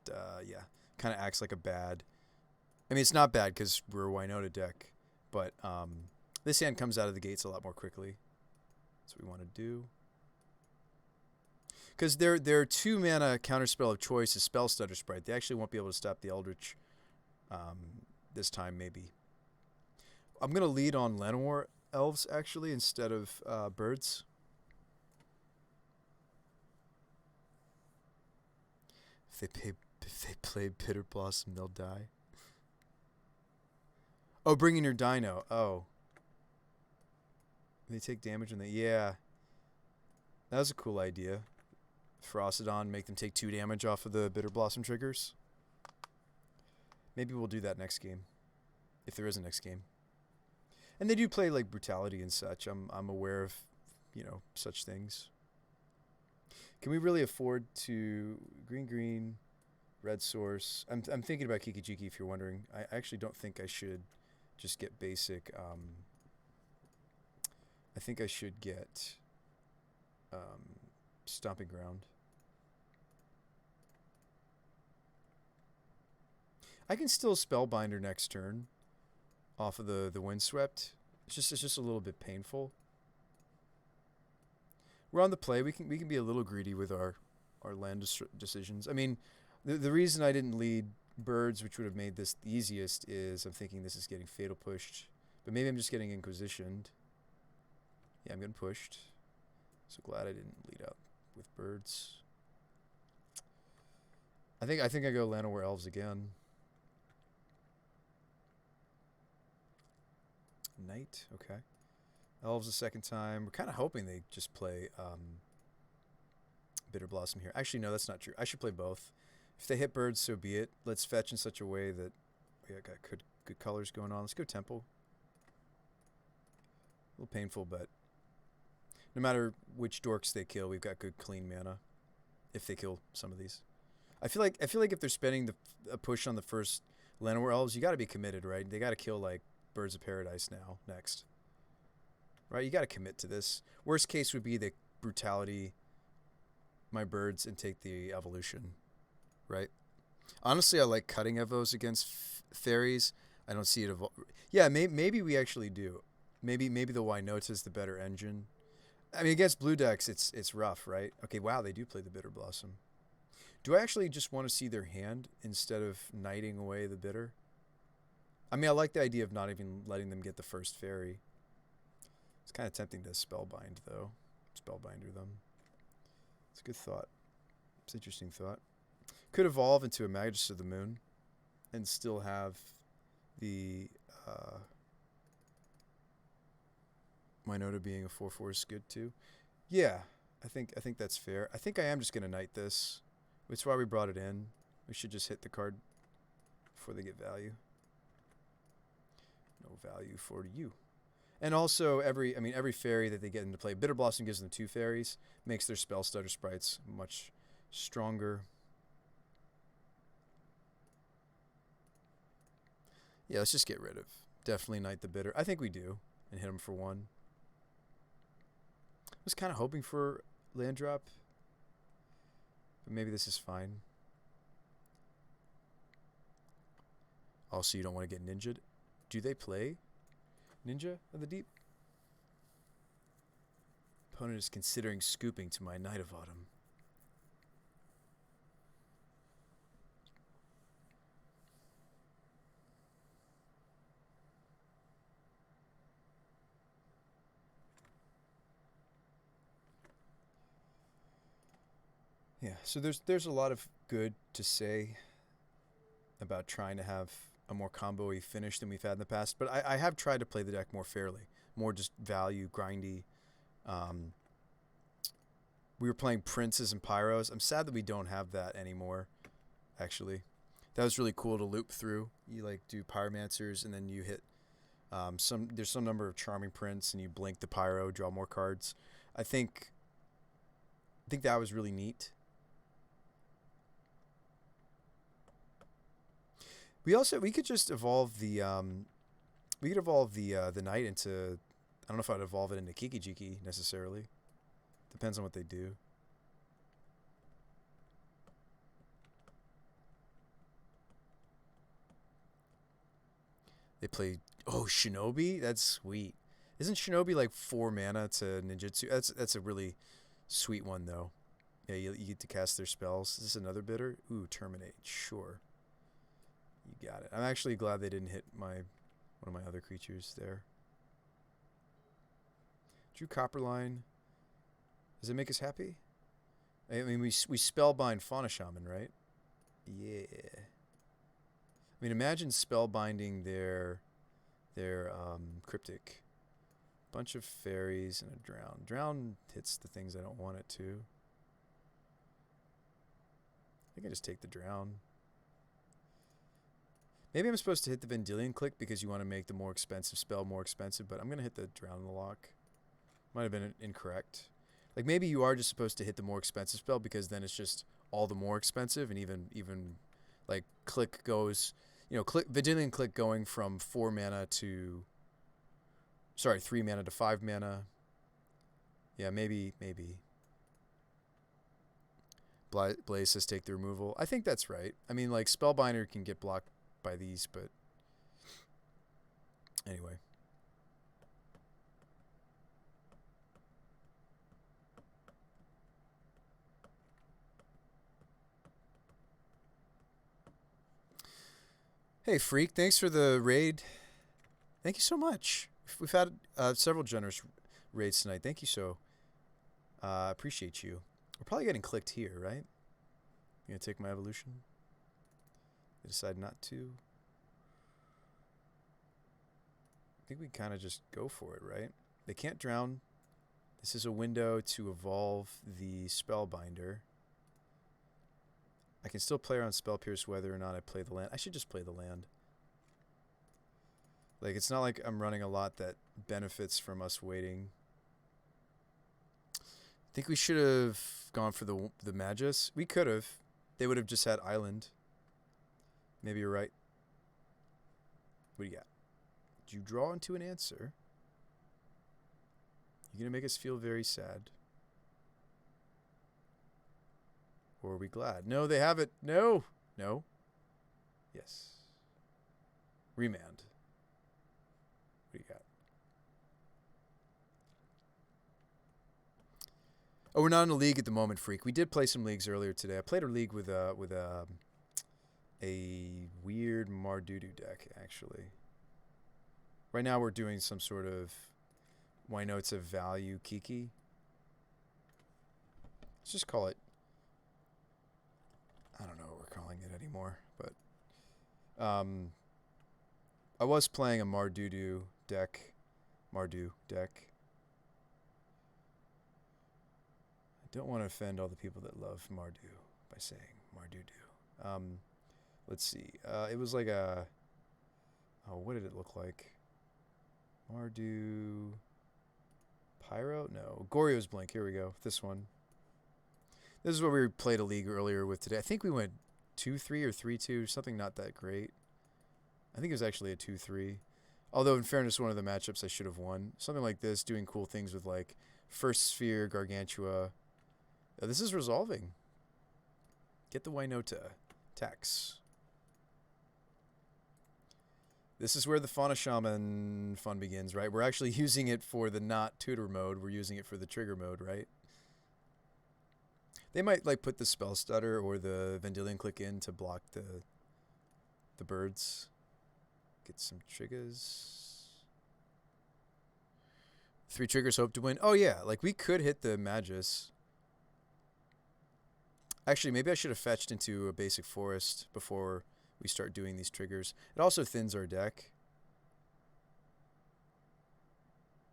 yeah, kind of acts like a bad. I mean, it's not bad because we're a Wynota deck, but this hand comes out of the gates a lot more quickly. That's what we want to do. Because their 2 mana counterspell of choice is Spell Stutter Sprite. They actually won't be able to stop the Eldritch this time, maybe. I'm going to lead on Llanowar Elves, actually, instead of birds. If they play Bitter Blossom, they'll die. Oh, bring in your dino. Oh. They take damage when they... Yeah. That was a cool idea. Ferocidon, make them take 2 damage off of the Bitter Blossom triggers. Maybe we'll do that next game. If there is a next game. And they do play like Brutality and such. I'm aware of, such things. Can we really afford to... Green, red source. I'm thinking about Kikijiki if you're wondering. I actually don't think I should just get basic... I think I should get Stomping Ground. I can still Spellbinder next turn off of the Windswept. It's just a little bit painful. We're on the play. We can be a little greedy with our land decisions. I mean, the reason I didn't lead birds, which would have made this the easiest, is I'm thinking this is getting fatal pushed. But maybe I'm just getting Inquisitioned. Yeah, I'm getting pushed. So glad I didn't lead out with birds. I think I go Llanowar Elves again. Knight, okay. Elves the second time. We're kind of hoping they just play Bitter Blossom here. Actually, no, that's not true. I should play both. If they hit birds, so be it. Let's fetch in such a way that we got good colors going on. Let's go Temple. A little painful, but no matter which dorks they kill, we've got good clean mana. If they kill some of these, I feel like if they're spending a push on the first Llanowar Elves, you got to be committed, right? They got to kill like Birds of Paradise next, right? You got to commit to this. Worst case would be the Brutality my birds and take the evolution, right? Honestly, I like cutting evos against fairies. I don't see it yeah, maybe we actually do. Maybe the Wynota is the better engine. I mean, against blue decks, it's rough, right? Okay, wow, they do play the Bitter Blossom. Do I actually just want to see their hand instead of knighting away the bitter? I mean, I like the idea of not even letting them get the first fairy. It's kind of tempting to Spellbind, though. Spellbinder them. It's a good thought. It's an interesting thought. Could evolve into a Magus of the Moon and still have the Wynota being a 4/4 is good too. Yeah, I think that's fair. I think I am just going to knight this. That's why we brought it in. We should just hit the card before they get value. No value for you. And also every fairy that they get into play, Bitter Blossom gives them 2 fairies, makes their Spell Stutter sprites much stronger. Yeah, let's just get rid of. Definitely knight the bitter. I think we do. And hit him for 1. I was kind of hoping for land drop. But maybe this is fine. Also, you don't want to get ninja'd. Do they play Ninja of the Deep? Opponent is considering scooping to my Knight of Autumn. Yeah, so there's a lot of good to say about trying to have a more combo-y finish than we've had in the past, but I have tried to play the deck more fairly, more just value, grindy, Um, we were playing Princes and Pyros. I'm sad that we don't have that anymore, actually. That was really cool to loop through. You like do Pyromancers and then you hit there's some number of Charming Prince and you blink the Pyro, draw more cards. I think that was really neat. We could just evolve the the knight into, I don't know if I'd evolve it into Kiki Jiki necessarily. Depends on what they do. They play, oh, Shinobi? That's sweet. Isn't Shinobi like 4 mana to ninjutsu? That's a really sweet one though. Yeah, you get to cast their spells. Is this another bidder? Ooh, terminate. Sure. You got it. I'm actually glad they didn't hit one of my other creatures there. Drew Copperline. Does it make us happy? I mean, we spellbind Fauna Shaman, right? Yeah. I mean, imagine spellbinding their cryptic. Bunch of fairies and a drown. Drown hits the things I don't want it to. I think I just take the drown. Maybe I'm supposed to hit the Vendilion Click because you want to make the more expensive spell more expensive, but I'm going to hit the drown in the lock. Might have been incorrect. Like maybe you are just supposed to hit the more expensive spell because then it's just all the more expensive, and even like click goes, Vendilion Click going from 4 mana to 3 mana to 5 mana. Yeah, maybe. Blaze says take the removal. I think that's right. I mean, like, Spellbinder can get blocked by these, but anyway. Hey, Freak, thanks for the raid. Thank you so much. We've had several generous raids tonight. Thank you so. Appreciate you. We're probably getting clicked here, right? You gonna take my evolution? They decide not to. I think we kind of just go for it, right? They can't drown. This is a window to evolve the Spellbinder. I can still play around Spell Pierce whether or not I play the land. I should just play the land. Like, it's not like I'm running a lot that benefits from us waiting. I think we should have gone for the Magus. We could have. They would have just had Island. Maybe you're right. What do you got? Did you draw into an answer? You're going to make us feel very sad. Or are we glad? No, they have it. No. No. Yes. Remand. What do you got? Oh, we're not in a league at the moment, Freak. We did play some leagues earlier today. I played a league with a weird Mardu deck, actually. Right now we're doing some sort of why no, it's a value Kiki. Let's just call it, I don't know what we're calling it anymore, but I was playing a Mardu deck. I don't want to offend all the people that love Mardu by saying Mardu. Let's see. It was like a, oh, what did it look like? Mardu Pyro? No. Goryo's Blink. Here we go. This one. This is what we played a league earlier with today. I think we went 2-3 or 3-2, something not that great. I think it was actually a 2-3. Although, in fairness, one of the matchups I should have won. Something like this, doing cool things with, like, First Sphere, Gargantua. This is resolving. Get the Wynota. Tax. This is where the Fauna Shaman fun begins, right? We're actually using it for the not tutor mode. We're using it for the trigger mode, right? They might like put the Spell Stutter or the Vendilion Click in to block the birds. Get some triggers. 3 triggers, hope to win. Oh yeah, like we could hit the Magus. Actually, maybe I should have fetched into a basic forest before we start doing these triggers. It also thins our deck.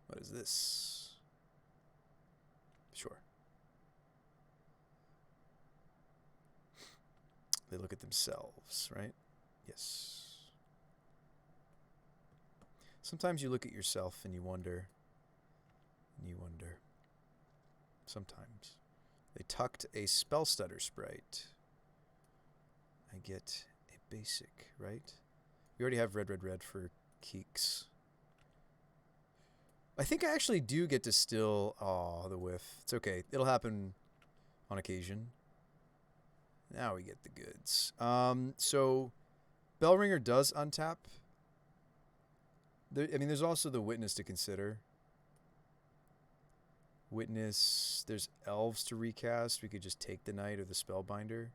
What is this? They look at themselves, right? Yes. Sometimes you look at yourself and you wonder. And you wonder. Sometimes. They tucked a spell stutter sprite. I get a basic, right? We already have red, red, red for Keeks. I think I actually do get to still... Oh, the whiff. It's okay. It'll happen on occasion. Now we get the goods. So, Bellringer does untap. I mean, there's also the Witness to consider. Witness, there's Elves to recast. We could just take the Knight or the Spellbinder.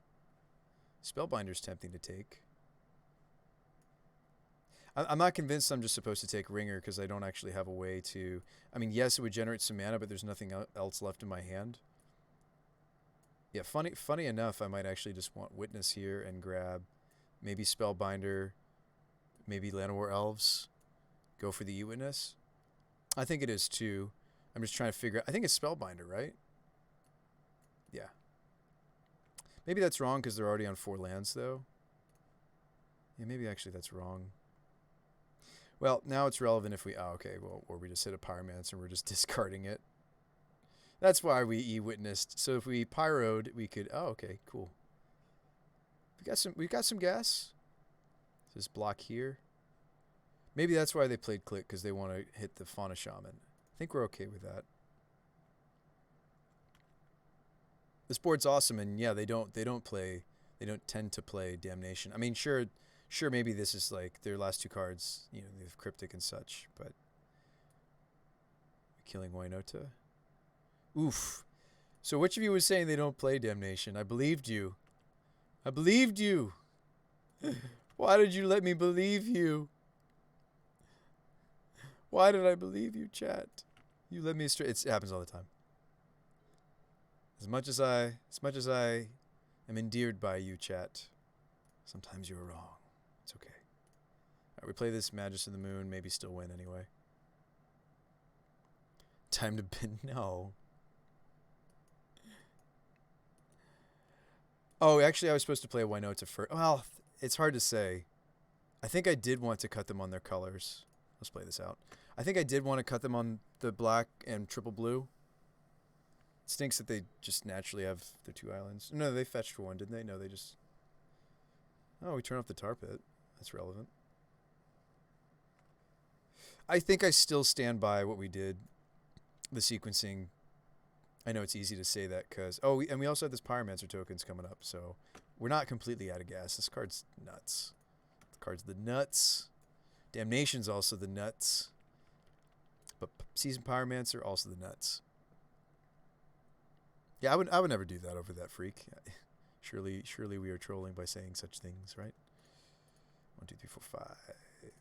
Spellbinder's tempting to take. I'm not convinced I'm just supposed to take Ringer because I don't actually have a way to... I mean, yes, it would generate some mana, but there's nothing else left in my hand. Yeah, funny enough, I might actually just want Witness here and grab maybe Spellbinder, maybe Llanowar Elves. Go for the E-Witness. I think it is too. I'm just trying to figure out... I think it's Spellbinder, right? Yeah. Maybe that's wrong because they're already on 4 lands, though. Yeah, maybe actually that's wrong. Well, now it's relevant if we... Oh, okay, well, or we just hit a Pyromancer and we're just discarding it. That's why we E-Witnessed. So if we Pyroed, we could... Oh, okay, cool. We've got some gas. This block here. Maybe that's why they played Click, because they want to hit the Fauna Shaman. I think we're okay with that. This board's awesome, and yeah, they don't tend to play Damnation. I mean, sure, maybe this is like their last 2 cards, you know, they have Cryptic and such, but killing Wainota. Oof. So which of you was saying they don't play Damnation? I believed you. I believed you. Why did you let me believe you? Why did I believe you, chat? You led me astray. It happens all the time. As much as I am endeared by you, chat, sometimes you're wrong. It's okay. All right, we play this Magus of the Moon, maybe still win anyway. Time to bin. No. Oh, actually, I was supposed to play a Wainota first. Well, it's hard to say. I think I did want to cut them on their colors. Let's play this out. I think I did want to cut them on the black and triple blue. It stinks that they just naturally have their 2 islands. No, they fetched for 1, didn't they? No, they just... Oh, we turn off the tar pit. That's relevant. I think I still stand by what we did. The sequencing... I know it's easy to say that because... Oh, and we also have this Pyromancer tokens coming up, so we're not completely out of gas. This card's nuts. The card's the nuts. Damnation's also the nuts. But Seasoned Pyromancer, also the nuts. Yeah, I would never do that over that freak. Surely we are trolling by saying such things, right? 1, 2, 3, 4, 5.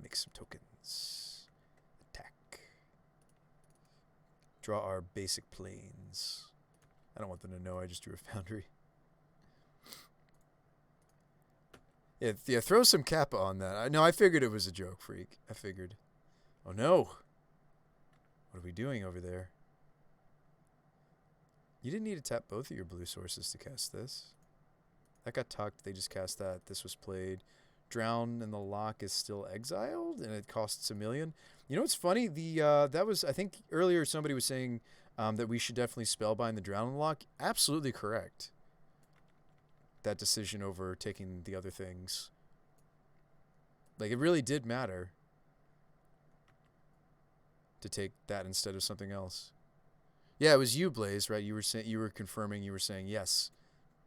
Mix some tokens. Attack. Draw our basic planes. I don't want them to know I just drew a Foundry. Yeah, throw some Kappa on that. No, I figured it was a joke, freak. I figured. Oh no! What are we doing over there? You didn't need to tap both of your blue sources to cast this. That got tucked. They just cast that. This was played. Drown and the lock is still exiled, and it costs 1 million. You know what's funny? That was, I think earlier somebody was saying that we should definitely spellbind the Drown and the lock. Absolutely correct. That decision over taking the other things. Like, it really did matter to take that instead of something else. Yeah, it was you, Blaze, right? You were confirming, you were saying yes,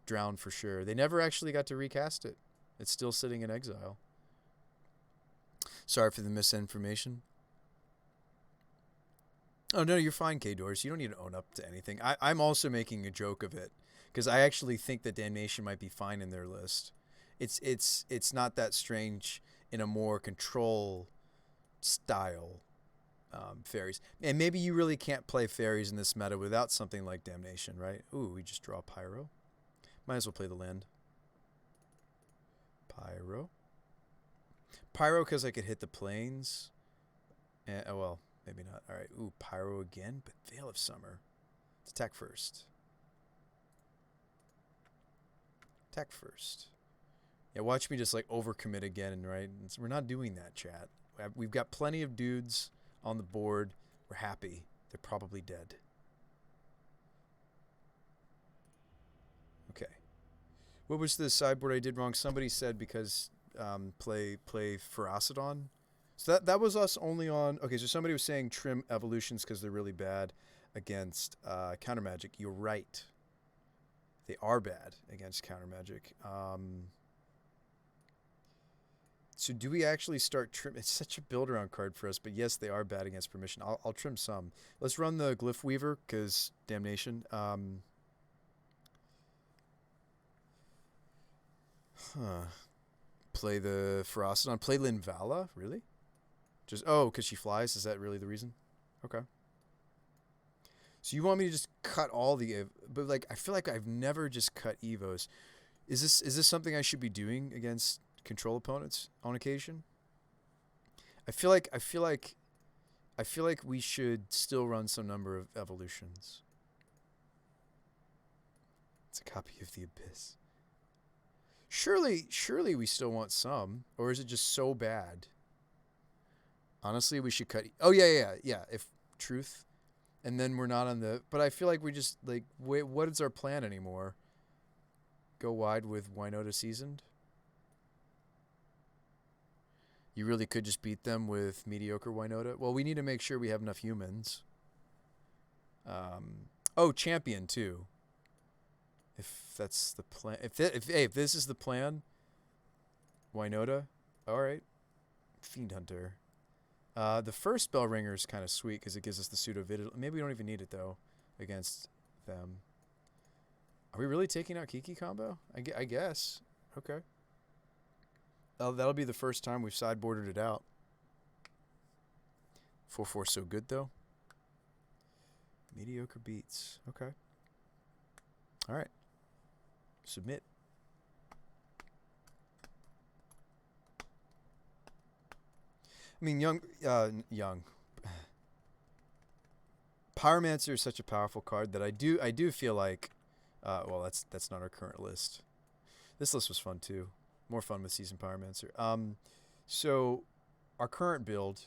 Drown for sure. They never actually got to recast it. It's still sitting in exile. Sorry for the misinformation. Oh no, you're fine, K-Doors. You don't need to own up to anything. I'm also making a joke of it because I actually think that Damnation might be fine in their list. It's not that strange in a more control style. Fairies. And maybe you really can't play fairies in this meta without something like Damnation, right? Ooh, we just draw Pyro. Might as well play the land. Pyro. Pyro because I could hit the plains. Oh, well, maybe not. All right. Ooh, Pyro again, but Veil of Summer. Let's attack first. Attack first. Yeah, watch me just like overcommit again, right? We're not doing that, chat. We've got plenty of dudes on the board. We're happy. They're probably dead. Okay. What was the sideboard I did wrong? Somebody said because play Ferocidon. So that was us only on... Okay, so somebody was saying trim evolutions because they're really bad against counter magic. You're right. They are bad against counter magic. So do we actually start trim? It's such a build-around card for us, but yes, they are bad against permission. I'll trim some. Let's run the Glyph Weaver, because damnation. Play the Ferocidon. Play Linvala? Really? Just because she flies? Is that really the reason? Okay. So you want me to just cut all the... But, like, I feel like I've never just cut Evos. Is this something I should be doing against control opponents on occasion? I feel like we should still run some number of evolutions. It's a copy of the Abyss. Surely we still want some, or is it just so bad? Honestly, we should cut. Oh yeah. If truth, and then we're not on the. But I feel like we just like wait. What is our plan anymore? Go wide with Wynota Seasoned. You really could just beat them with mediocre Wynota. Well, we need to make sure we have enough humans. Champion too. If that's the plan, if this is the plan, Wynota, all right. Fiend Hunter. The first Bell Ringer is kind of sweet because it gives us the pseudo vid. Maybe we don't even need it though against them. Are we really taking out Kiki combo? I guess. Okay. That'll be the first time we've sideboarded it out. 4/4 so good though. Mediocre beats. Okay. All right. Submit. I mean, young. Pyromancer is such a powerful card that I do feel like, well, that's not our current list. This list was fun too. More fun with Seasoned Pyromancer. So our current build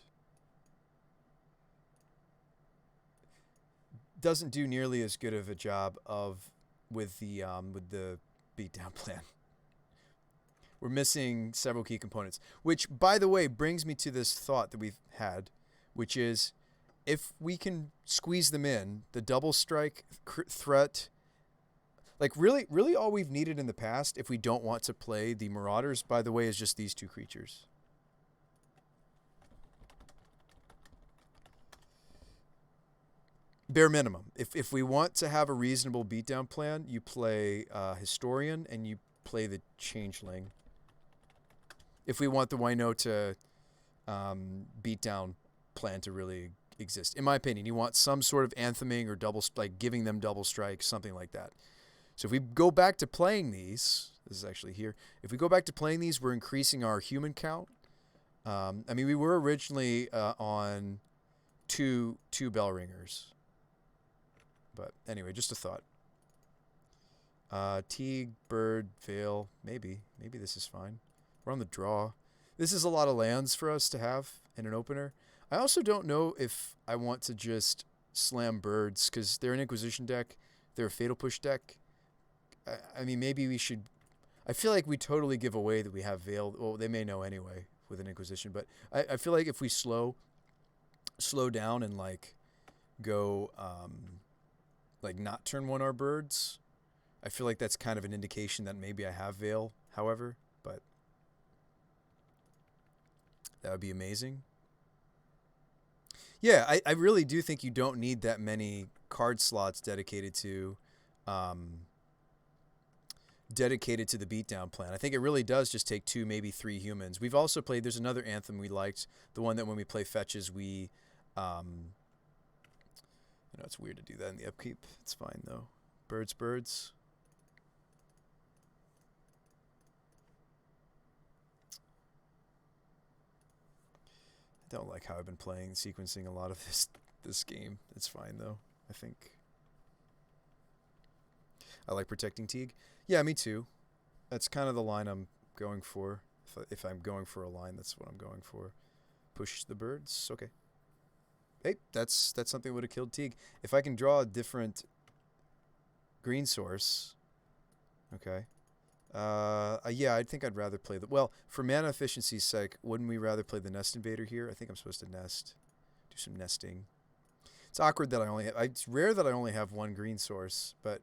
doesn't do nearly as good of a job with the beatdown plan. We're missing several key components, which, by the way, brings me to this thought that we've had, which is if we can squeeze them in, the double strike threat, like really all we've needed in the past, if we don't want to play the Marauders, by the way, is just these two creatures. Bare minimum. If we want to have a reasonable beatdown plan, you play Historian and you play the Changeling. If we want the Wynota beatdown plan to really exist, in my opinion, you want some sort of antheming or like giving them double strikes, something like that. So if we go back to playing these, this is actually here. If we go back to playing these, we're increasing our human count. I mean, we were originally on two Bell Ringers. But anyway, just a thought. Teague, Bird, Veil, maybe this is fine. We're on the draw. This is a lot of lands for us to have in an opener. I also don't know if I want to just slam Birds because they're an Inquisition deck. They're a Fatal Push deck. I mean, maybe we should... I feel like we totally give away that we have Veil. Well, they may know anyway with an Inquisition, but I feel like if we slow down and like go like not turn one our Birds, I feel like that's kind of an indication that maybe I have Veil, however, but that would be amazing. Yeah, I really do think you don't need that many card slots dedicated to the beatdown plan. I think it really does just take 2, maybe 3 humans. We've also played, there's another Anthem we liked, the one that when we play fetches, we, I know it's weird to do that in the upkeep. It's fine, though. Birds. I don't like how I've been playing, sequencing a lot of this game. It's fine, though, I think. I like protecting Teague. Yeah, me too. That's kind of the line I'm going for. If I'm going for a line, that's what I'm going for. Push the birds. Okay. Hey, that's something that would have killed Teague. If I can draw a different green source. Okay. Yeah, I think I'd rather play the... Well, for mana efficiency's sake, wouldn't we rather play the Nest Invader here? I think I'm supposed to nest. Do some nesting. It's awkward that I only have... It's rare that I only have one green source, but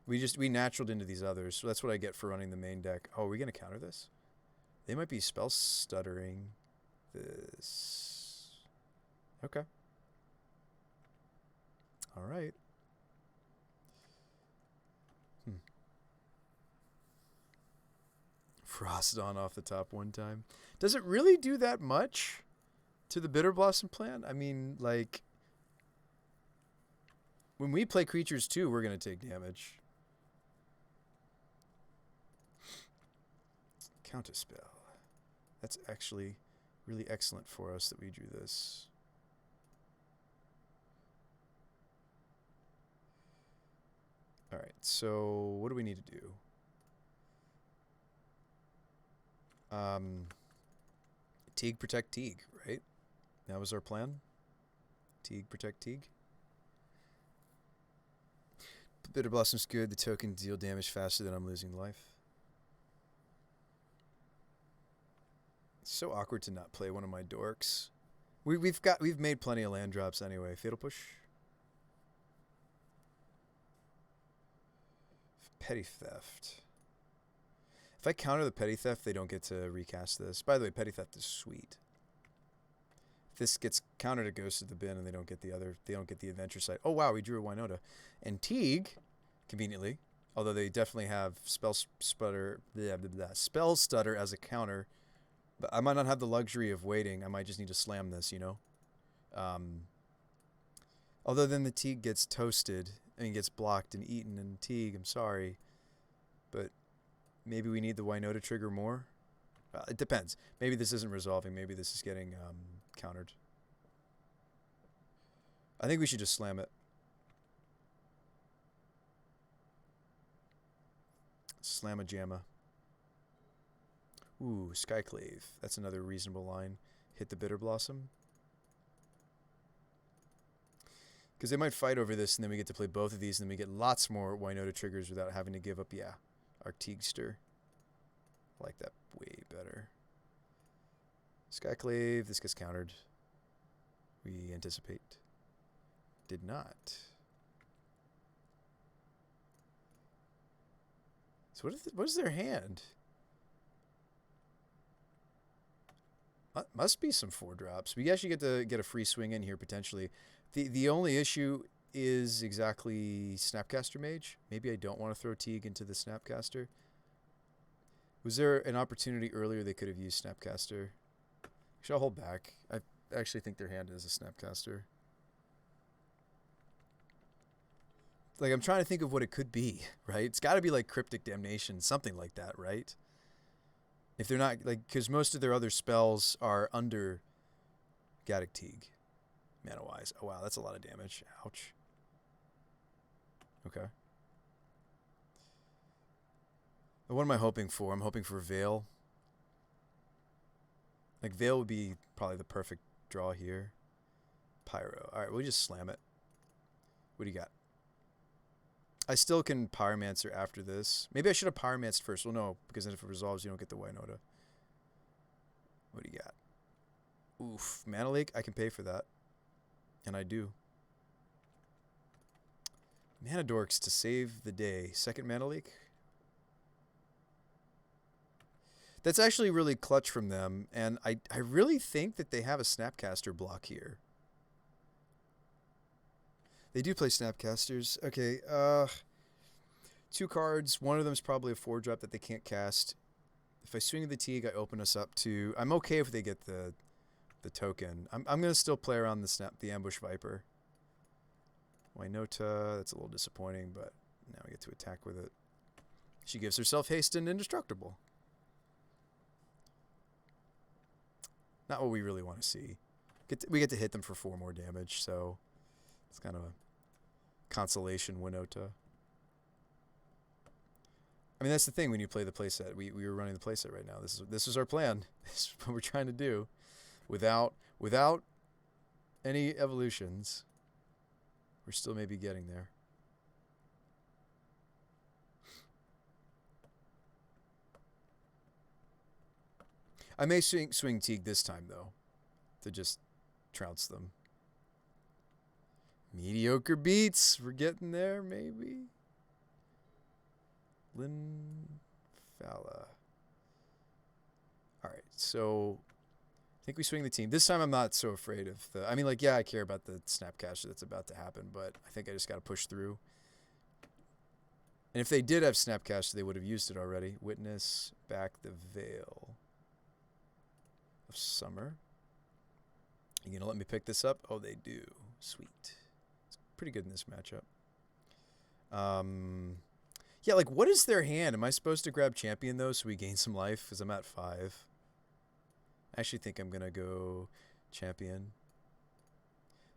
we naturaled into these others, so that's what I get for running the main deck. Oh, are we going to counter this? They might be spell stuttering this. Okay. All right. Frost on off the top one time. Does it really do that much to the Bitter Blossom plant? I mean, like, when we play creatures too, we're going to take damage. Counterspell. That's actually really excellent for us that we drew this. All right, so what do we need to do? Teague protect Teague, right? That was our plan. Teague protect Teague. Bitter Blossom's good. The token deal damage faster than I'm losing life. It's so awkward to not play one of my dorks. We've made plenty of land drops anyway. Fatal Push. Petty Theft. If I counter the Petty Theft, they don't get to recast this. By the way, Petty Theft is sweet. If this gets countered, it goes to the bin, and they don't get the Adventure Site. Oh wow, we drew a Wynota. And Teague, conveniently, although they definitely have Spell Stutter as a counter, but I might not have the luxury of waiting. I might just need to slam this, you know. Although then the Teague gets toasted and gets blocked and eaten, and Teague, I'm sorry, but maybe we need the Wynota trigger more. It depends. Maybe this isn't resolving. Maybe this is getting countered. I think we should just slam it. Slamma-jamma. Ooh, Skyclave. That's another reasonable line. Hit the Bitter Blossom. Because they might fight over this, and then we get to play both of these, and then we get lots more Wynota triggers without having to give up, yeah, our Teagster. I like that way better. Skyclave, this gets countered. We anticipate. Did not. So what is their hand? Must be some 4-drops. We actually get to get a free swing in here potentially. The only issue is exactly Snapcaster Mage. Maybe I don't want to throw Teague into the Snapcaster. Was there an opportunity earlier they could have used Snapcaster? Actually, I'll hold back. I actually think their hand is a Snapcaster. Like, I'm trying to think of what it could be, right? It's got to be like Cryptic Damnation, something like that, right? If they're not, like, because most of their other spells are under Gaddock Teague, mana-wise. Oh, wow, that's a lot of damage. Ouch. Okay. What am I hoping for? I'm hoping for Veil. Like, Veil would be probably the perfect draw here. Pyro. All right, we'll just slam it. What do you got? I still can Pyromancer after this. Maybe I should have Pyromanced first. Well, no, because then if it resolves, you don't get the Wynota. What do you got? Oof. Mana Leak? I can pay for that. And I do. Mana Dorks to save the day. Second Mana Leak? That's actually really clutch from them, and I really think that they have a Snapcaster block here. They do play Snapcasters. Okay, 2 cards. One of them is probably a 4-drop that they can't cast. If I swing the Teague, I open us up to... I'm okay if they get the token. I'm going to still play around the Ambush Viper. Wynota, that's a little disappointing, but now we get to attack with it. She gives herself haste and indestructible. Not what we really want to see. We get to hit them for 4 more damage, so it's kind of a consolation Wynota. I mean, that's the thing when you play the playset. We were running the playset right now. This is our plan. This is what we're trying to do, without any evolutions. We're still maybe getting there. I may swing Teague this time though, to just trounce them. Mediocre beats. We're getting there, maybe. Linvala. All right, so I think we swing the team. This time I'm not so afraid of the... I mean, like, yeah, I care about the snap cash that's about to happen, but I think I just got to push through. And if they did have snap cash, they would have used it already. Witness back the veil of summer. You going to let me pick this up? Oh, they do. Sweet. It's pretty good in this matchup. Yeah, like, what is their hand? Am I supposed to grab champion, though, so we gain some life? Because I'm at 5. I actually think I'm going to go champion.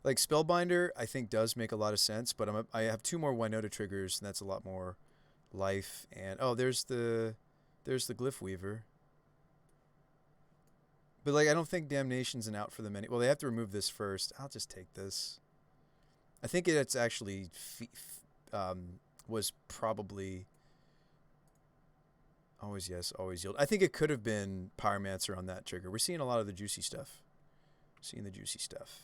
Like, Spellbinder, I think, does make a lot of sense, but I have 2 more Wynota triggers, and that's a lot more life. And, oh, there's the Glyph Weaver. But, like, I don't think Damnation's an out for them any... Well, they have to remove this first. I'll just take this. I think it's actually... was probably... Always yes, always yield. I think it could have been Pyromancer on that trigger. We're seeing a lot of the juicy stuff. Seeing the juicy stuff.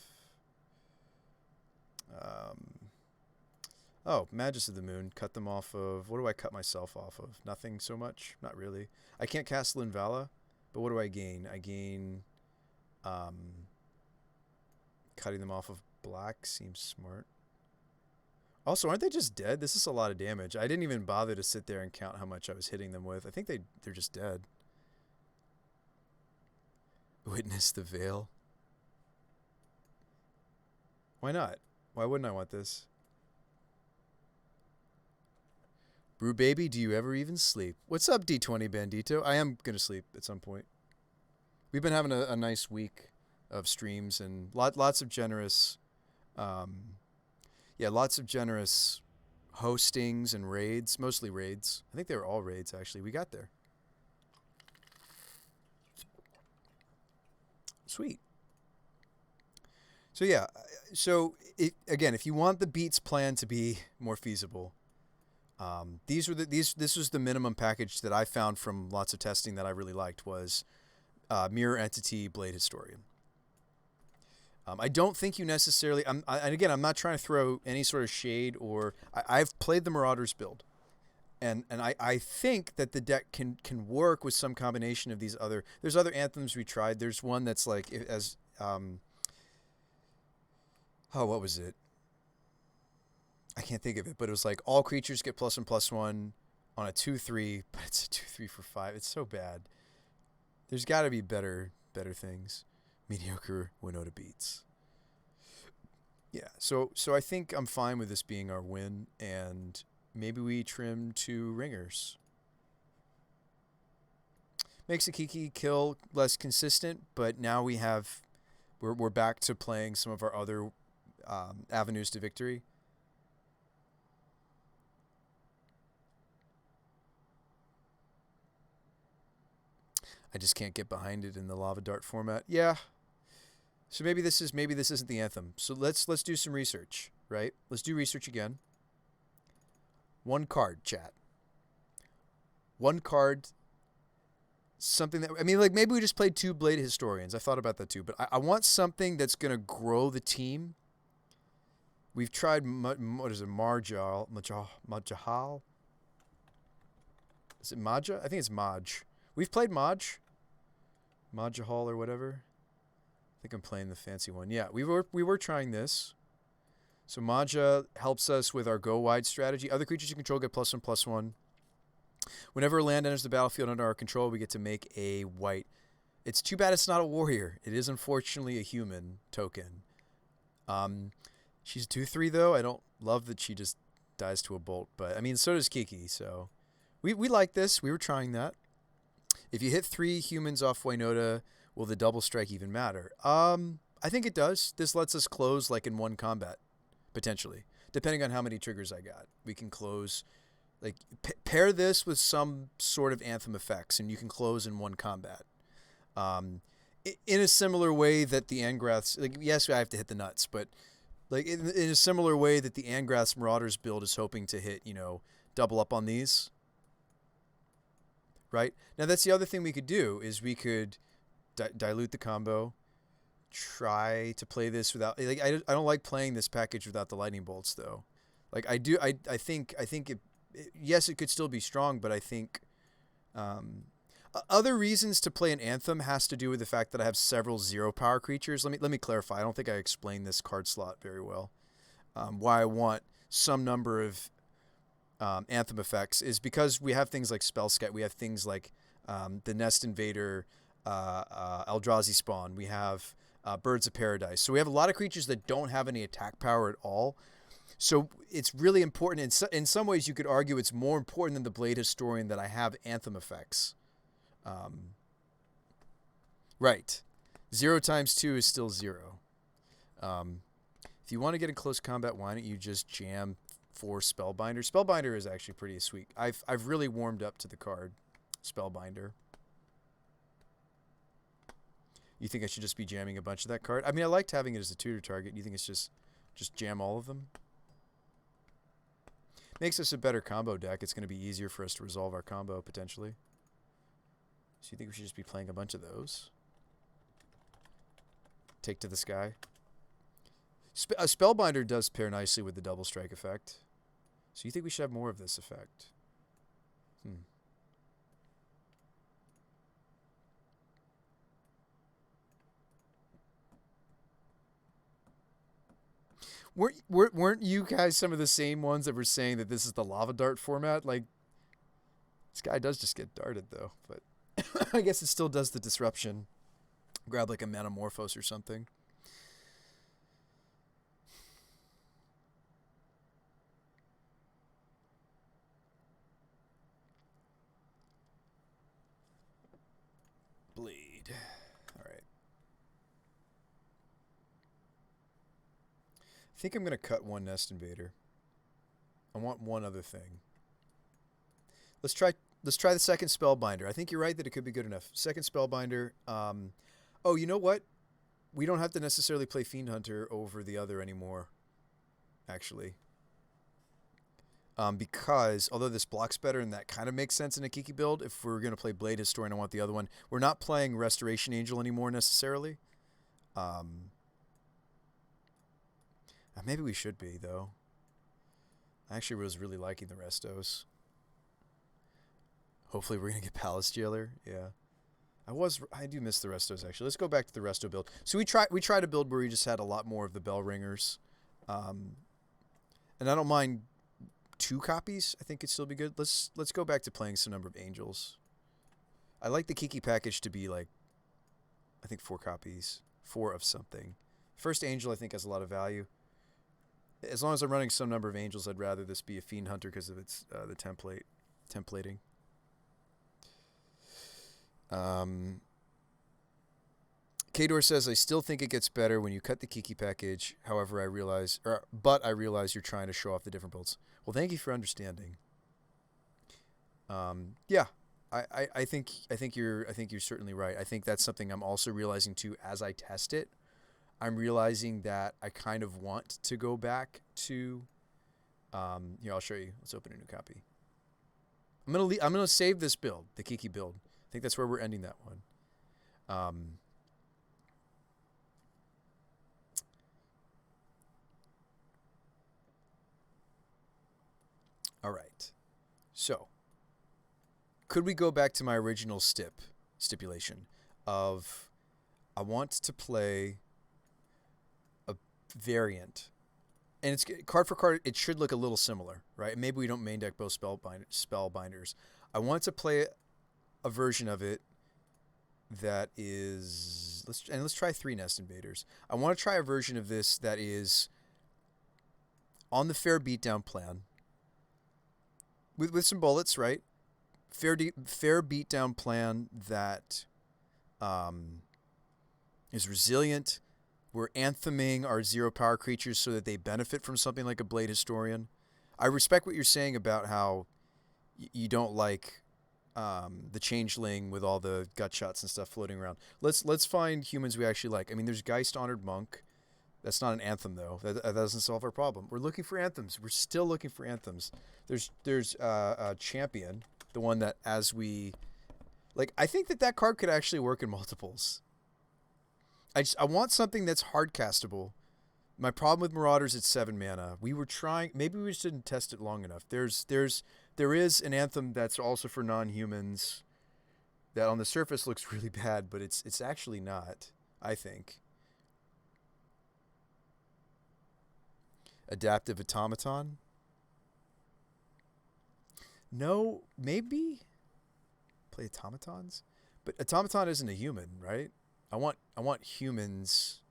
Oh, Magus of the Moon. Cut them off of... What do I cut myself off of? Nothing so much? Not really. I can't cast Linvala, but what do I gain? I gain... cutting them off of black seems smart. Also, aren't they just dead? This is a lot of damage. I didn't even bother to sit there and count how much I was hitting them with. I think they're just dead. Witness the Veil. Why not? Why wouldn't I want this? Brew Baby, do you ever even sleep? What's up, D20 Bandito? I am going to sleep at some point. We've been having a nice week of streams and lots of generous... yeah, lots of generous hostings and raids, mostly raids. I think they were all raids, actually. We got there. Sweet. So, yeah. So, again, if you want the beats plan to be more feasible, this was the minimum package that I found from lots of testing that I really liked was Mirror Entity Blade Historian. I don't think you necessarily... and again, I'm not trying to throw any sort of shade or... I've played the Marauders build. And I think that the deck can work with some combination of these other... There's other anthems we tried. There's one that's like... as oh, what was it? I can't think of it, but it was like all creatures get +1/+1 on a 2/3, but it's a 2/3 for 5. It's so bad. There's got to be better things. Mediocre Wynota beats. Yeah, so I think I'm fine with this being our win, and maybe we trim 2 ringers. Makes the Kiki kill less consistent, but now we're back to playing some of our other avenues to victory. I just can't get behind it in the Lava Dart format. Yeah. So maybe this isn't the anthem. So let's do some research, right? Let's do research again. 1 card, chat. 1 card. Something that... I mean, like, maybe we just played 2 Blade Historians. I thought about that too. But I want something that's going to grow the team. We've tried... What is it? Majahal? Is it Maja? I think it's Maj. We've played Maj. Majahal or whatever. I think I'm playing the fancy one. Yeah, we were trying this. So Maja helps us with our go wide strategy. Other creatures you control get +1/+1. Whenever a land enters the battlefield under our control, we get to make a white. It's too bad it's not a warrior. It is unfortunately a human token. She's 2/3 though. I don't love that she just dies to a bolt, but I mean so does Kiki. So we like this. We were trying that. If you hit 3 humans off Wynota, will the double strike even matter? I think it does. This lets us close like in 1 combat, potentially. Depending on how many triggers I got. We can close Like pair this with some sort of Anthem effects, and you can close in one combat. Um, in a similar way that the Angraths, like yes, I have to hit the nuts, but like in a similar way that the Angraths Marauders build is hoping to hit, double up on these. Right now, that's the other thing we could do is we could dilute the combo, try to play this without like I don't like playing this package without the lightning bolts though. Like I think yes, it could still be strong, but I think other reasons to play an Anthem has to do with the fact that I have several 0 power creatures. Let me clarify. I don't think I explained this card slot very well. Why I want some number of Anthem effects is because we have things like Spell Scat, we have things like the Nest Invader, Eldrazi Spawn, we have Birds of Paradise. So we have a lot of creatures that don't have any attack power at all. So it's really important. In some ways, you could argue it's more important than the Blade Historian that I have Anthem effects. Right. 0 times 2 is still 0. If you want to get in close combat, why don't you just jam 4 Spellbinder? Spellbinder is actually pretty sweet. I've really warmed up to the card Spellbinder. You think I should just be jamming a bunch of that card? I mean, I liked having it as a tutor target. You think it's just jam all of them? Makes us a better combo deck. It's going to be easier for us to resolve our combo, potentially. So you think we should just be playing a bunch of those? Take to the sky. A Spellbinder does pair nicely with the double strike effect. So you think we should have more of this effect? Weren't you guys some of the same ones that were saying that this is the lava dart format? Like, this guy does just get darted though, but I guess it still does the disruption. Grab like a Metamorphose or something. Bleed. All right. I think I'm going to cut one Nest Invader. I want one other thing. Let's try the second Spellbinder. I think you're right that it could be good enough. Second Spellbinder. Oh, you know what? We don't have to necessarily play Fiend Hunter over the other anymore, actually. Because, although this blocks better and that kind of makes sense in a Kiki build, if we're going to play Blade Historian, I want the other one. We're not playing Restoration Angel anymore necessarily. Maybe we should be, though. I actually was really liking the Restos. Hopefully we're going to get Palace Jailer. Yeah. I do miss the Restos, actually. Let's go back to the Resto build. So we tried a build where we just had a lot more of the Bell Ringers. And I don't mind 2 copies. I think it'd still be good. Let's go back to playing some number of Angels. I like the Kiki package to be like, I think 4 copies. 4 of something. First Angel, I think, has a lot of value. As long as I'm running some number of Angels, I'd rather this be a Fiend Hunter because of its the templating. Kador says, I still think it gets better when you cut the Kiki package. However, I realize you're trying to show off the different builds. Well, thank you for understanding. Yeah, I think you're certainly right. I think that's something I'm also realizing too as I test it. I'm realizing that I kind of want to go back to. Here, I'll show you. Let's open a new copy. I'm gonna save this build, the Kiki build. I think that's where we're ending that one. All right. So, could we go back to my original stipulation of I want to play a variant, and it's card for card. It should look a little similar, right? Maybe we don't main deck both spellbinders. I want to play a version of it that is let's try 3 Nest Invaders. I want to try a version of this that is on the fair beatdown plan with some bullets, right? Fair beatdown plan that is resilient. We're antheming our 0 power creatures so that they benefit from something like a Blade Historian. I respect what you're saying about how you don't like the changeling with all the gut shots and stuff floating around. Let's find humans we actually like. I mean, there's Geist Honored Monk. That's not an anthem though. That doesn't solve our problem. We're looking for anthems. We're still looking for anthems. There's Champion, the one that as we like. I think that card could actually work in multiples. I want something that's hard castable. My problem with Marauders, it's 7 mana. We were trying. Maybe we just didn't test it long enough. There is an anthem that's also for non-humans that on the surface looks really bad, but it's actually not. I think. Adaptive Automaton. No, maybe play automatons, but automaton isn't a human, right? I want humans.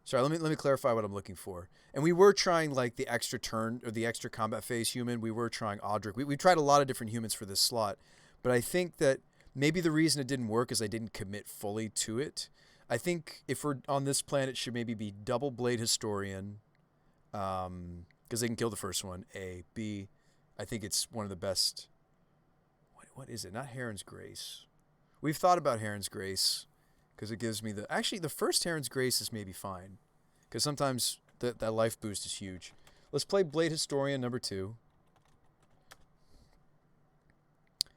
Sorry, let me clarify what I'm looking for. And we were trying like the extra turn or the extra combat phase human. We were trying Audric. We tried a lot of different humans for this slot, but I think that maybe the reason it didn't work is I didn't commit fully to it. I think if we're on this planet, it should maybe be Double Blade Historian, because they can kill the first one. A, B. I think it's one of the best. What is it? Not Heron's Grace. We've thought about Heron's Grace because it gives me the first Heron's Grace is maybe fine because sometimes that life boost is huge. Let's play Blade Historian number 2.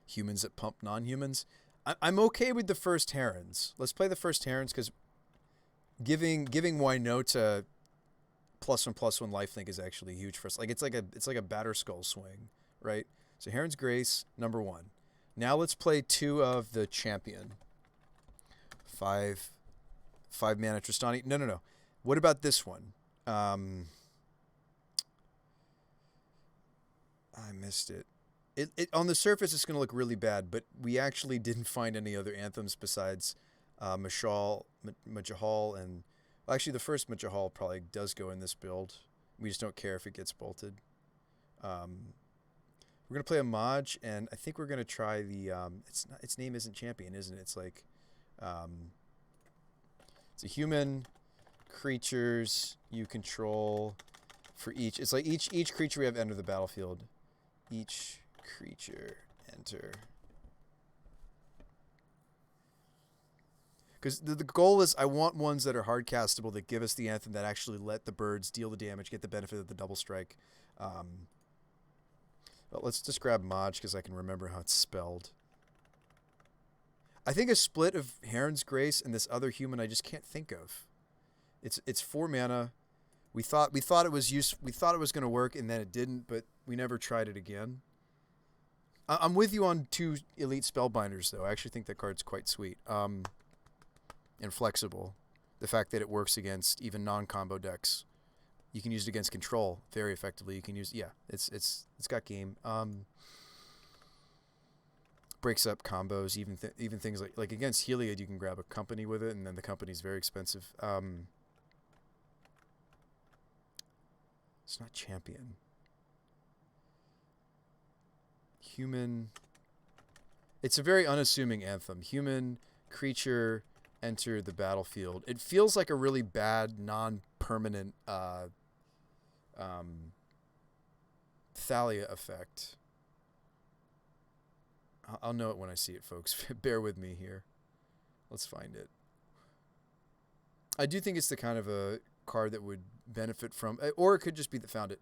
Humans that pump non-humans. I'm okay with the first Herons. Let's play the first Herons because giving Wynota +1/+1 lifelink is actually huge for us. Like it's like a batter skull swing, right? So Heron's Grace number 1. Now let's play 2 of the Champion. 5 mana Tristani. No. What about this one? I missed it. It on the surface it's going to look really bad, but we actually didn't find any other anthems besides Majahal and actually the first Majahal probably does go in this build. We just don't care if it gets bolted. We're gonna play a Maj, and I think we're gonna try the its name isn't Champion, isn't it? It's like it's a human creatures you control for each. It's like each creature we have enter the battlefield. Each creature enter. Because the goal is I want ones that are hard castable that give us the anthem that actually let the birds deal the damage, get the benefit of the double strike. But let's just grab Maj because I can remember how it's spelled. I think a split of Heron's Grace and this other human I just can't think of. It's 4 mana. We thought it was we thought it was going to work and then it didn't, but we never tried it again. I'm with you on 2 Elite Spellbinders though. I actually think that card's quite sweet. And flexible. The fact that it works against even non-combo decks. You can use it against control very effectively. You can use it's got game. Breaks up combos, even things like against Heliod you can grab a company with it and then the company's very expensive. It's not Champion. Human. It's a very unassuming anthem. Human creature enter the battlefield. It feels like a really bad non-permanent Thalia effect. I'll know it when I see it, folks. Bear with me here. Let's find it. I do think it's the kind of a card that would benefit from, or it could just be that found it,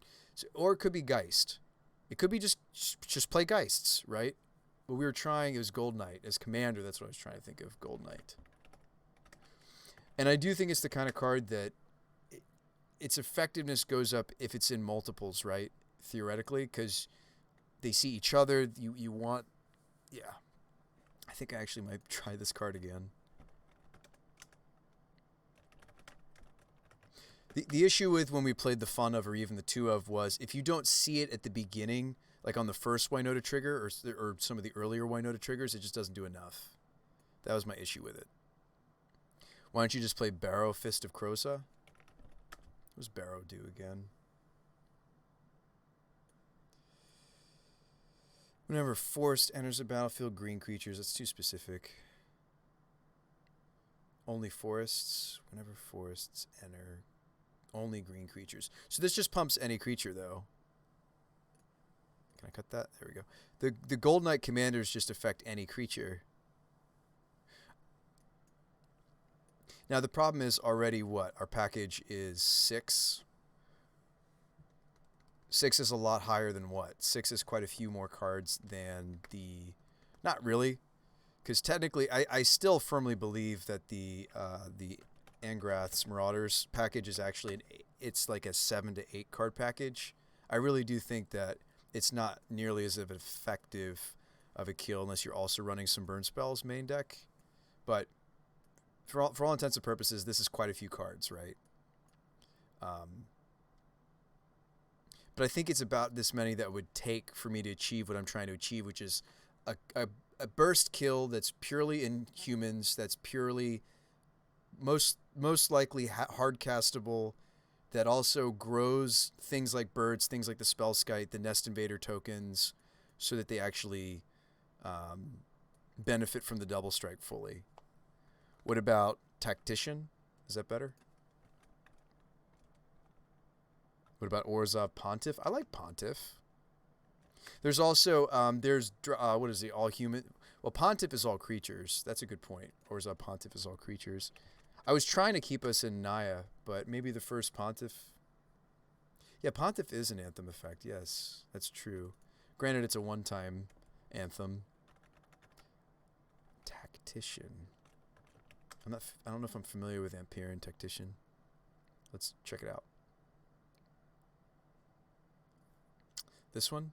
or it could be Geist. It could be just play Geists, right? But we were trying, it was Gold Knight. As commander, that's what I was trying to think of, Gold Knight. And I do think it's the kind of card that its effectiveness goes up if it's in multiples, right? Theoretically, because they see each other. You want, yeah. I think I actually might try this card again. The issue with when we played the fun of or even the 2 of was if you don't see it at the beginning, like on the first Wynota trigger or some of the earlier Wynota triggers, it just doesn't do enough. That was my issue with it. Why don't you just play Barrow Fist of Krosa? What does Barrow do again? Whenever forest enters the battlefield, green creatures. That's too specific. Only forests. Whenever forests enter, only green creatures. So this just pumps any creature, though. Can I cut that? There we go. The Gold Knight commanders just affect any creature. Now the problem is already what? Our package is 6. 6 is a lot higher than what? 6 is quite a few more cards than the... Not really. Because technically, I still firmly believe that the Angrath's Marauders package is actually... It's like a 7 to 8 card package. I really do think that it's not nearly as effective of a kill unless you're also running some burn spells main deck. But for all intents and purposes, this is quite a few cards, right? But I think it's about this many that would take for me to achieve what I'm trying to achieve, which is a burst kill that's purely in humans, that's purely most likely hard castable, that also grows things like birds, things like the Spellskite, the Nest Invader tokens, so that they actually benefit from the double strike fully. What about Tactician? Is that better? What about Orzhov Pontiff? I like Pontiff. There's also, what is the all human? Well, Pontiff is all creatures. That's a good point. Orzhov Pontiff is all creatures. I was trying to keep us in Naya, but maybe the first Pontiff. Yeah, Pontiff is an anthem effect. Yes, that's true. Granted, it's a one-time anthem. Tactician. I don't know if I'm familiar with Amperian Tactician. Let's check it out. This one?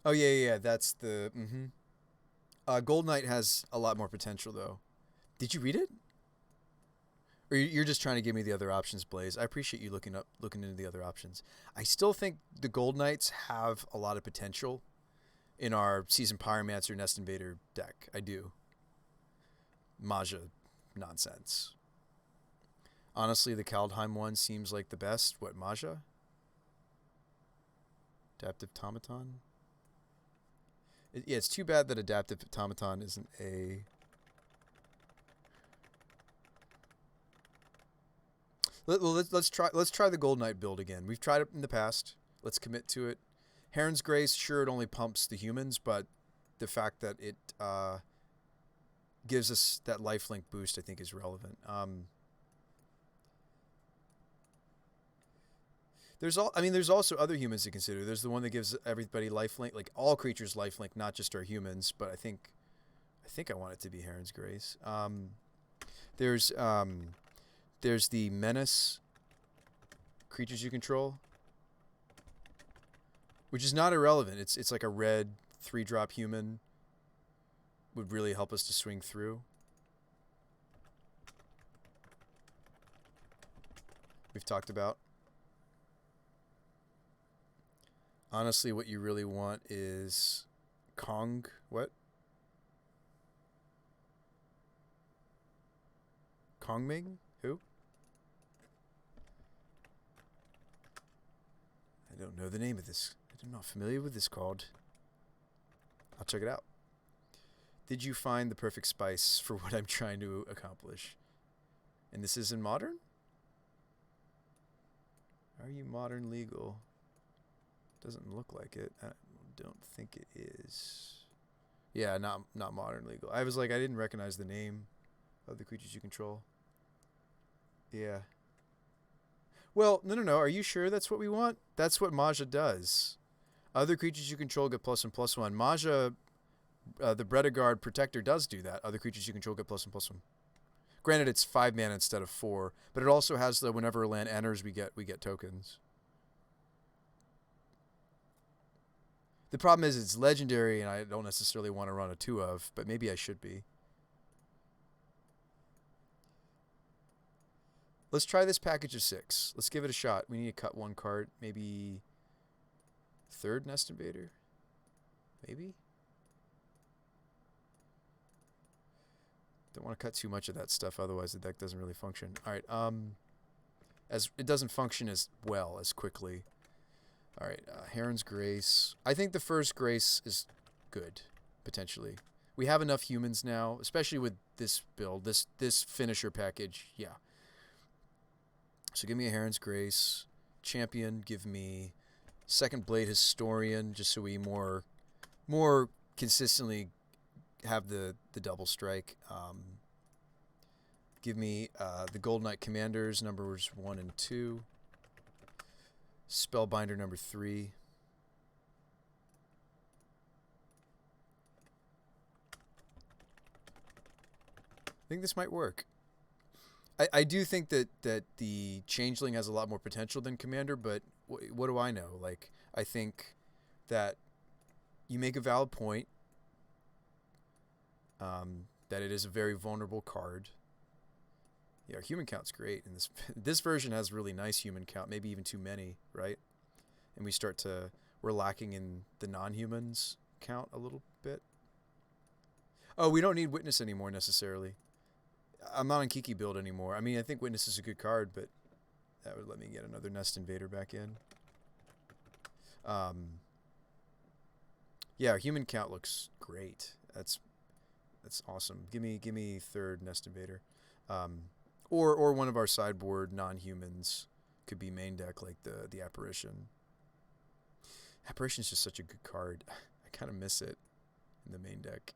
Oh, yeah. That's the... Gold Knight has a lot more potential, though. Did you read it? Or you're just trying to give me the other options, Blaze? I appreciate you looking into the other options. I still think the Gold Knights have a lot of potential in our Seasoned Pyromancer Nest Invader deck. I do. Maja nonsense. Honestly, the Kaldheim one seems like the best. What, Maja? Adaptive Automaton? Yeah, it's too bad that Adaptive Automaton isn't a... Let's try the Gold Knight build again. We've tried it in the past. Let's commit to it. Heron's Grace, sure, it only pumps the humans, but the fact that it gives us that lifelink boost, I think, is relevant. There's also other humans to consider. There's the one that gives everybody lifelink, like all creatures lifelink, not just our humans. But I think I want it to be Heron's Grace. There's the Menace creatures you control, which is not irrelevant. It's like a red 3-drop human. Would really help us to swing through. We've talked about. Honestly, what you really want is Kong. What? Kongming? Who? I don't know the name of this. I'm not familiar with this card. I'll check it out. Did you find the perfect spice for what I'm trying to accomplish? And this is in Modern? Are you Modern legal? Doesn't look like it. I don't think it is. Yeah, not Modern legal. I was like, I didn't recognize the name of the creatures you control. Yeah. Well, no. Are you sure that's what we want? That's what Maja does. Other creatures you control get +1/+1. Maja, the Bredegard Protector, does do that. Other creatures you control get +1/+1. Granted, it's 5 mana instead of 4, but it also has the whenever a land enters, we get tokens. The problem is it's legendary, and I don't necessarily want to run a 2 of, but maybe I should be. Let's try this package of 6. Let's give it a shot. We need to cut 1 card. Maybe 3rd Nest Invader? Maybe? Don't want to cut too much of that stuff, otherwise the deck doesn't really function. Alright, as it doesn't function as well, as quickly. Alright, Heron's Grace. I think the first Grace is good, potentially. We have enough humans now, especially with this build, this finisher package, yeah. So give me a Heron's Grace. Champion, give me Second Blade Historian, just so we more consistently have the double strike. Give me the Gold Knight Commanders, numbers 1 and 2. Spellbinder, number 3. I think this might work. I do think that the Changeling has a lot more potential than Commander, but what do I know? Like, I think that you make a valid point, that it is a very vulnerable card. Yeah, human count's great, and this version has really nice human count, maybe even too many, right? And we're lacking in the non-humans count a little bit. Oh, we don't need Witness anymore necessarily. I'm not on Kiki build anymore. I mean, I think Witness is a good card, but that would let me get another Nest Invader back in. Yeah, human count looks great. That's awesome. Give me third Nest Invader. Or one of our sideboard non-humans could be main deck, like the Apparition. Apparition is just such a good card. I kind of miss it in the main deck.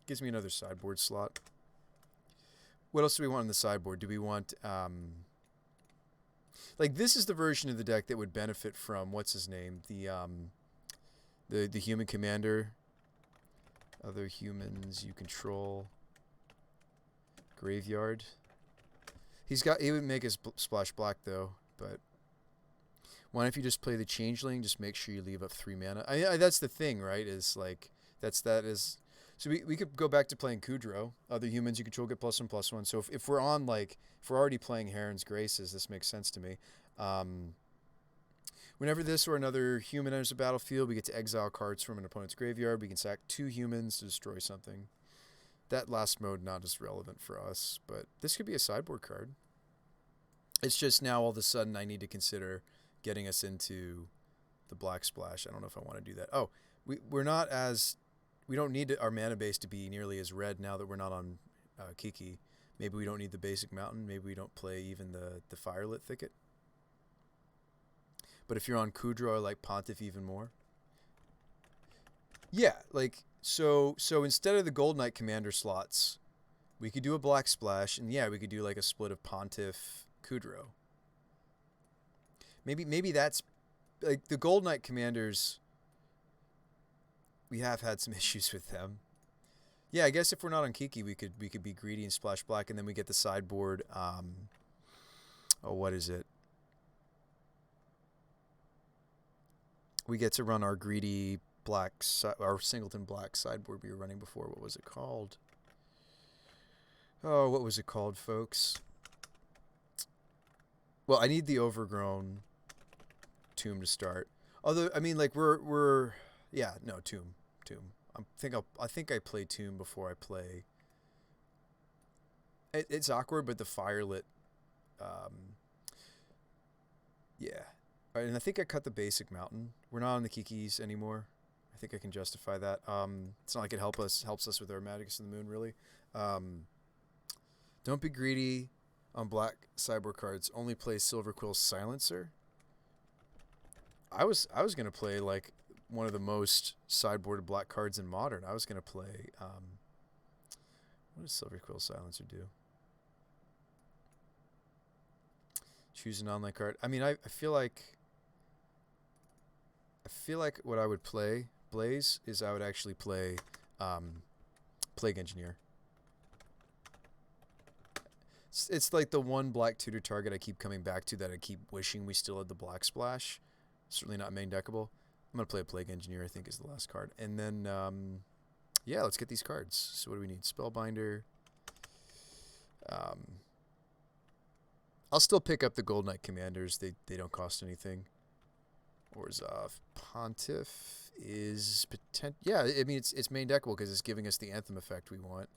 Gives me another sideboard slot. What else do we want in the sideboard? Do we want... like, this is the version of the deck that would benefit from, what's his name? The human commander. Other humans you control. Graveyard. He would make his splash black, though, but... why don't you just play the Changeling? Just make sure you leave up 3 mana. That's the thing, right? Is, like, so we could go back to playing Kudro. Other humans you control get +1/+1. So if we're on, like, if we're already playing Heron's Graces, this makes sense to me. Whenever this or another human enters the battlefield, we get to exile cards from an opponent's graveyard. We can sack 2 humans to destroy something. That last mode not as relevant for us, but this could be a sideboard card. It's just now all of a sudden I need to consider getting us into the Black Splash. I don't know if I want to do that. Oh, we don't need our mana base to be nearly as red now that we're not on Kiki. Maybe we don't need the basic mountain. Maybe we don't play even the Firelit Thicket. But if you're on Kudro, I like Pontiff even more. Yeah, like, so instead of the Gold Knight Commander slots, we could do a Black Splash, and yeah, we could do like a split of Pontiff, Kudro. Maybe that's, like, the Gold Knight Commanders... we have had some issues with them. Yeah, I guess if we're not on Kiki, we could be greedy and splash black, and then we get the sideboard. Oh, what is it? We get to run our greedy black, our Singleton black sideboard we were running before. What was it called? Oh, what was it called, folks? Well, I need the Overgrown Tomb to start. Although, I mean, like, yeah, no, Tomb. I think I play Tomb before I play. It's awkward, but the Firelit, yeah. All right, and I think I cut the basic mountain. We're not on the Kikis anymore. I think I can justify that. It's not like it helps us with our Magicus of the Moon, really. Don't be greedy on black sideboard cards. Only play Silver Quill Silencer. I was gonna play, like, one of the most sideboarded black cards in Modern. I was gonna play. What does Silver Quill Silencer do? Choose an online card. I mean, I feel like what I would play, Blaze, is I would actually play Plague Engineer. It's like the one black tutor target I keep coming back to that I keep wishing we still had the Black Splash. Certainly not main deckable. I'm going to play a Plague Engineer, I think, is the last card. And then, yeah, let's get these cards. So what do we need? Spellbinder. I'll still pick up the Gold Knight Commanders. They don't cost anything. Orzhov. Pontiff is potential. Yeah, I mean, it's main deckable because it's giving us the Anthem effect we want.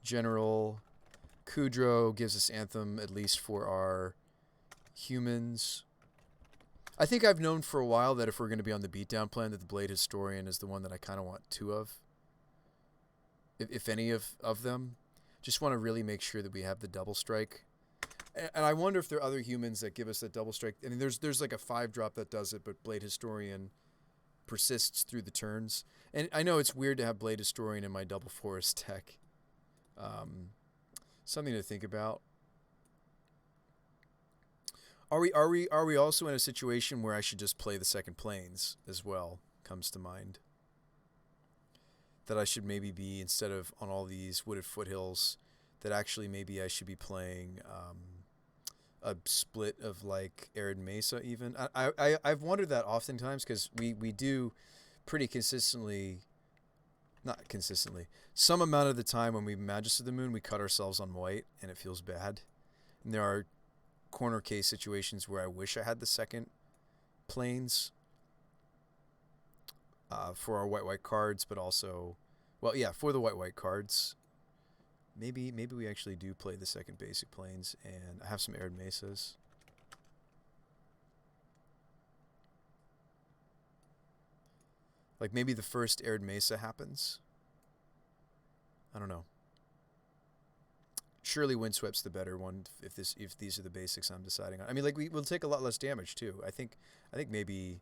General. Kudro gives us Anthem, at least for our humans. I think I've known for a while that if we're going to be on the beatdown plan, that the Blade Historian is the one that I kind of want two of, if any of them. Just want to really make sure that we have the double strike. And I wonder if there are other humans that give us that double strike. I mean, there's like a 5-drop that does it, but Blade Historian persists through the turns. And I know it's weird to have Blade Historian in my double forest deck. Something to think about. Are we also in a situation where I should just play the second plains as well? Comes to mind. That I should maybe be, instead of on all these wooded foothills, that actually maybe I should be playing a split of like Arid Mesa even. I've wondered that oftentimes because we do pretty consistently, not consistently, some amount of the time when we Magus of the Moon, we cut ourselves on white and it feels bad. And there are corner case situations where I wish I had the second plains for our white cards, but also, well, yeah, for the white cards. Maybe we actually do play the second basic plains, and I have some Arid Mesas. Like maybe the first Arid Mesa happens. I don't know. Surely Windsweep's the better one if these are the basics I'm deciding on. I mean, like we'll take a lot less damage too. I think maybe,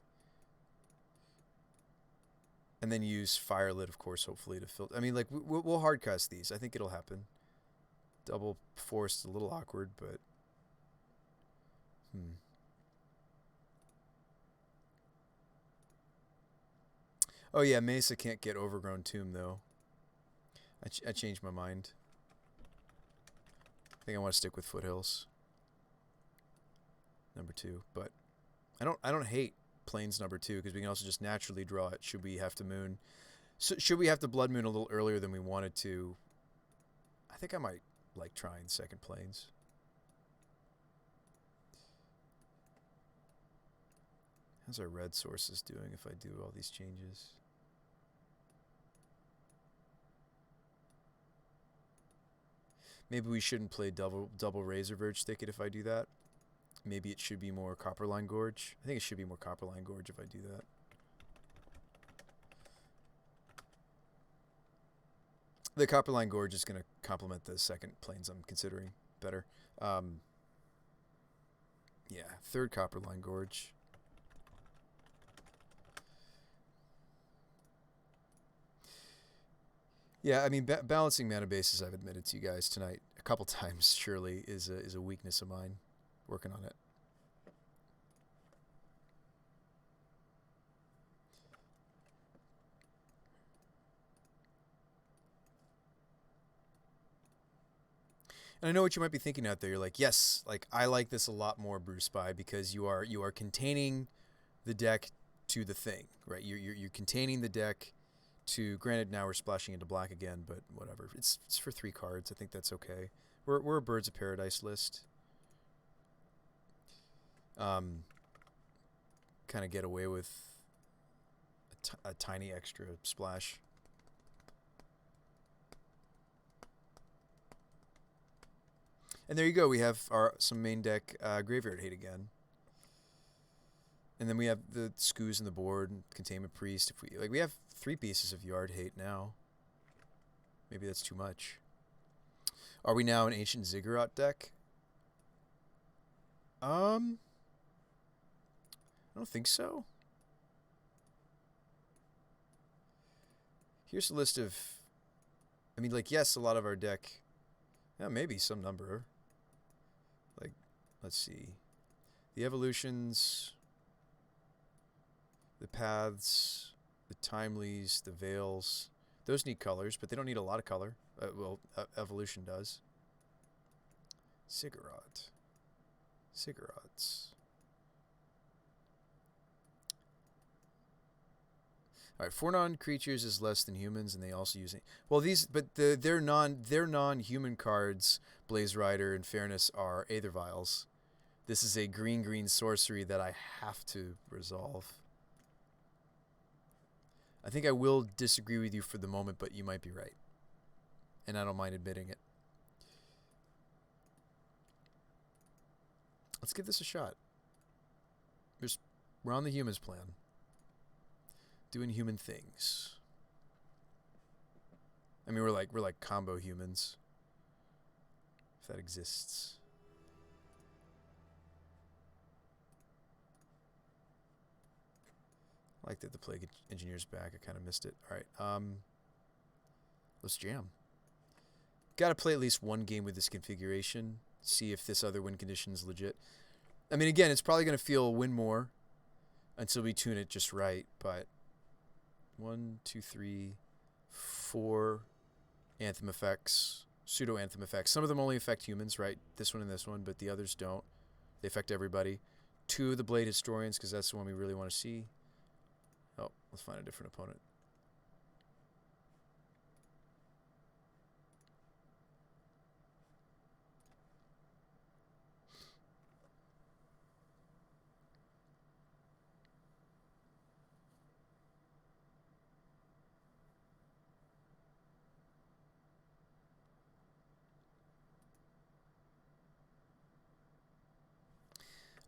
and then use Firelit, of course, hopefully to filter. I mean, like we'll hardcast these. I think it'll happen. Double force a little awkward, but Oh yeah, Mesa can't get Overgrown Tomb though. I changed my mind. I think I want to stick with Foothills. Number 2, but I don't hate Plains number 2 because we can also just naturally draw it. Should we have to moon? So should we have to Blood Moon a little earlier than we wanted to? I think I might like trying second Plains. How's our red sources doing if I do all these changes? Maybe we shouldn't play double Razor Verge Thicket if I do that. Maybe it should be more Copperline Gorge. I think it should be more Copperline Gorge if I do that. The Copperline Gorge is going to complement the second plains I'm considering better. Yeah, third Copperline Gorge. Yeah, I mean, balancing mana bases, I've admitted to you guys tonight a couple times, surely, is a weakness of mine. Working on it. And I know what you might be thinking out there. You're like, yes, like I like this a lot more, Bruce Spy, because you are containing the deck to the thing, right? You're containing the deck to. Granted, now we're splashing into black again, but whatever. It's for 3 cards. I think that's okay. We're a Birds of Paradise list. Kind of get away with a tiny extra splash. And there you go. We have some main deck Graveyard Hate again. And then we have the Skoos in the board, Containment Priest. If we have 3 pieces of Yard Hate now. Maybe that's too much. Are we now an Ancient Ziggurat deck? I don't think so. Here's a list of. I mean, like, yes, a lot of our deck. Yeah, maybe some number. Like, let's see. The evolutions, the paths, the timelies, the veils. Those need colors, but they don't need a lot of color. Evolution does. Ziggurat. Ziggurats. All right, 4 non-creatures is less than humans, and they also use it. Well, their non-human cards, Blaze Rider and Fairness, are Aether Vials. This is a green sorcery that I have to resolve. I think I will disagree with you for the moment, but you might be right. And I don't mind admitting it. Let's give this a shot. There's We're on the humans plan. Doing human things. I mean, we're like combo humans. If that exists. I like that the Plague Engineer's back. I kind of missed it. All right. Let's jam. Got to play at least one game with this configuration. See if this other win condition is legit. I mean, again, it's probably going to feel win more until we tune it just right. But 1, 2, 3, 4 anthem effects, pseudo anthem effects. Some of them only affect humans, right? This one and this one, but the others don't. They affect everybody. 2 of the Blade Historians, because that's the one we really want to see. Oh, let's find a different opponent.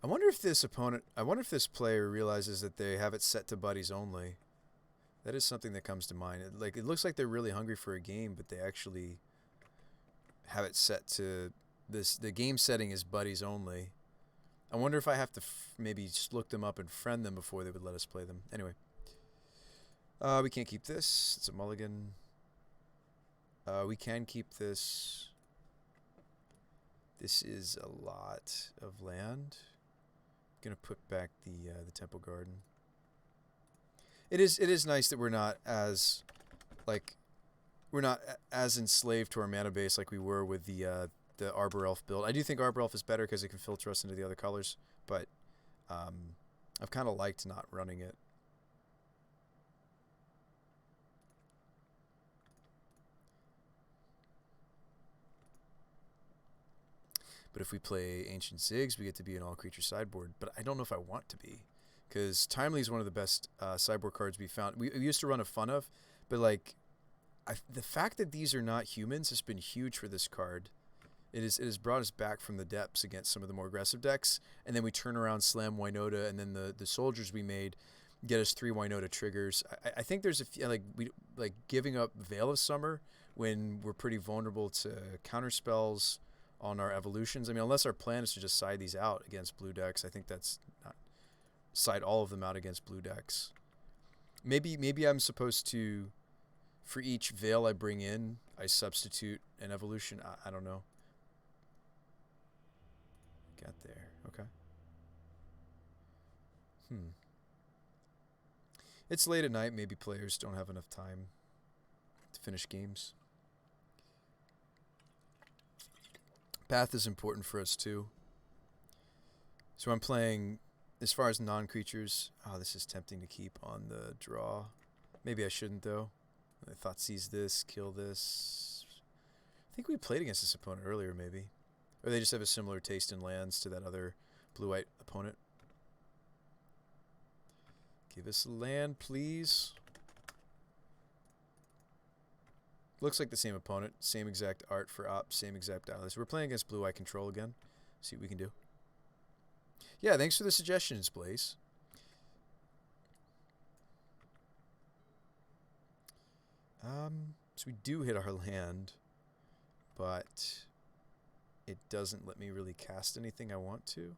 I wonder if this player realizes that they have it set to buddies only. That is something that comes to mind. It looks like they're really hungry for a game, but they actually have it set to this. The game setting is buddies only. I wonder if I have to maybe just look them up and friend them before they would let us play them. Anyway, we can't keep this. It's a mulligan. We can keep this. This is a lot of land. Gonna put back the temple garden. It is nice that we're not as enslaved to our mana base like we were with the Arbor Elf build. I do think Arbor Elf is better because it can filter us into the other colors, but I've kind of liked not running it. But if we play Ancient Ziggs, we get to be an all-creature sideboard. But I don't know if I want to be, because Timely is one of the best sideboard cards we found. We used to run a fun of, but the fact that these are not humans has been huge for this card. It has brought us back from the depths against some of the more aggressive decks, and then we turn around, slam Wynota, and then the soldiers we made get us 3 Wynota triggers. I think there's a few, giving up Veil of Summer when we're pretty vulnerable to counter spells on our evolutions. I mean, unless our plan is to just side these out against blue decks, I think that's not side all of them out against blue decks. Maybe I'm supposed to, for each Veil I bring in, I substitute an evolution. I don't know. Got there. Okay. It's late at night. Maybe players don't have enough time to finish games. Path is important for us too. So I'm playing, as far as non-creatures, this is tempting to keep on the draw. Maybe I shouldn't though. I thought seize this, kill this. I think we played against this opponent earlier maybe. Or they just have a similar taste in lands to that other blue-white opponent. Give us a land, please. Looks like the same opponent, same exact art for op, same exact allies. We're playing against Blue Eye Control again. See what we can do. Yeah, thanks for the suggestions, Blaze. So we do hit our land, but it doesn't let me really cast anything I want to.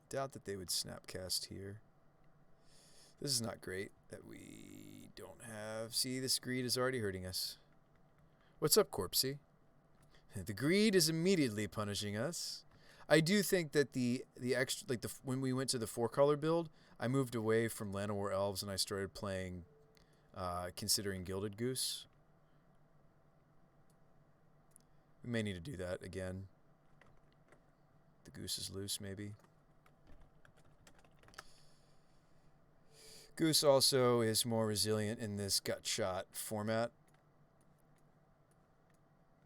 Doubt that they would snapcast here. This is not great that we don't have. See, this greed is already hurting us. What's up, Corpsey? The greed is immediately punishing us. I do think that the extra, when we went to the 4-color build, I moved away from Llanowar Elves and I started playing, considering Gilded Goose. We may need to do that again. The goose is loose, maybe. Goose also is more resilient in this gut shot format.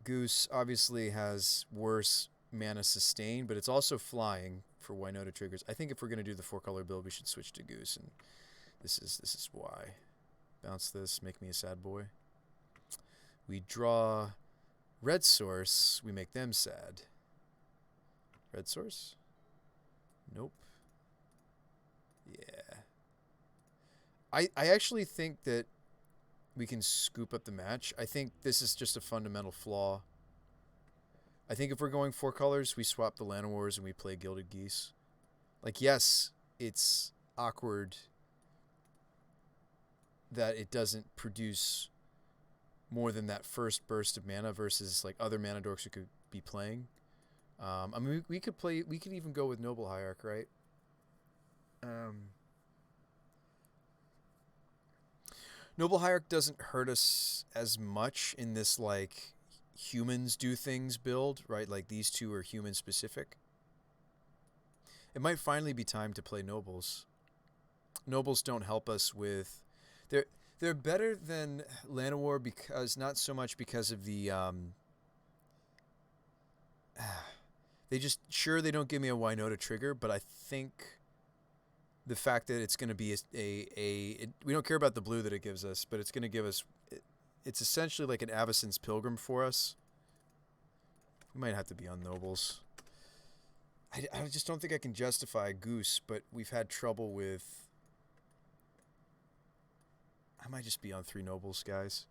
Goose obviously has worse mana sustain, but it's also flying for Wynota triggers. I think if we're going to do the 4-color build, we should switch to Goose, and this is why. Bounce this, make me a sad boy. We draw Red source, we make them sad. Red source? Nope. Yeah. I actually think that we can scoop up the match. I think this is just a fundamental flaw. I think if we're going 4 colors, we swap the Llanowars and we play Gilded Geese. Like, yes, it's awkward that it doesn't produce more than that first burst of mana versus like other mana dorks we could be playing. I mean, we could play. We could even go with Noble Hierarch, right? Noble Hierarch doesn't hurt us as much in this like humans do things build, right? Like these two are human specific. It might finally be time to play Nobles. Nobles don't help us with. They're better than Llanowar because not so much because of the they just sure they don't give me a Wynota trigger, but I think the fact that it's going to be we don't care about the blue that it gives us, but it's going to give us it's essentially like an Avacyn's Pilgrim for us. We might have to be on Nobles. I just don't think I can justify a Goose, but we've had trouble with. I might just be on 3 Nobles, guys.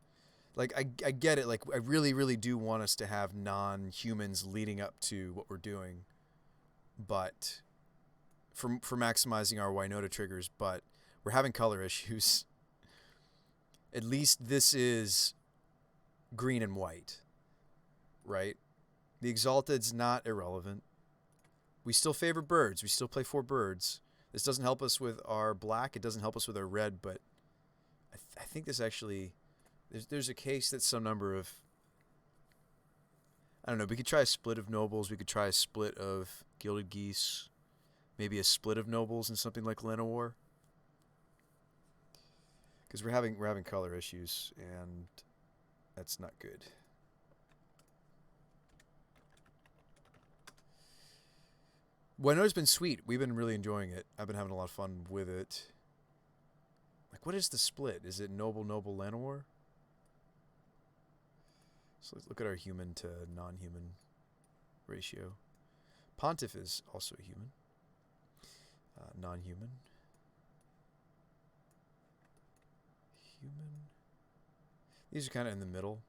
Like, I get it. Like, I really, really do want us to have non-humans leading up to what we're doing. But, for maximizing our Wynota triggers, but we're having color issues. At least this is green and white, right? The Exalted's not irrelevant. We still favor birds. We still play 4 birds. This doesn't help us with our black. It doesn't help us with our red, but I think this actually, there's a case that some number of, I don't know, we could try a split of Nobles, we could try a split of Gilded Geese, maybe a split of Nobles and something like Llanowar. Because we're having color issues, and that's not good. Wynota's been sweet. We've been really enjoying it. I've been having a lot of fun with it. Like, what is the split? Is it Noble, Llanowar? So let's look at our human to non-human ratio. Pontiff is also a human. Non-human. Human. These are kind of in the middle.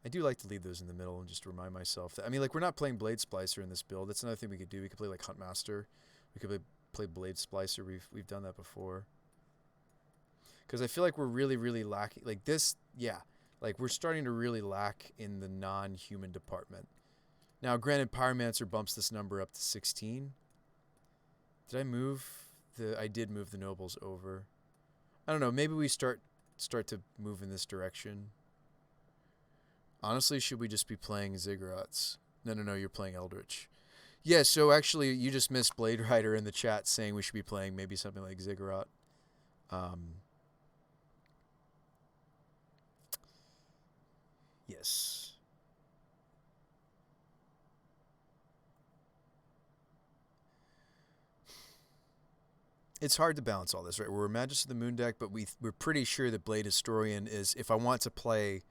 I do like to leave those in the middle and just remind myself that, I mean, like, we're not playing Blade Splicer in this build. That's another thing we could do. We could play like Huntmaster. We could play Blade Splicer. We've done that before. Because I feel like we're really, really lacking. Like this, yeah. Like we're starting to really lack in the non-human department. Now, granted, Pyromancer bumps this number up to 16. Did I move I did move the Nobles over. I don't know. Maybe we start to move in this direction. Honestly, should we just be playing Ziggurats? No, you're playing Eldritch. Yeah, so actually, you just missed Blade Rider in the chat saying we should be playing maybe something like Ziggurat. Yes. It's hard to balance all this, right? We're a Magus of the Moon deck, but we're pretty sure that Blade Historian is, if I want to play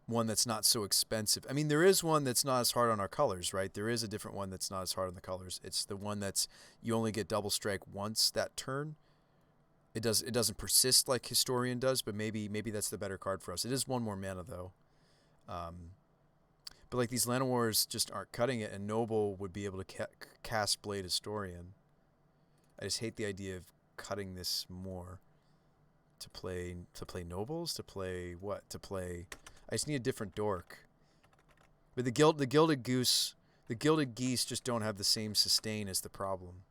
one that's not so expensive. I mean, there is one that's not as hard on our colors, right? There is a different one that's not as hard on the colors. It's the one that's you only get double strike once that turn. It doesn't persist like Historian does, but maybe that's the better card for us. It is 1 more mana though. But like these Llanowars just aren't cutting it, and Noble would be able to cast Blade Historian. I just hate the idea of cutting this more to play Nobles, to play what? To play I just need a different dork. But the Gilded Goose, the Gilded Geese just don't have the same sustain as the problem.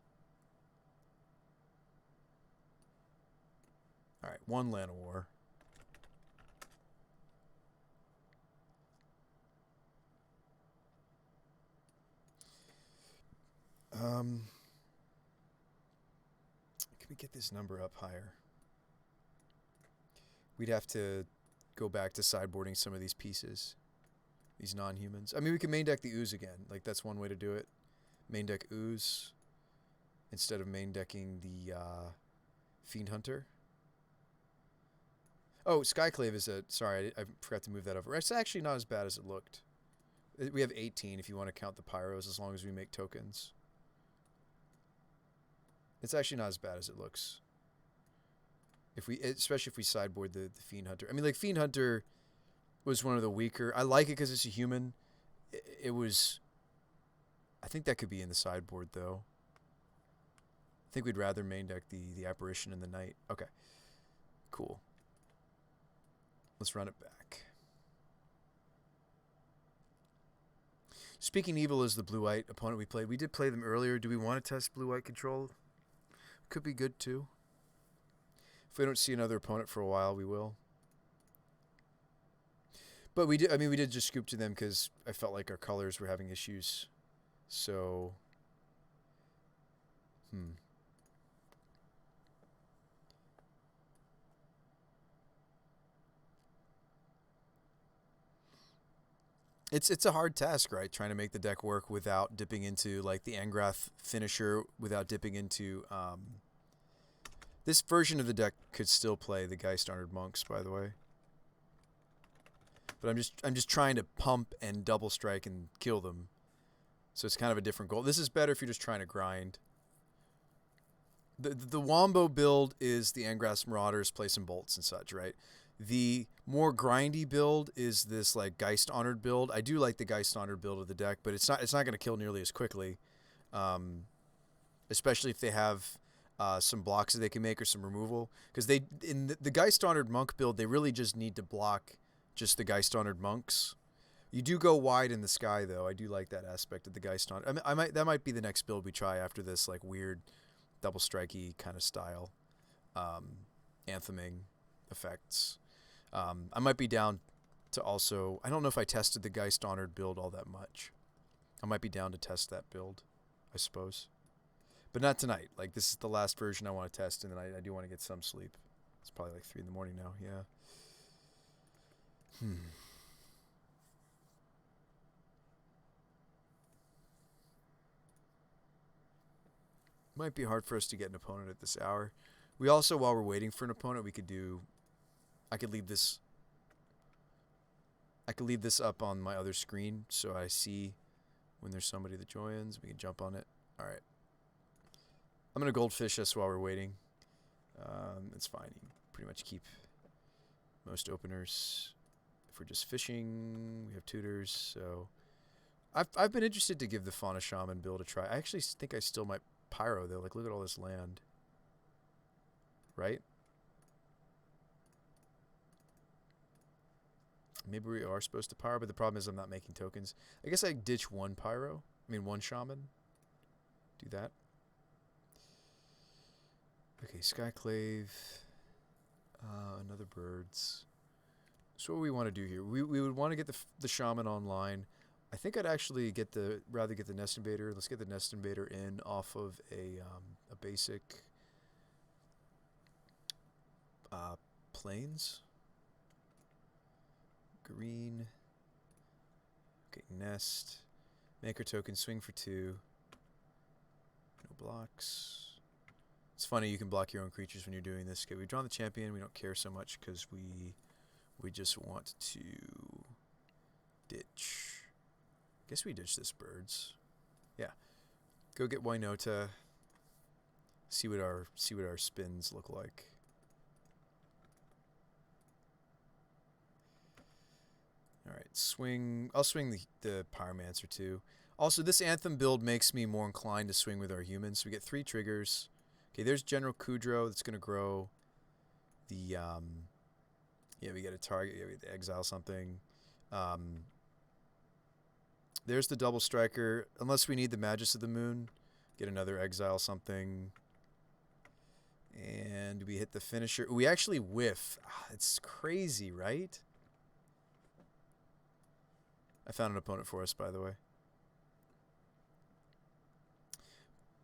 All right, 1 Llanowar. Can we get this number up higher? We'd have to go back to sideboarding some of these pieces, these non-humans. I mean, we can main deck the Ooze again. Like, that's one way to do it. Main deck Ooze instead of main decking the Fiend Hunter. Oh, Skyclave is a... Sorry, I forgot to move that over. It's actually not as bad as it looked. We have 18 if you want to count the pyros, as long as we make tokens. It's actually not as bad as it looks. Especially if we sideboard the Fiend Hunter. I mean, like, Fiend Hunter was one of the weaker... I like it because it's a human. It was... I think that could be in the sideboard, though. I think we'd rather main deck the Apparition in the Night. Okay. Cool. Let's run it back. Speaking Evil is the blue-white opponent we played. We did play them earlier. Do we want to test blue-white control? Could be good, too. If we don't see another opponent for a while, we will. But we did. I mean, we did just scoop to them because I felt like our colors were having issues. So, It's a hard task, right? Trying to make the deck work without dipping into like the Angrath finisher, without dipping into this version of the deck could still play the Geist Honored Monks, by the way. But I'm just trying to pump and double strike and kill them. So it's kind of a different goal. This is better if you're just trying to grind. The Wombo build is the Angrath's Marauders, play some bolts and such, right? The more grindy build is this like Geist Honored build. I do like the Geist Honored build of the deck, but it's not going to kill nearly as quickly, especially if they have some blocks that they can make or some removal. Because in the Geist Honored Monk build, they really just need to block just the Geist Honored Monks. You do go wide in the sky, though. I do like that aspect of the Geist Honored. I mean, that might be the next build we try after this like weird double strikey kind of style, antheming effects. I might be down to also... I don't know if I tested the Geist Honored build all that much. I might be down to test that build, I suppose. But not tonight. Like, this is the last version I want to test, and then I do want to get some sleep. It's probably like 3 in the morning now, yeah. Might be hard for us to get an opponent at this hour. We also, while we're waiting for an opponent, we could do... I could leave this up on my other screen so I see when there's somebody that joins. We can jump on it. All right. I'm going to goldfish us while we're waiting. It's fine. You can pretty much keep most openers. If we're just fishing, we have tutors. So I've been interested to give the Fauna Shaman build a try. I actually think I still might pyro, though. Like, look at all this land. Right? Maybe we are supposed to pyro, but the problem is I'm not making tokens. I guess I ditch one pyro. I mean, one shaman. Do that. Okay, Skyclave. Another birds. So what we want to do here? We would want to get the shaman online. I think I'd actually rather get the Nest Invader. Let's get the Nest Invader in off of a basic plains. Green. Okay, Nest. Maker token, swing for 2. No blocks. It's funny, you can block your own creatures when you're doing this. Okay, we've drawn the champion. We don't care so much because we just want to ditch. I guess we ditch this birds. Yeah. Go get Wynota. See what our spins look like. All right, swing. I'll swing the Pyromancer too. Also, this Anthem build makes me more inclined to swing with our humans. So we get 3 triggers. Okay, there's General Kudrow that's going to grow the... yeah, we get a target. Yeah, we get to exile something. There's the Double Striker. Unless we need the Magus of the Moon, get another exile something. And we hit the finisher. We actually whiff. It's crazy, right? I found an opponent for us, by the way.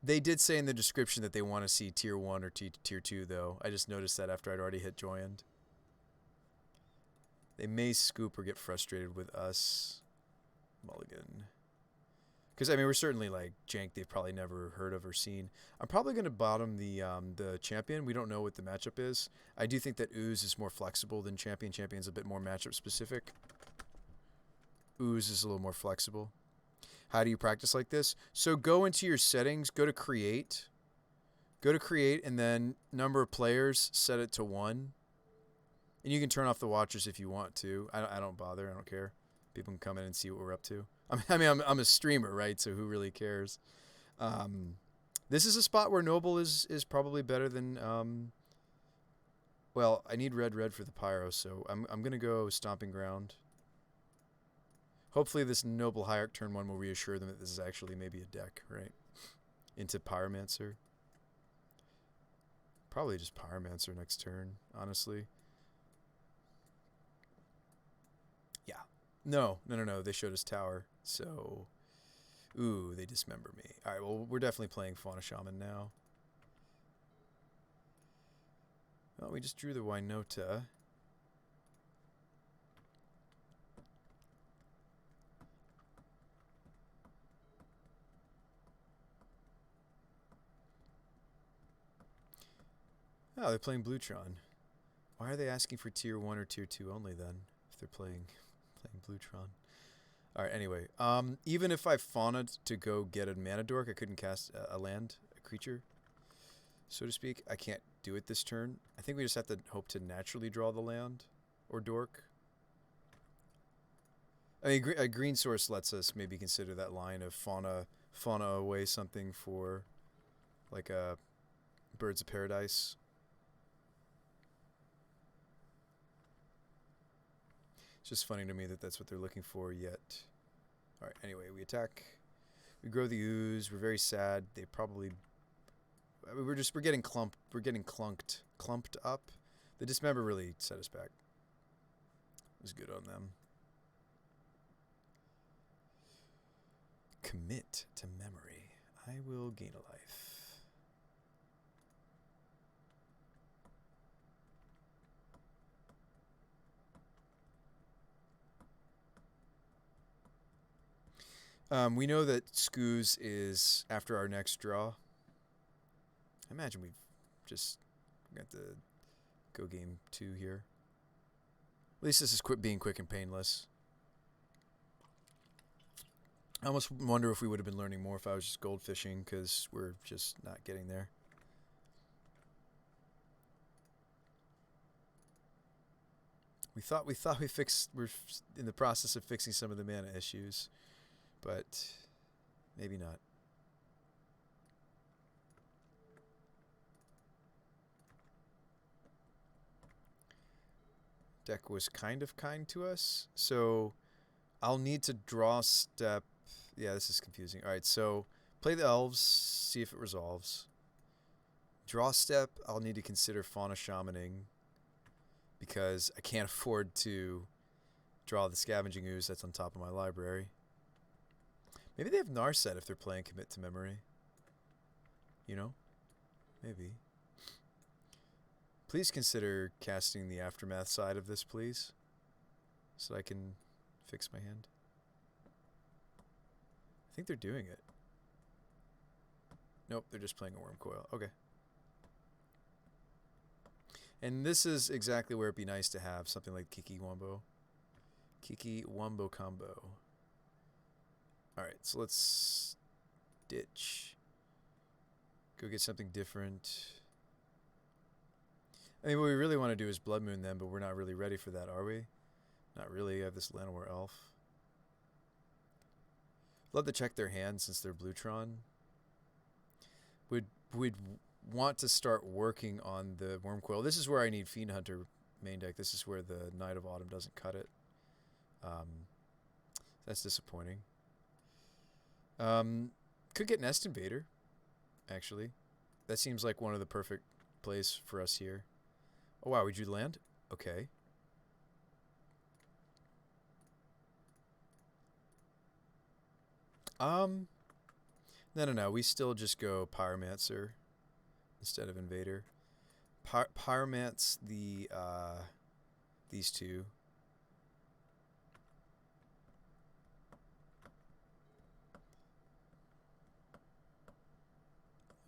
They did say in the description that they want to see Tier 1 or Tier 2, though. I just noticed that after I'd already hit Joyend. They may scoop or get frustrated with us. Mulligan. Because I mean, we're certainly like jank they've probably never heard of or seen. I'm probably going to bottom the champion. We don't know what the matchup is. I do think that Ooze is more flexible than champion. Champion's a bit more matchup specific. Ooze is a little more flexible. How do you practice like this? So go into your settings, go to create, and then number of players, set it to 1. And you can turn off the watchers if you want to. I don't bother. I don't care. People can come in and see what we're up to. I'm a streamer, right? So who really cares? This is a spot where Noble is probably better than. Well, I need red for the pyro, so I'm gonna go Stomping Ground. Hopefully this Noble Hierarch turn 1 will reassure them that this is actually maybe a deck, right? Into Pyromancer. Probably just Pyromancer next turn, honestly. Yeah. No. They showed us Tower, so... Ooh, they dismember me. Alright, well, we're definitely playing Fauna Shaman now. Well, we just drew the Wynota. Oh, they're playing Bluetron. Why are they asking for tier 1 or tier 2 only then, if they're playing Bluetron? Alright, anyway. Even if I faunaed to go get a mana dork, I couldn't cast a creature, so to speak. I can't do it this turn. I think we just have to hope to naturally draw the land or dork. I mean, a green source lets us maybe consider that line of fauna away something for like a Birds of Paradise. It's just funny to me that that's what they're looking for yet. Alright, anyway, we attack. We grow the Ooze. We're very sad. They probably... We're getting clumped. We're getting clumped up. The Dismember really set us back. It was good on them. Commit to memory. I will gain a life. We know that Scooz is after our next draw. I imagine we've just got to go game 2 here. At least this is being quick and painless. I almost wonder if we would have been learning more if I was just goldfishing, because we're just not getting there. We're in the process of fixing some of the mana issues, but maybe not. Deck was kind of kind to us, so I'll need to draw step. Yeah, this is confusing. All right, so play the elves, see if it resolves. Draw step, I'll need to consider Fauna Shamaning, because I can't afford to draw the Scavenging Ooze that's on top of my library. Maybe they have Narset if they're playing Commit to Memory. You know? Maybe. Please consider casting the Aftermath side of this, please, so I can fix my hand. I think they're doing it. Nope, they're just playing a Worm Coil. Okay. And this is exactly where it'd be nice to have something like Kiki Wombo. Kiki Wombo combo. Alright, so let's ditch. Go get something different. I mean, what we really want to do is Blood Moon them, but we're not really ready for that, are we? Not really. I have this Llanowar Elf. Love to check their hand since they're Bluetron. We'd want to start working on the Worm Coil. This is where I need Fiend Hunter main deck. This is where the Night of Autumn doesn't cut it. That's disappointing. Could get Nest Invader, actually. That seems like one of the perfect plays for us here. Oh wow, we drew land? Okay. No. We still just go Pyromancer instead of Invader. Pyromance the these two.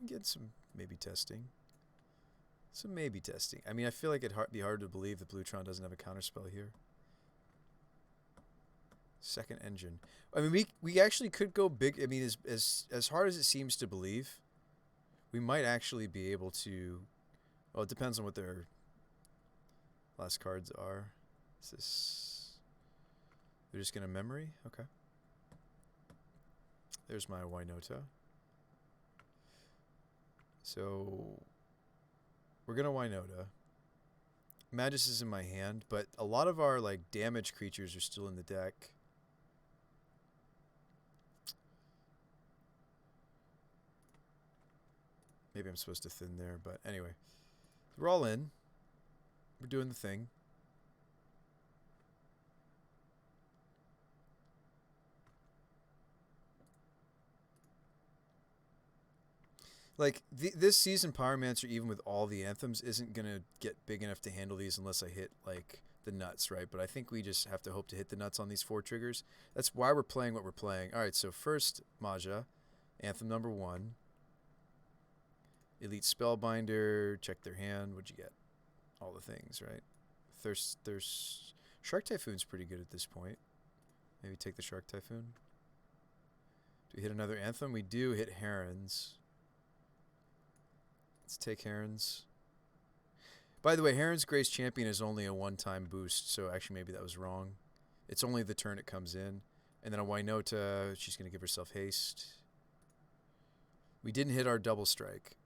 Get some maybe testing. Some maybe testing. I mean, I feel like it'd be hard to believe that Bluetron doesn't have a counterspell here. Second engine. I mean, we actually could go big. I mean, as hard as it seems to believe, we might actually be able to. Well, it depends on what their last cards are. Is this? They're just gonna memory. Okay. There's my Wynota. So we're gonna Wynota. Magus is in my hand, but a lot of our like damage creatures are still in the deck. Maybe I'm supposed to thin there, but anyway. We're all in. We're doing the thing. Like, this season, Pyromancer, even with all the anthems, isn't going to get big enough to handle these unless I hit, like, the nuts, right? But I think we just have to hope to hit the nuts on these 4 triggers. That's why we're playing what we're playing. All right, so first, Maja. Anthem number 1. Elite Spellbinder. Check their hand. What'd you get? All the things, right? Thirst. Shark Typhoon's pretty good at this point. Maybe take the Shark Typhoon. Do we hit another Anthem? We do hit Herons. Let's take Herons. By the way, Heron's Grace Champion is only a one-time boost, so actually maybe that was wrong. It's only the turn it comes in. And then a Wynota, she's going to give herself haste. We didn't hit our double strike.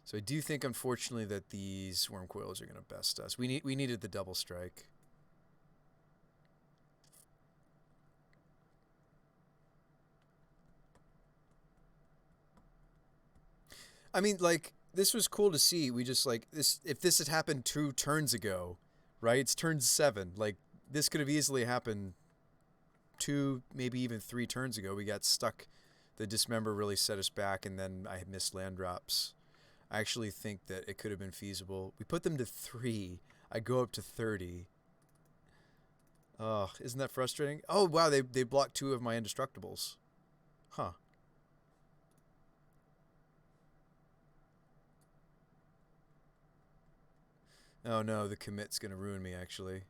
So I do think, unfortunately, that these Wormcoils are going to best us. We needed the double strike. I mean, like, this was cool to see. We just, like, this. If this had happened 2 turns ago, right? It's turn 7. Like, this could have easily happened 2, maybe even 3 turns ago. We got stuck. The Dismember really set us back, and then I missed land drops. I actually think that it could have been feasible. We put them to 3. I go up to 30. Oh, isn't that frustrating? Oh, wow, they blocked 2 of my Indestructibles. Huh. Oh no, the commit's gonna ruin me, actually.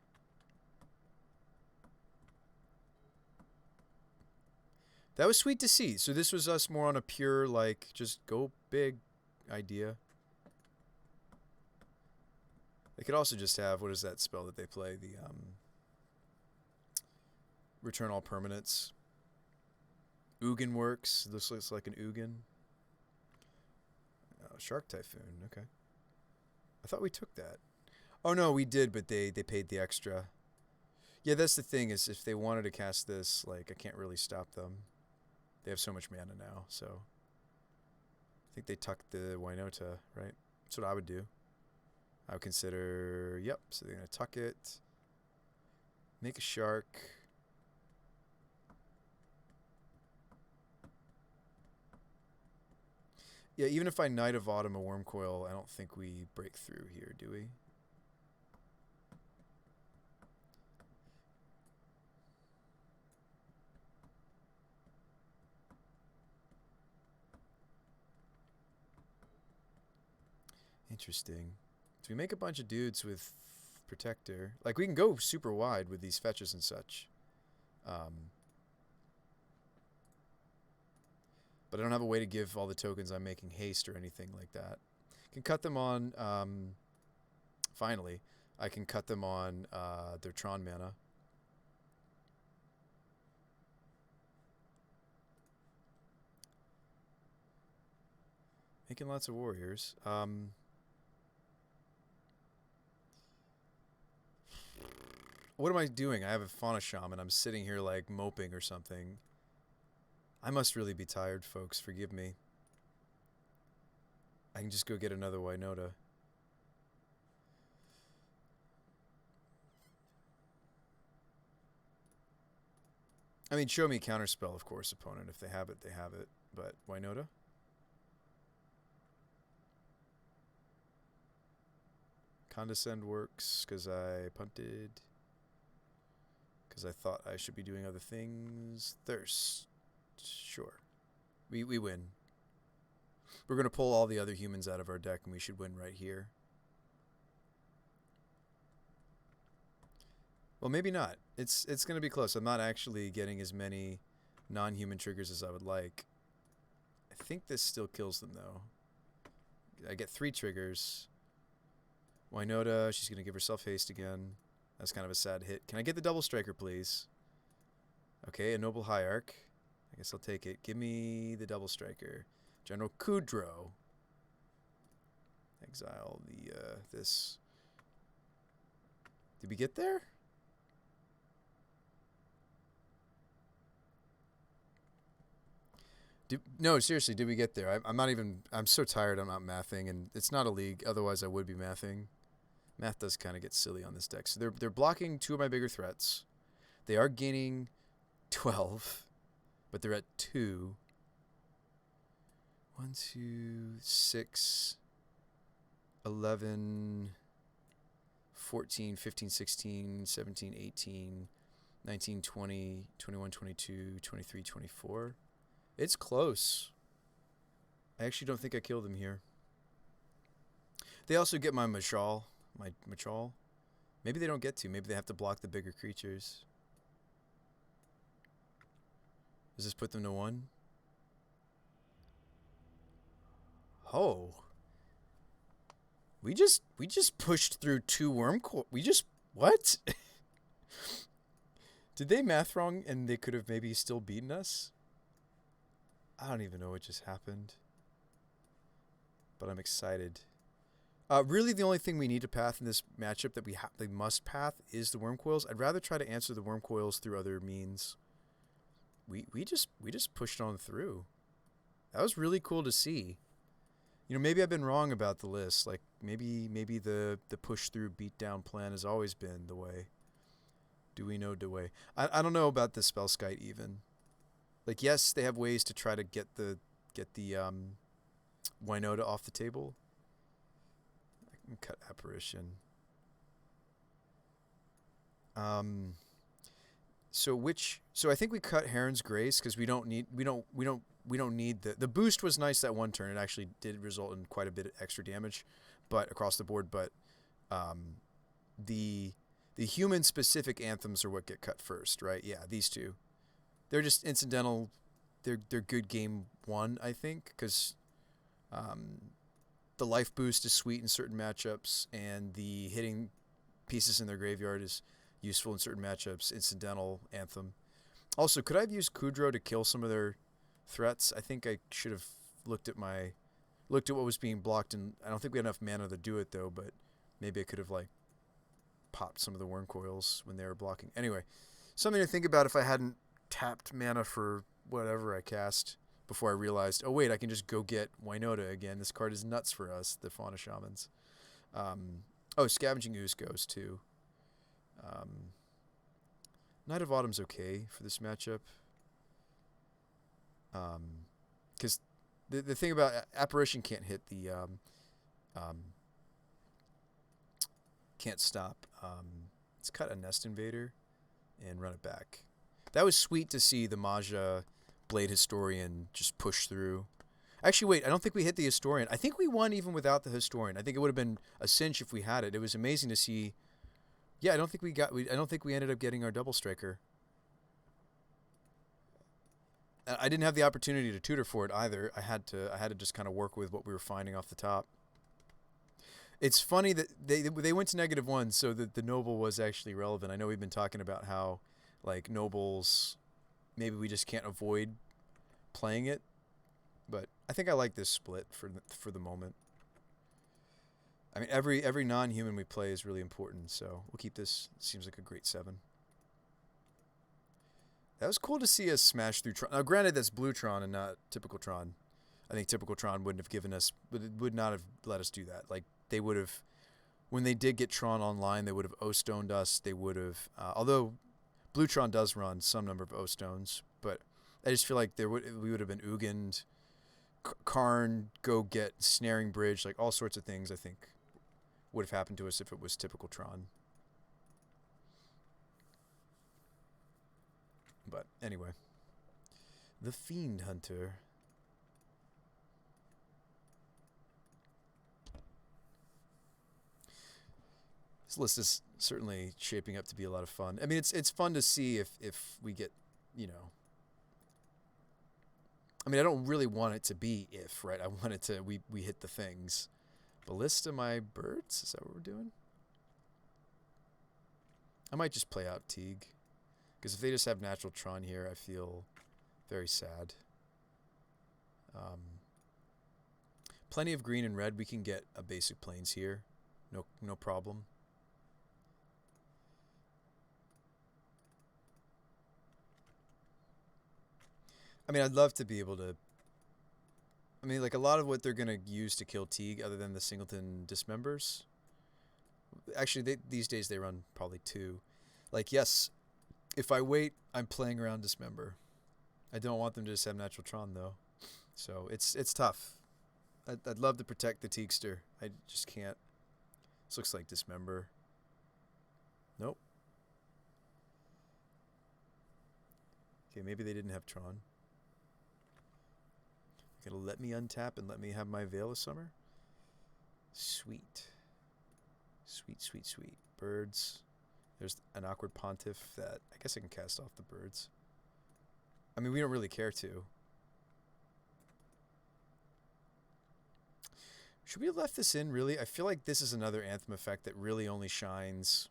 That was sweet to see. So this was us more on a pure, like, just go big idea. They could also just have, what is that spell that they play? The, return all permanents. Ugin works. This looks like an Ugin. Oh, Shark Typhoon, okay. I thought we took that. Oh no, we did, but they paid the extra. Yeah, that's the thing, is if they wanted to cast this, like, I can't really stop them. They have so much mana now, so I think they tucked the Wynota, right? That's what I would do. I would consider, yep, so they're going to tuck it. Make a shark. Yeah, even if I Knight of Autumn a Wormcoil, I don't think we break through here, do we? Interesting. So we make a bunch of dudes with Protector. Like, we can go super wide with these fetches and such. But I don't have a way to give all the tokens I'm making haste or anything like that. Can cut them on, finally, I can cut them on their Tron mana. Making lots of warriors. What am I doing? I have a Fauna Shaman. I'm sitting here like moping or something. I must really be tired, folks. Forgive me. I can just go get another Wynota. I mean, show me counterspell, of course, opponent. If they have it, they have it. But Wynota? Condescend works because I punted. Because I thought I should be doing other things. Thirst. Sure. We win. We're going to pull all the other humans out of our deck, and we should win right here. Well, maybe not. It's going to be close. I'm not actually getting as many non-human triggers as I would like. I think this still kills them, though. I get 3 triggers. Wynota, she's going to give herself haste again. That's kind of a sad hit. Can I get the double striker, please? Okay, a Noble Hierarch. I guess I'll take it. Give me the double striker. General Kudro. Exile the, this. Did we get there? No, seriously, did we get there? I'm not even... I'm so tired I'm not mathing, and it's not a league. Otherwise, I would be mathing. Math does kind of get silly on this deck. So they're blocking 2 of my bigger threats. They are gaining 12, but they're at 2. 1, 2, 6, 11, 14, 15, 16, 17, 18, 19, 20, 21, 22, 23, 24. It's close. I actually don't think I killed them here. They also get my Mashal. Maybe they don't get to. Maybe they have to block the bigger creatures. Does this put them to 1? Oh. We just pushed through 2 Wurmcoil. What? Did they math wrong and they could have maybe still beaten us? I don't even know what just happened. But I'm excited. Really, the only thing we need to path in this matchup that we must path is the Wurmcoils. I'd rather try to answer the Wurmcoils through other means. We just pushed on through. That was really cool to see. You know, maybe I've been wrong about the list. Like maybe the push through beat down plan has always been the way. Do we know the way? I don't know about the Spellskite even. Like yes, they have ways to try to get the Wynota off the table. I can cut Apparition. So I think we cut Heron's Grace because we don't need the boost was nice that one turn. It actually did result in quite a bit of extra damage, but across the board. But the human specific anthems are what get cut first, right? Yeah, these 2. They're just incidental. They're good game 1, I think, because the life boost is sweet in certain matchups, and the hitting pieces in their graveyard is useful in certain matchups. Incidental anthem. Also, could I have used Kudro to kill some of their threats? I think I should have looked at what was being blocked, and I don't think we had enough mana to do it though. But maybe I could have like popped some of the Wurmcoils when they were blocking. Anyway, something to think about if I hadn't tapped mana for whatever I cast before I realized, oh wait, I can just go get Wynota again. This card is nuts for us, the Fauna Shamans. Oh, Scavenging Ooze goes too. Knight of Autumn's okay for this matchup. Because the thing about Apparition can't hit the can't stop. Let's cut a Nest Invader and run it back. That was sweet to see the Maja Blade Historian just push through. Actually, wait, I don't think we hit the Historian. I think we won even without the Historian. I think it would have been a cinch if we had it. It was amazing to see. Yeah, I don't think we ended up getting our double striker. I didn't have the opportunity to tutor for it either. I had to just kind of work with what we were finding off the top. It's funny that they went to -1, so that the Noble was actually relevant. I know we've been talking about how like Nobles, maybe we just can't avoid playing it, but I think I like this split for the moment. I mean, every non-human we play is really important, so we'll keep this. Seems like a great 7. That was cool to see us smash through Tron. Now, granted, that's Blue Tron and not typical Tron. I think typical Tron wouldn't have given us, would not have let us do that. Like, they would have, when they did get Tron online, they would have O-stoned us. They would have, although Blue Tron does run some number of O-stones, but I just feel like we would have been Ugin, Karn, go get Snaring Bridge, like all sorts of things I think would have happened to us if it was typical Tron. But anyway, the Fiend Hunter. This list is certainly shaping up to be a lot of fun. I mean, it's fun to see if we get, you know. I mean, I don't really want it to be if, right? I want it to we hit the things. Ballista my birds? Is that what we're doing? I might just play out Teague. Because if they just have natural Tron here, I feel very sad. Plenty of green and red. We can get a basic plains here. No problem. I mean, I'd love to be able to... I mean, like, a lot of what they're going to use to kill Teague, other than the Singleton Dismembers... Actually, these days they run probably 2. Like, yes, if I wait, I'm playing around Dismember. I don't want them to just have natural Tron, though. So, it's tough. I'd love to protect the Teagster. I just can't. This looks like Dismember. Nope. Okay, maybe they didn't have Tron. Gonna let me untap and let me have my Veil of Summer? Sweet. Sweet, sweet, sweet. Birds. There's an Awkward Pontiff that... I guess I can cast off the birds. I mean, we don't really care to. Should we have left this in, really? I feel like this is another Anthem effect that really only shines...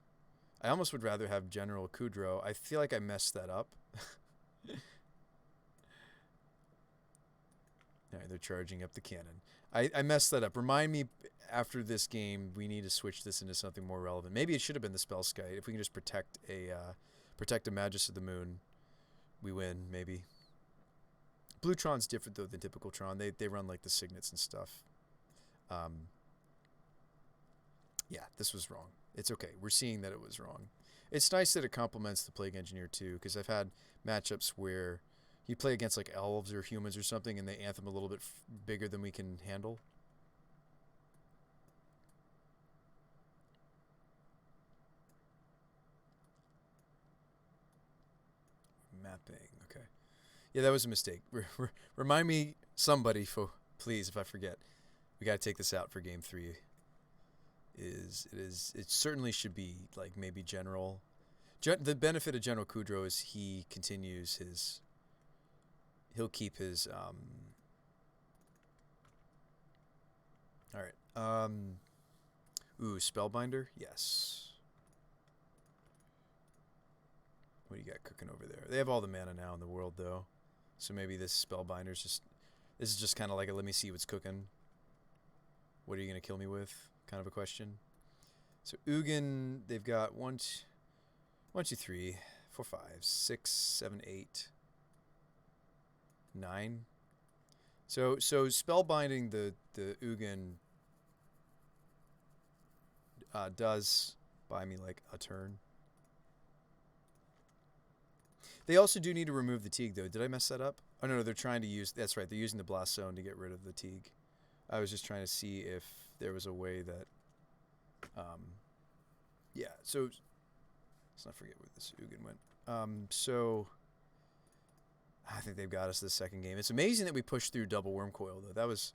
I almost would rather have General Kudrow. I feel like I messed that up. Alright, they're charging up the cannon. I messed that up. Remind me after this game we need to switch this into something more relevant. Maybe it should have been the Spellskite. If we can just protect a Magus of the Moon, we win, maybe. Blue Tron's different though than typical Tron. They run like the signets and stuff. Yeah, this was wrong. It's okay. We're seeing that it was wrong. It's nice that it complements the Plague Engineer too, because I've had matchups where you play against like elves or humans or something, and they Anthem a little bit bigger than we can handle. Mapping, okay. Yeah, that was a mistake. Remind me, somebody, please, if I forget. We got to take this out for game 3. It certainly should be like maybe General. The benefit of General Kudrow is he continues his. He'll keep his. All right. Ooh, Spellbinder. Yes. What do you got cooking over there? They have all the mana now in the world, though, so maybe this Spellbinder's just. This is just kind of like a let me see what's cooking. What are you gonna kill me with? Kind of a question. So Ugin, they've got 1, 2, 3, 4, 5, 6, 7, 8, 9. So spellbinding the Ugin does buy me like a turn. They also do need to remove the Teague though. Did I mess that up? Oh no, they're trying to use. That's right. They're using the Blast Zone to get rid of the Teague. I was just trying to see if there was a way that. Yeah. So let's not forget where this Ugin went. So I think they've got us this second game. It's amazing that we pushed through double Worm Coil though. That was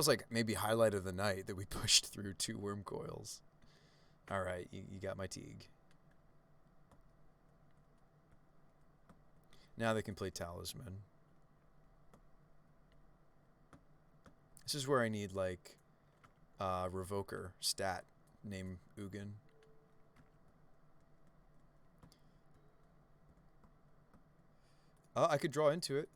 like maybe highlight of the night that we pushed through 2 Worm Coils. All right, you got my Teague. Now they can play Talisman. This is where I need like Revoker stat named Ugin. I could draw into it.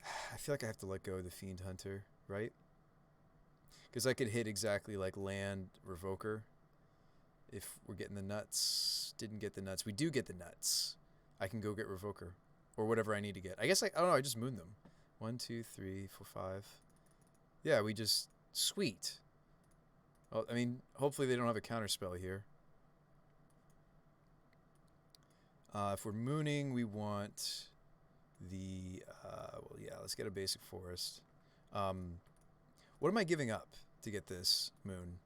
I feel like I have to let go of the Fiend Hunter, right? Because I could hit exactly like land Revoker. If we're getting the nuts. Didn't get the nuts. We do get the nuts. I can go get Revoker. Or whatever I need to get. I guess I don't know, I just moon them. 1, 2, 3, 4, 5. Yeah, we just... Sweet. Well, I mean, hopefully they don't have a counterspell here. If we're mooning, we want the... well, yeah, let's get a basic forest. What am I giving up to get this moon?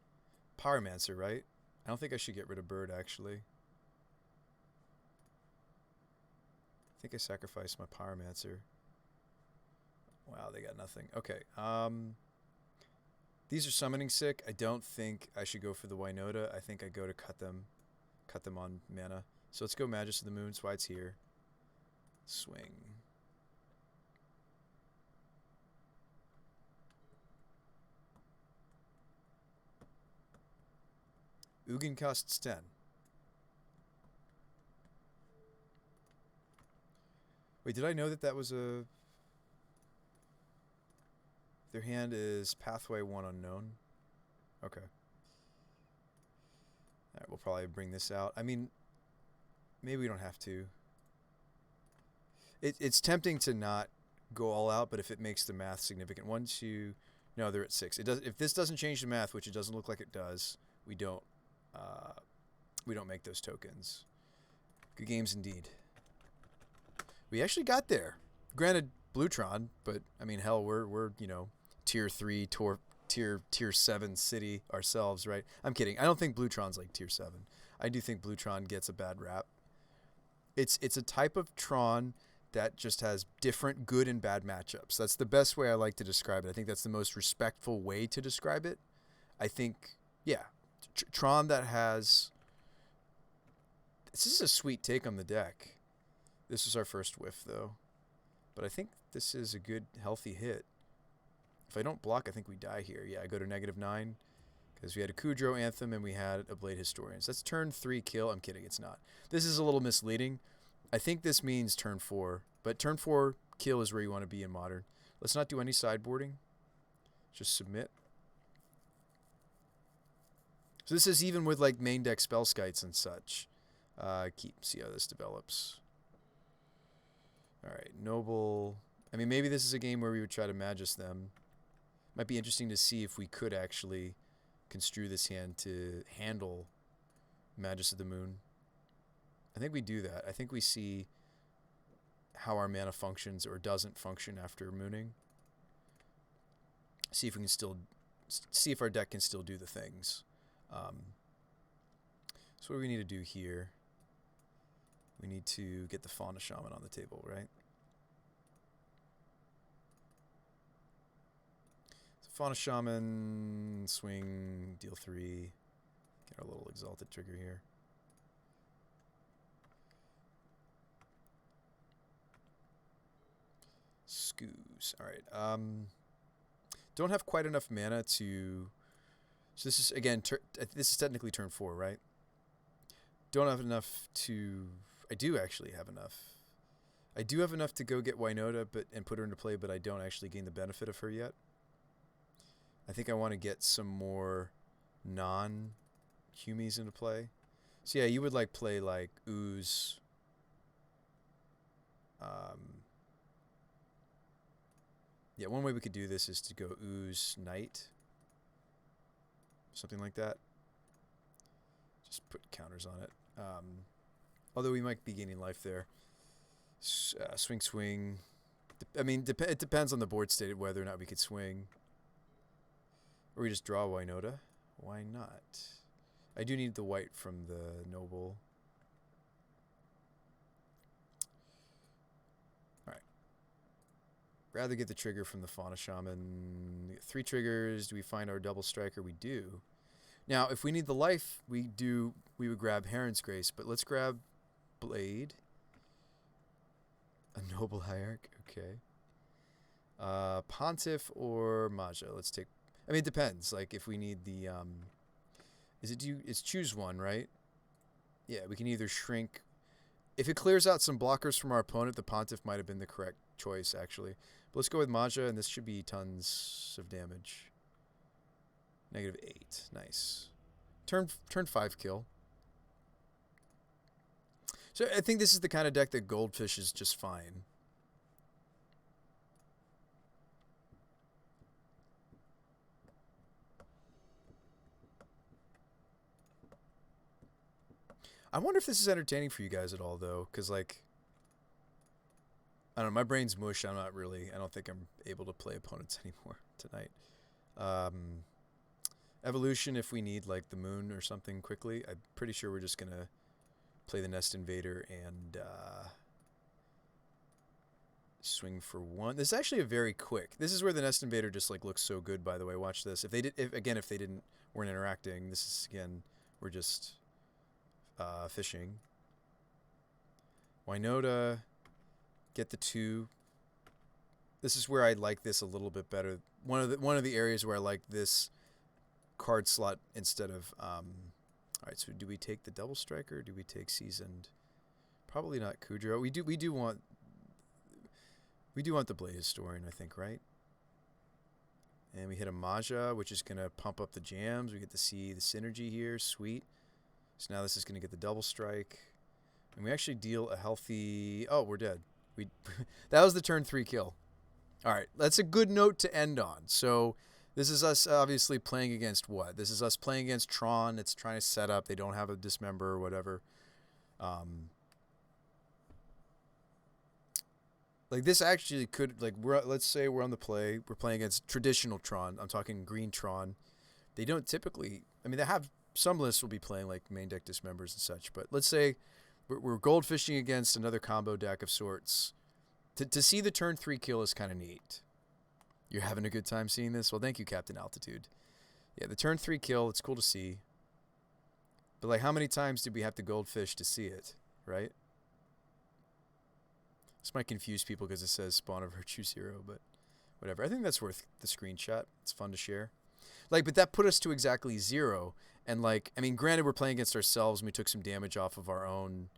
Pyromancer, right? I don't think I should get rid of Bird, actually. think I sacrificed my Pyromancer. Wow, they got nothing. Okay. These are summoning sick. I don't think I should go for the Wynota. I think I go to cut them on mana. So let's go Magus of the Moon. That's why it's here. Swing. Ugin costs 10. Wait, did I know that was a... Their hand is Pathway 1 Unknown. Okay. Alright, we'll probably bring this out. I mean, maybe we don't have to. It's tempting to not go all out, but if it makes the math significant. 1, 2... No, they're at 6. It does. If this doesn't change the math, which it doesn't look like it does, we don't make those tokens. Good games indeed. We actually got there. Granted, Bluetron, but I mean, hell, we're you know, tier 3, tier 7 city ourselves, right? I'm kidding. I don't think Bluetron's like tier 7. I do think Bluetron gets a bad rap. It's a type of Tron that just has different good and bad matchups. That's the best way I like to describe it. I think that's the most respectful way to describe it. I think, yeah, Tron that has... This is a sweet take on the deck. This is our first whiff, though. But I think this is a good, healthy hit. If I don't block, I think we die here. Yeah, I go to -9 because we had a Kudro Anthem and we had a Blade Historians. That's turn 3 kill. I'm kidding, it's not. This is a little misleading. I think this means turn 4, but turn 4 kill is where you want to be in Modern. Let's not do any sideboarding. Just submit. So this is even with like main deck spell skites and such. See how this develops. Alright, Noble. I mean, maybe this is a game where we would try to Magus them. Might be interesting to see if we could actually construe this hand to handle Magus of the Moon. I think we do that. I think we see how our mana functions or doesn't function after mooning. See if we can still... See if our deck can still do the things. So what do we need to do here? We need to get the Fauna Shaman on the table, right? So Fauna Shaman, swing, deal 3. Get our little Exalted trigger here. Scoos. Alright. Don't have quite enough mana to... So this is, again, this is technically turn 4, right? Don't have enough to... I do actually have enough. I do have enough to go get Wynota and put her into play, but I don't actually gain the benefit of her yet. I think I want to get some more non-Humies into play. So yeah, you would like play like Ooze. Yeah, one way we could do this is to go Ooze Knight. Something like that. Just put counters on it. Although we might be gaining life there. Swing, swing. I mean, it depends on the board state whether or not we could swing. Or we just draw Wynota. Why not? I do need the white from the Noble. Alright. Rather get the trigger from the Fauna Shaman. 3 triggers. Do we find our double striker? We do. Now, if we need the life, we would grab Heron's Grace, but let's grab Blade. A Noble Hierarch, okay. Pontiff or Maja. Let's take... I mean, it depends. Like, if we need the... It's choose one, right? Yeah, we can either shrink... If it clears out some blockers from our opponent, the Pontiff might have been the correct choice, actually. But let's go with Maja, and this should be tons of damage. -8. Nice. Turn 5 kill. So I think this is the kind of deck that Goldfish is just fine. I wonder if this is entertaining for you guys at all, though, because, like, I don't know, my brain's mush. I don't think I'm able to play opponents anymore tonight. Evolution, if we need, like, the moon or something quickly, I'm pretty sure we're just going to play the Nest Invader and Swing for 1. This is actually a very quick. This is where the Nest Invader just like looks so good. By the way, watch this. If they did, if they didn't weren't interacting, this is again we're just fishing. Wynota, get the 2. This is where I like this a little bit better. One of the areas where I like this card slot instead of. All right, so do we take the Double Striker? Or do we take Seasoned? Probably not Kudro. We do want the Blade Historian, I think, right? And we hit a Maja, which is going to pump up the jams. We get to see the synergy here. Sweet. So now this is going to get the double strike. And we actually deal a healthy... Oh, we're dead. That was the turn 3 kill. All right, that's a good note to end on. So this is us obviously playing against what? This is us playing against Tron. It's trying to set up. They don't have a Dismember or whatever. Like this actually could, like, let's say we're on the play. We're playing against traditional Tron. I'm talking green Tron. They don't typically, I mean, they have, some lists will be playing like main deck Dismembers and such. But let's say we're goldfishing against another combo deck of sorts. To see the turn 3 kill is kind of neat. You're having a good time seeing this? Well, thank you, Captain Altitude. Yeah, the turn 3 kill, it's cool to see. But like, how many times did we have to goldfish to see it, right? This might confuse people because it says Spawn of Virtue 0, but whatever. I think that's worth the screenshot. It's fun to share. Like, but that put us to exactly 0. And like, I mean, granted, we're playing against ourselves and we took some damage off of our own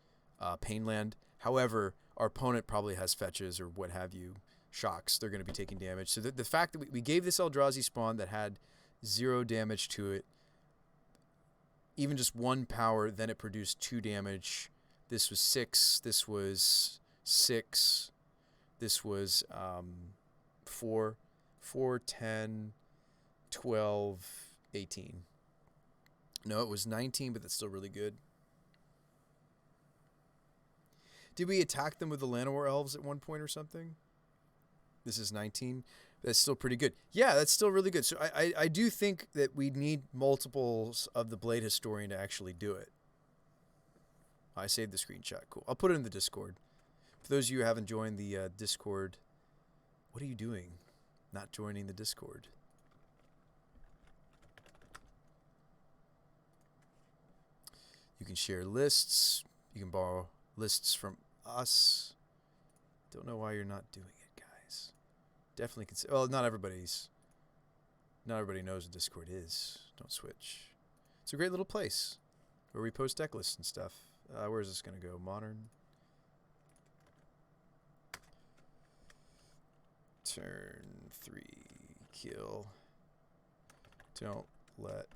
Painland. However, our opponent probably has fetches or what have you, shocks. They're going to be taking damage. So the fact that we gave this Eldrazi spawn that had 0 damage to it, even just 1 power, then it produced 2 damage. This was 6. This was 6. This was 4, 10, 12, 18. No, it was 19, but that's still really good. Did we attack them with the Llanowar Elves at one point or something? This is 19. That's still pretty good. Yeah, that's still really good. So I do think that we need multiples of the Blade Historian to actually do it. I saved the screenshot. Cool. I'll put it in the Discord. For those of you who haven't joined the Discord, what are you doing not joining the Discord? You can share lists. You can borrow lists from us. Don't know why you're not doing it, guys. Definitely consider. Well, not everybody knows what Discord is. Don't switch. It's a great little place where we post deck lists and stuff. Where is this going to go? Modern. Turn 3 kill. Don't let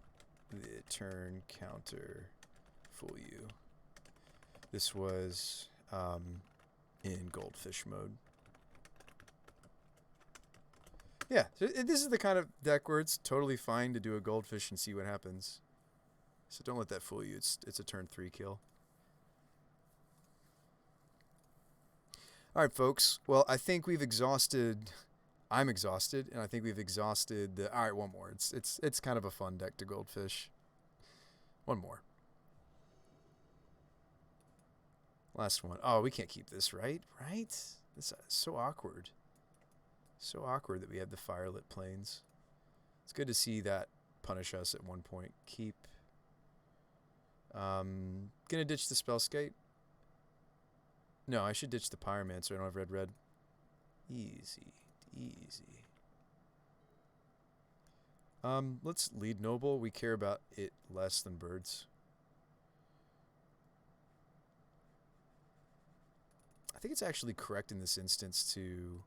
the turn counter fool you. This was in goldfish mode. Yeah, so this is the kind of deck where it's totally fine to do a goldfish and see what happens. So don't let that fool you. It's a turn 3 kill. All right, folks. Well, I think we've exhausted. I'm exhausted, and I think we've exhausted the. All right, one more. It's kind of a fun deck to goldfish. One more. Last one. Oh, we can't keep this, right? Right? It's so awkward. So awkward that we had the firelit planes. It's good to see that punish us at one point. Keep. Gonna ditch the Spellskite. No, I should ditch the Pyromancer. I don't have red. Easy. Let's lead Noble. We care about it less than birds. I think it's actually correct in this instance to...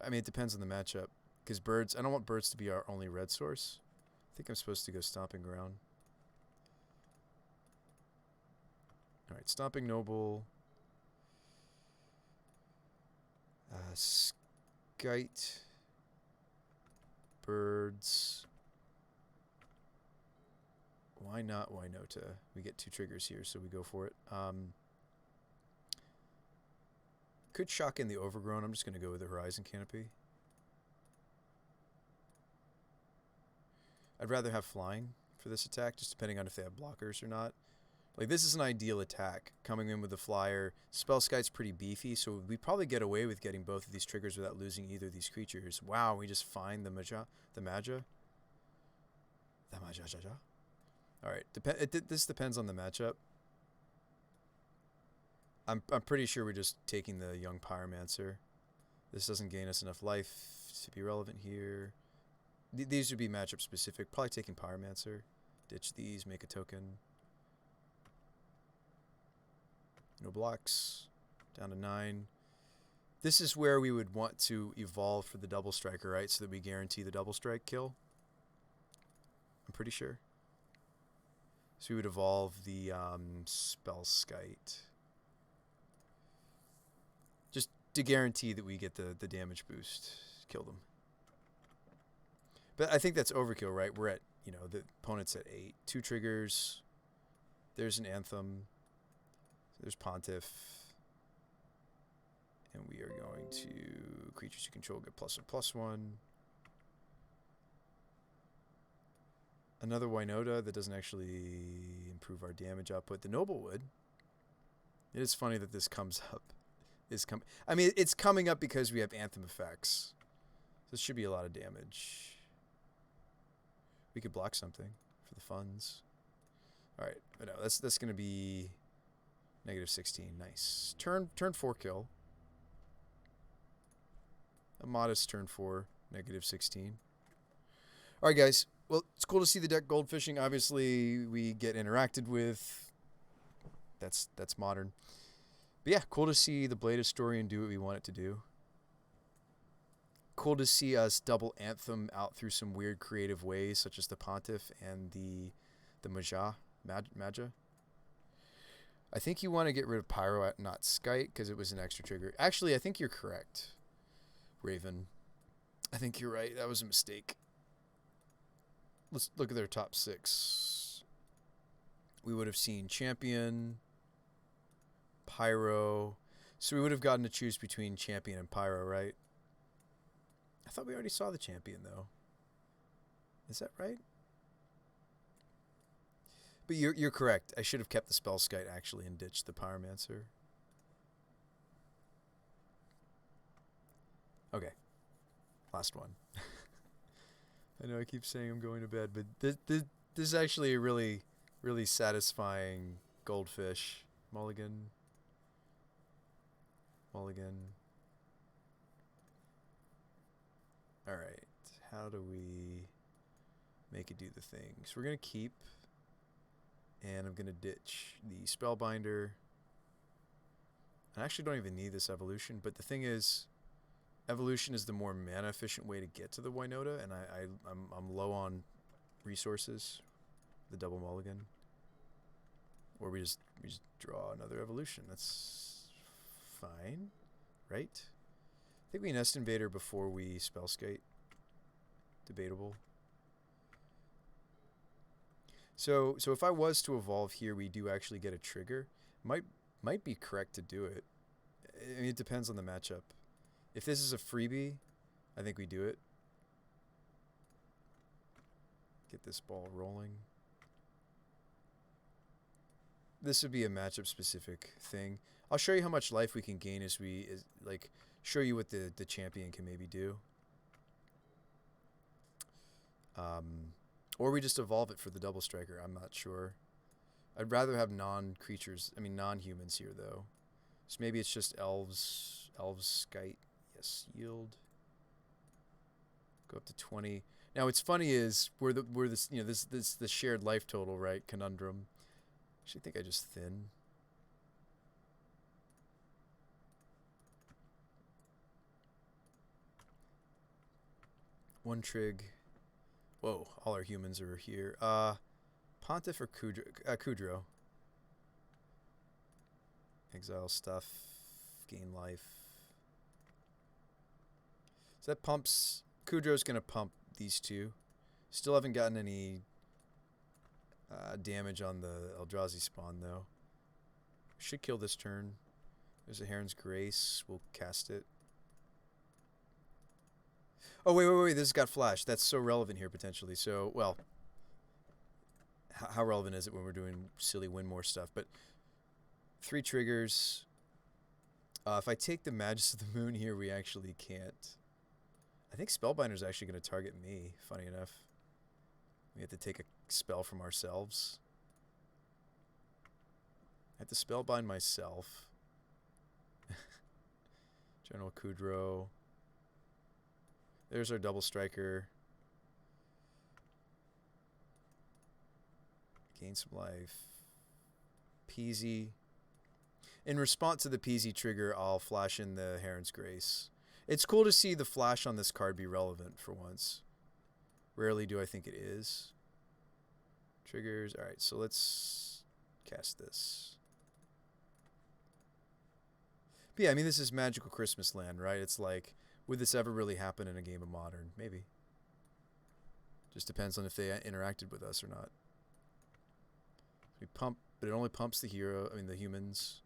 I mean, it depends on the matchup. Because birds... I don't want birds to be our only red source. I think I'm supposed to go Stomping Ground. Alright, Stomping Noble... Skite, birds. Why not Wynota? We get 2 triggers here, so we go for it. Could shock in the Overgrown. I'm just going to go with the Horizon Canopy. I'd rather have flying for this attack, just depending on if they have blockers or not. Like, this is an ideal attack. Coming in with the flyer. Spellskite's pretty beefy, so we'd probably get away with getting both of these triggers without losing either of these creatures. Wow, we just find the Maja. The Maja. The Maja. Alright, this depends on the matchup. I'm pretty sure we're just taking the Young Pyromancer. This doesn't gain us enough life to be relevant here. These would be matchup specific. Probably taking Pyromancer. Ditch these, make a token. No blocks. Down to 9. This is where we would want to evolve for the double striker, right? So that we guarantee the double strike kill. I'm pretty sure. So we would evolve the Spellskite. Just to guarantee that we get the damage boost. Kill them. But I think that's overkill, right? We're at, you know, the opponent's at 8. 2 triggers. There's an Anthem. There's Pontiff. And we are going to creatures you control get +1/+1. Another Wynota that doesn't actually improve our damage output. The Noble would. It is funny that this comes up. I mean, it's coming up because we have Anthem effects. This should be a lot of damage. We could block something for the funds. All right, but no, that's going to be -16. Nice. Turn 4 kill. A modest turn 4, -16. All right, guys. Well, it's cool to see the deck goldfishing. Obviously, we get interacted with. That's modern. But yeah, cool to see the Blade Historian do what we want it to do. Cool to see us double Anthem out through some weird creative ways, such as the Pontiff and the Maja. I think you want to get rid of Pyro, not Skite, because it was an extra trigger. Actually, I think you're correct, Raven. I think you're right. That was a mistake. Let's look at their top 6. We would have seen Champion, Pyro. So we would have gotten to choose between Champion and Pyro, right? I thought we already saw the Champion, though. Is that right? But you're correct. I should have kept the Spellskite, actually, and ditched the Pyromancer. Okay. Last one. I know I keep saying I'm going to bed, but this is actually a really, really satisfying goldfish. Mulligan. Alright. How do we make it do the thing? So we're going to keep, and I'm going to ditch the Spellbinder. I actually don't even need this evolution, but the thing is, evolution is the more mana efficient way to get to the Wynota, and I'm low on resources. The double mulligan, or we just draw another evolution. That's fine, right? I think we Nest Invader before we Spellskite. Debatable. So if I was to evolve here, we do actually get a trigger. Might be correct to do it. I mean, it depends on the matchup. If this is a freebie, I think we do it. Get this ball rolling. This would be a matchup specific thing. I'll show you how much life we can gain as we like show you what the champion can maybe do. Or we just evolve it for the double striker. I'm not sure. I'd rather have non-humans here though. So maybe it's just elves Skite. Yes, yield. Go up to 20. Now what's funny is we're this the shared life total, right? Conundrum. Actually, I think I just thin. One trig. Whoa, all our humans are here. Pontiff or Kudro? Exile stuff. Gain life. So that pumps. Kudro's going to pump these two. Still haven't gotten any damage on the Eldrazi spawn, though. Should kill this turn. There's a Heron's Grace. We'll cast it. Oh, wait. This got flashed. That's so relevant here, potentially. So, well. how relevant is it when we're doing silly win more stuff? But 3 triggers. If I take the Magus of the Moon here, we actually can't. I think Spellbinder's actually going to target me, funny enough. We have to take a spell from ourselves. I have to Spellbind myself. General Kudrow. There's our double striker. Gain some life. Peasy. In response to the Peasy trigger, I'll flash in the Heron's Grace. It's cool to see the flash on this card be relevant for once. Rarely do I think it is. Triggers. Alright, so let's cast this. But yeah, I mean, this is Magical Christmas Land, right? It's like, would this ever really happen in a game of Modern? Maybe. Just depends on if they interacted with us or not. We pump, but it only pumps the the humans.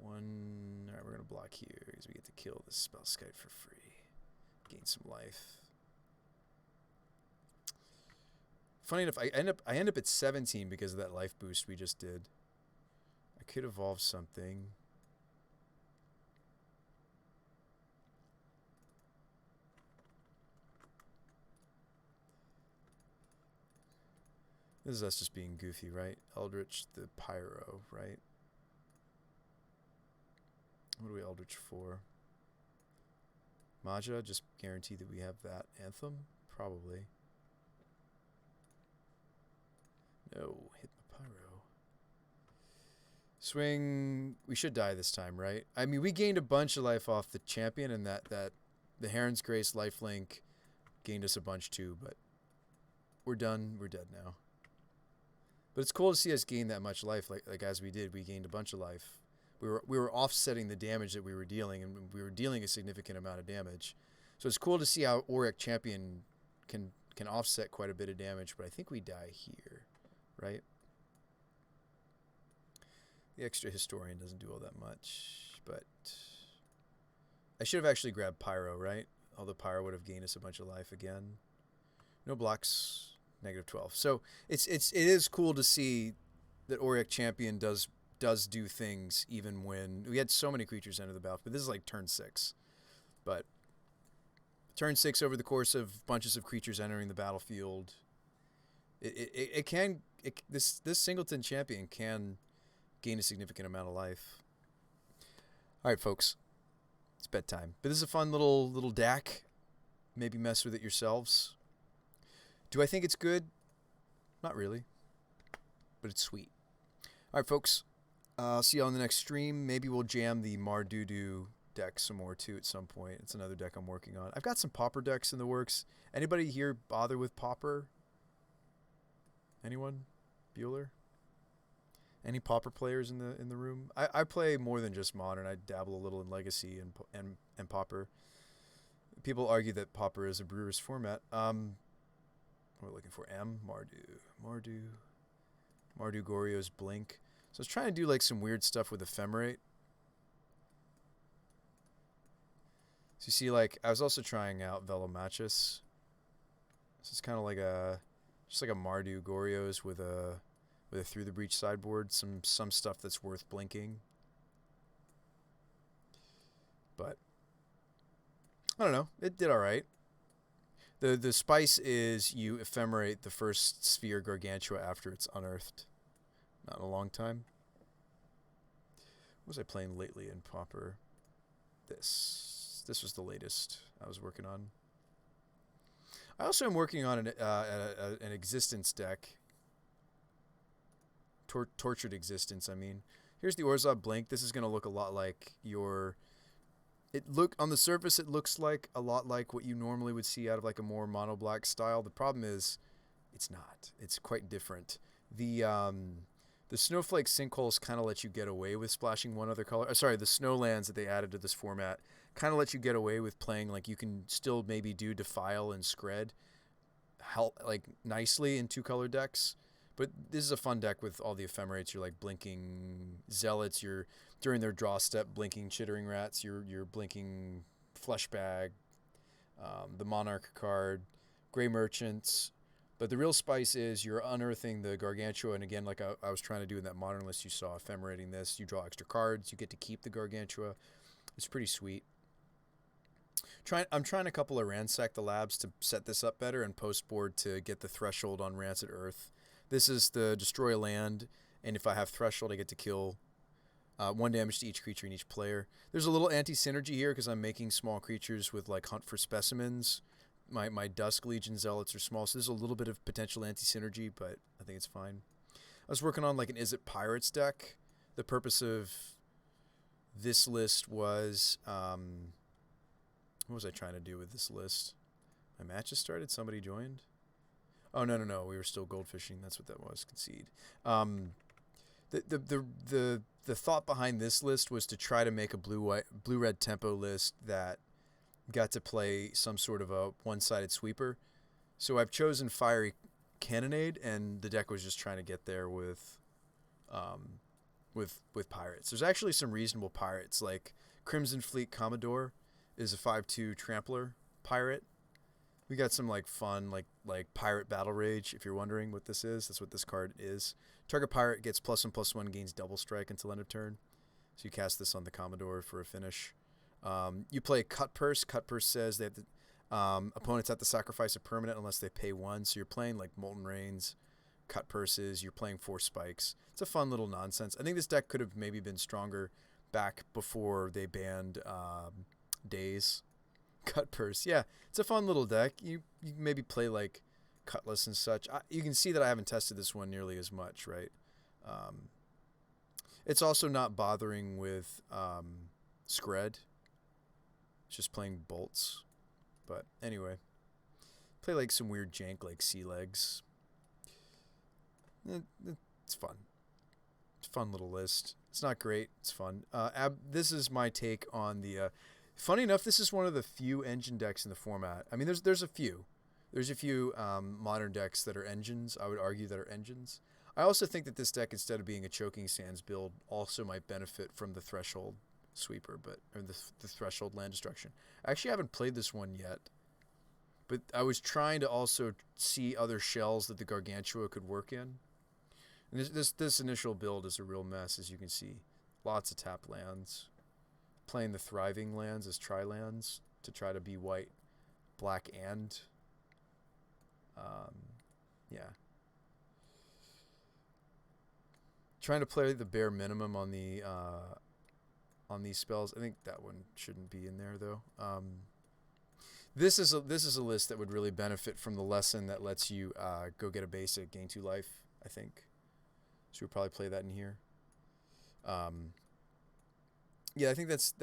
Alright, we're going to block here because we get to kill this Spellskite for free. Gain some life. Funny enough, I end up at 17 because of that life boost we just did. I could evolve something. This is us just being goofy, right? Eldritch the Pyro, right? What do we Eldritch for? Maja, just guarantee that we have that Anthem? Probably. No, hit the Pyro. Swing. We should die this time, right? I mean, we gained a bunch of life off the champion, and that the Heron's Grace lifelink gained us a bunch too, but we're done. We're dead now. But it's cool to see us gain that much life, like as we did. We gained a bunch of life. We were offsetting the damage that we were dealing, and we were dealing a significant amount of damage. So it's cool to see how Auric Champion can offset quite a bit of damage, but I think we die here, right? The extra Historian doesn't do all that much, but I should have actually grabbed Pyro, right? Although Pyro would have gained us a bunch of life again. No blocks, -12. So it is cool to see that Auric Champion does do things even when we had so many creatures enter the battlefield. But this is like turn 6. But turn 6 over the course of bunches of creatures entering the battlefield, this singleton champion can gain a significant amount of life. All right, folks, it's bedtime. But this is a fun little deck. Maybe mess with it yourselves. Do I think it's good? Not really, but it's sweet. All right, folks. See you on the next stream. Maybe we'll jam the Mardu deck some more too at some point. It's another deck I'm working on. I've got some Pauper decks in the works. Anybody here bother with Pauper? Anyone? Bueller? Any Pauper players in the room? I play more than just Modern. I dabble a little in Legacy and Pauper. People argue that Pauper is a brewer's format. What am I looking for? Mardu Goryo's Blink. So I was trying to do like some weird stuff with Ephemerate. So you see, like, I was also trying out Velomachus. So it's kind of like just like a Mardu Goryo's with a Through the Breach sideboard. Some stuff that's worth blinking. But I don't know. It did all right. The spice is you ephemerate the first sphere Gargantua after it's unearthed. Not in a long time. What was I playing lately in Pauper? This was the latest I was working on. I also am working on an existence deck. Tortured Existence, I mean. Here's the Orzhov Blink. This is going to look a lot like your... on the surface, it looks like a lot like what you normally would see out of like a more mono black style. The problem is, it's not. It's quite different. The Snowflake Sinkholes kind of let you get away with splashing one other color. Sorry, the Snowlands that they added to this format kind of let you get away with playing, like, you can still maybe do Defile and Scred like nicely in 2-color decks. But this is a fun deck with all the ephemerates. You're like blinking Zealots. You're during their draw step blinking Chittering Rats. You're blinking Fleshbag, the Monarch card, Grey Merchants, But the real spice is you're unearthing the Gargantua, and again, like I was trying to do in that modern list you saw, ephemerating this. You draw extra cards. You get to keep the Gargantua. It's pretty sweet. I'm trying a couple of ransack the labs to set this up better and post board to get the threshold on Rancid Earth. This is the destroy a land, and if I have threshold, I get to kill 1 damage to each creature in each player. There's a little anti-synergy here because I'm making small creatures with like hunt for specimens. My Dusk Legion Zealots are small, so there's a little bit of potential anti-synergy, but I think it's fine. I was working on like an Is It Pirates deck. The purpose of this list was... what was I trying to do with this list? My match has started? Somebody joined? Oh, no. We were still goldfishing. That's what that was. Concede. The thought behind this list was to try to make a blue-red tempo list that got to play some sort of a one-sided sweeper. So I've chosen Fiery Cannonade, and the deck was just trying to get there with pirates. There's actually some reasonable pirates, like Crimson Fleet Commodore is a 5/2 trampler pirate. We got some like fun like pirate battle rage. If you're wondering what this is, that's what this card is. Target pirate gets +1/+1, gains double strike until end of turn. So you cast this on the Commodore for a finish. You play Cut Purse. Cut Purse says they have to, opponents have to sacrifice a permanent unless they pay 1. So you're playing like Molten Rains, Cut Purses. You're playing 4 spikes. It's a fun little nonsense. I think this deck could have maybe been stronger back before they banned Days. Cut Purse. Yeah, it's a fun little deck. You maybe play like Cutlass and such. You can see that I haven't tested this one nearly as much, right? It's also not bothering with Scred. It's just playing bolts. But anyway, play like some weird jank like Sea Legs. It's fun. It's a fun little list. It's not great. It's fun. This is my take on the... funny enough, this is one of the few engine decks in the format. I mean, there's a few. There's a few modern decks that are engines. I would argue that are engines. I also think that this deck, instead of being a Choking Sands build, also might benefit from the Threshold Sweeper, or the Threshold Land Destruction. I actually haven't played this one yet, but I was trying to also see other shells that the Gargantua could work in. And this initial build is a real mess, as you can see. Lots of tap lands. Playing the Thriving lands as tri-lands to try to be white, black, and... yeah. Trying to play the bare minimum on the on these spells. I think that one shouldn't be in there though. This is a list that would really benefit from the lesson that lets you go get a basic, gain 2 life. I think so. We'll probably play that in here. Yeah, I think that's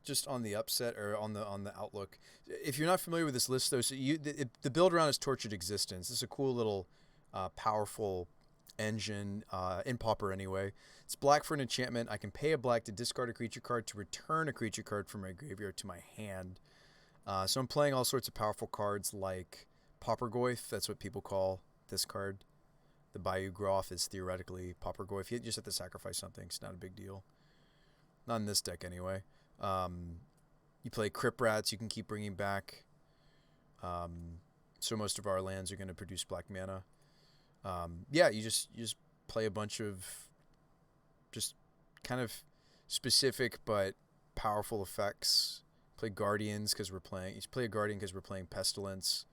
just on the upset or on the outlook. If you're not familiar with this list though, so the build around is Tortured Existence. This is a cool little powerful engine in Pauper anyway. It's black for an enchantment. I can pay a black to discard a creature card to return a creature card from my graveyard to my hand. So I'm playing all sorts of powerful cards like Paupergoyf. That's what people call this card. The Bayou Groff is theoretically Paupergoyf. You just have to sacrifice something. It's not a big deal. Not in this deck anyway. You play Crypt Rats. You can keep bringing back. So most of our lands are going to produce black mana. Yeah, you just play a bunch of just kind of specific but powerful effects. Play Guardians because we're playing. You play a Guardian because we're playing Pestilence.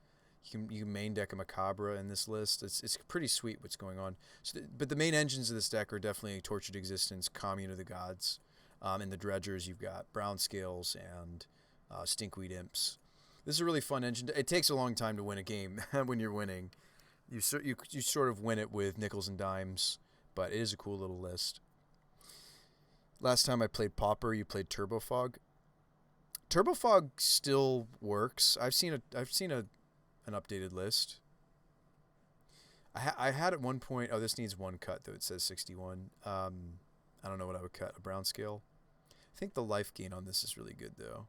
You can main deck a Macabre in this list. It's pretty sweet what's going on. So but the main engines of this deck are definitely Tortured Existence, Commune of the Gods. In the Dredgers, you've got Brown Scales and Stinkweed Imps. This is a really fun engine. It takes a long time to win a game when you're winning. You sort of win it with nickels and dimes, but it is a cool little list. Last time I played Pauper, you played Turbofog. Turbofog still works. I've seen an updated list. I had at one point. Oh, this needs 1 cut though. It says 61. I don't know what I would cut. A Brown Scale. I think the life gain on this is really good though.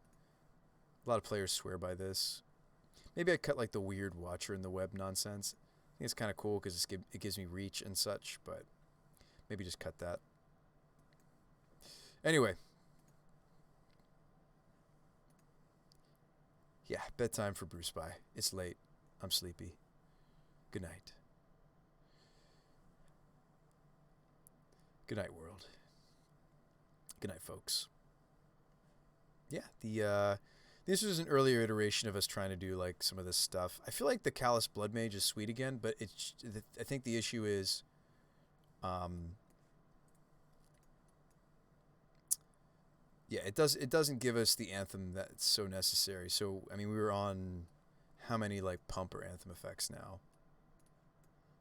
A lot of players swear by this. Maybe I cut like the weird Watcher in the Web nonsense. I think it's kind of cool because it gives me reach and such, but maybe just cut that. Anyway. Yeah, bedtime for Bruce By. It's late. I'm sleepy. Good night. Good night, world. Good night, folks. Yeah, this was an earlier iteration of us trying to do like some of this stuff. I feel like the Callous Blood Mage is sweet again, but I think the issue is, yeah, it doesn't give us the anthem that's so necessary. So I mean, we were on how many like pump or anthem effects now?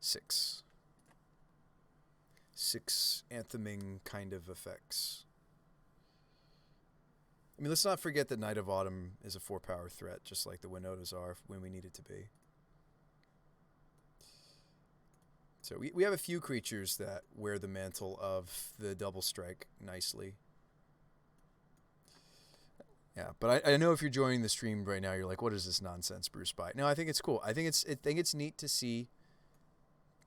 6. 6 antheming kind of effects. I mean, let's not forget that Night of Autumn is a 4-power threat, just like the Winotas are when we need it to be. So we have a few creatures that wear the mantle of the double strike nicely. Yeah, but I know if you're joining the stream right now, you're like, what is this nonsense, Bruce By? No, I think it's cool. I think it's neat to see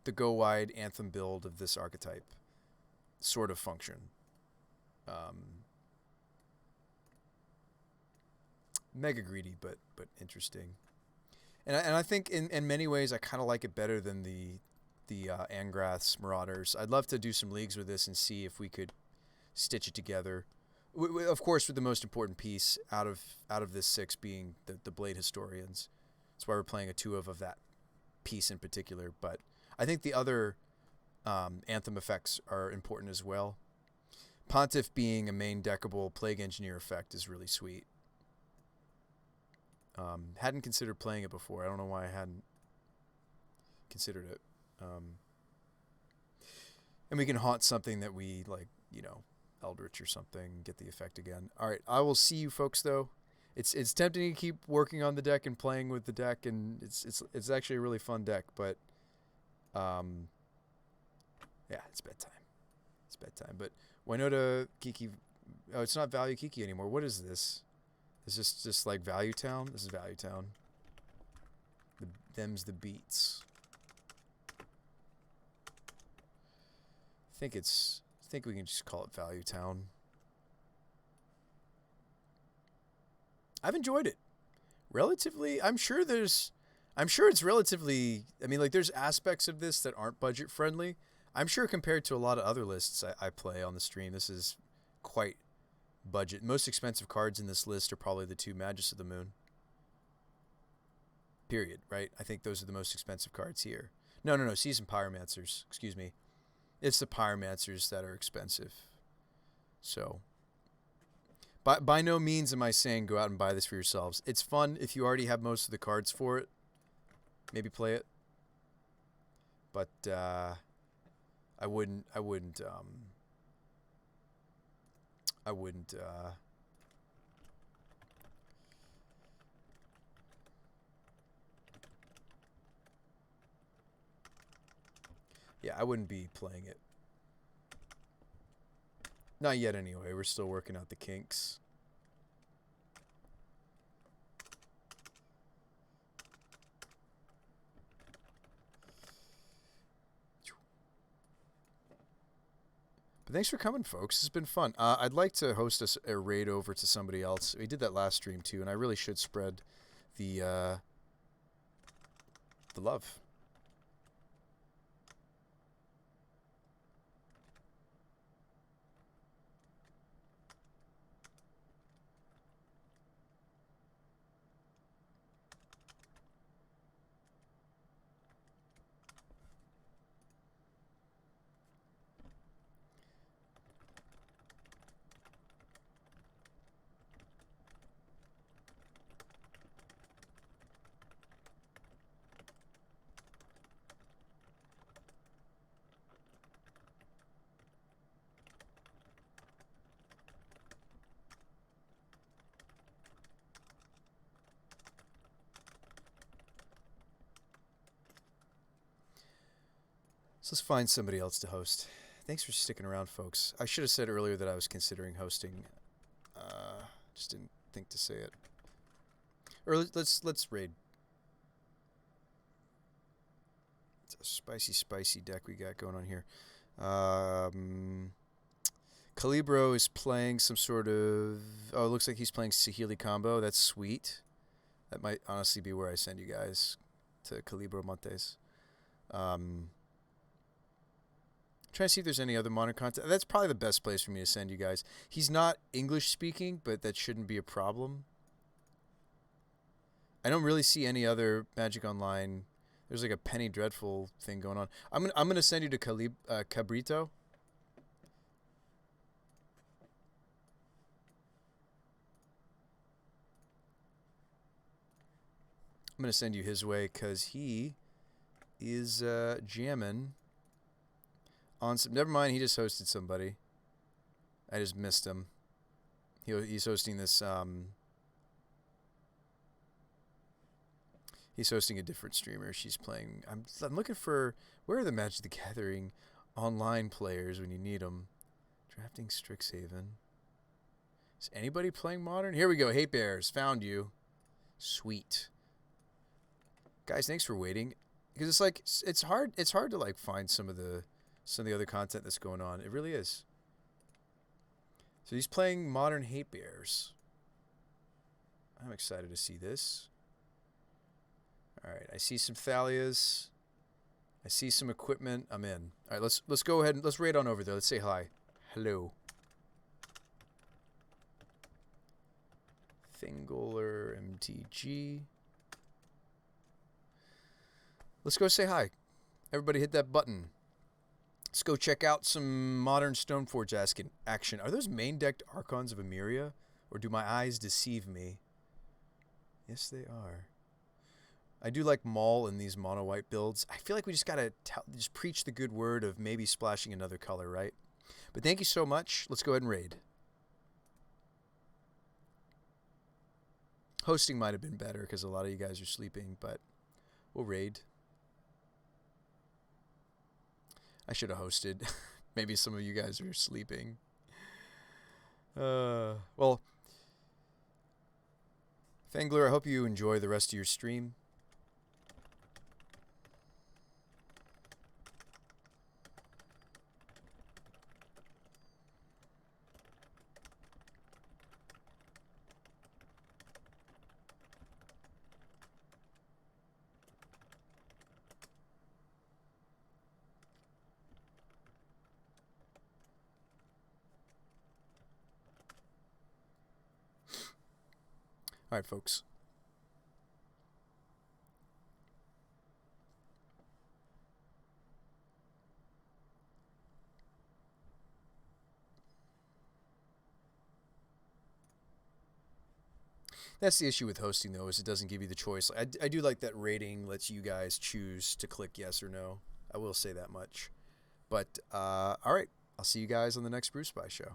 the go wide anthem build of this archetype sort of function. Mega greedy, but interesting. And I think in many ways I kind of like it better than the Angrath's Marauders. I'd love to do some leagues with this and see if we could stitch it together. Of course, with the most important piece out of this 6 being the Blade Historians. That's why we're playing a 2 of that piece in particular. But I think the other anthem effects are important as well. Pontiff being a main deckable Plague Engineer effect is really sweet. Hadn't considered playing it before. I don't know why I hadn't considered it. And we can haunt something that we like, Eldritch or something, get the effect again. All right, I will see you folks though. It's tempting to keep working on the deck and playing with the deck, and it's actually a really fun deck, but yeah, it's bedtime. It's bedtime. But Winota Kiki, oh, it's not Value Kiki anymore. What is this? Is this just like Value Town? This is Value Town. Them's the beats. I think we can just call it Value Town. I've enjoyed it. Relatively, I'm sure it's relatively, I mean, like there's aspects of this that aren't budget friendly. I'm sure compared to a lot of other lists I play on the stream, this is quite budget. Most expensive cards in this list are probably the 2 Magus of the Moon. Period, right? I think those are the most expensive cards here. No, Season Pyromancers. Excuse me. It's the Pyromancers that are expensive. So, by no means am I saying go out and buy this for yourselves. It's fun if you already have most of the cards for it. Maybe play it. But I wouldn't yeah, I wouldn't be playing it. Not yet anyway. We're still working out the kinks. But thanks for coming, folks. It's been fun. I'd like to host a raid over to somebody else. We did that last stream too, and I really should spread the love. So let's find somebody else to host. Thanks for sticking around, folks. I should have said earlier that I was considering hosting. Just didn't think to say it. Or let's raid. It's a spicy deck we got going on here. Calibro is playing some sort of... Oh, it looks like he's playing Saheeli combo. That's sweet. That might honestly be where I send you guys to Calibro Montes. Trying to see if there's any other modern content. That's probably the best place for me to send you guys. He's not English speaking, but that shouldn't be a problem. I don't really see any other Magic Online. There's like a Penny Dreadful thing going on. I'm gonna send you to Cabrito. I'm gonna send you his way because he is jamming on some. Never mind, he just hosted somebody. I just missed him. He's hosting this. He's hosting a different streamer. She's playing. I'm looking for where are the Magic the Gathering online players when you need them. Drafting Strixhaven. Is anybody playing Modern? Here we go. Hate Bears, found you. Sweet. Guys, thanks for waiting. Because it's like it's hard to like find some of the other content that's going on. It really is. So he's playing Modern Hate Bears. I'm excited to see this. All right, I see some Thalias. I see some equipment. I'm in. All right, let's go ahead and let's raid on over there. Let's say hi. Hello. Thingler MTG. Let's go say hi. Everybody hit that button. Let's go check out some Modern Stoneforge action. Are those main decked Archons of Emeria? Or do my eyes deceive me? Yes, they are. I do like Maul in these mono white builds. I feel like we just gotta just preach the good word of maybe splashing another color, right? But thank you so much. Let's go ahead and raid. Hosting might have been better because a lot of you guys are sleeping, but we'll raid. I should have hosted. Maybe some of you guys are sleeping. Well, Fangler, I hope you enjoy the rest of your stream. All right, folks. That's the issue with hosting, though, is it doesn't give you the choice. I do like that rating lets you guys choose to click yes or no. I will say that much. But, all right. I'll see you guys on the next Brew Spy show.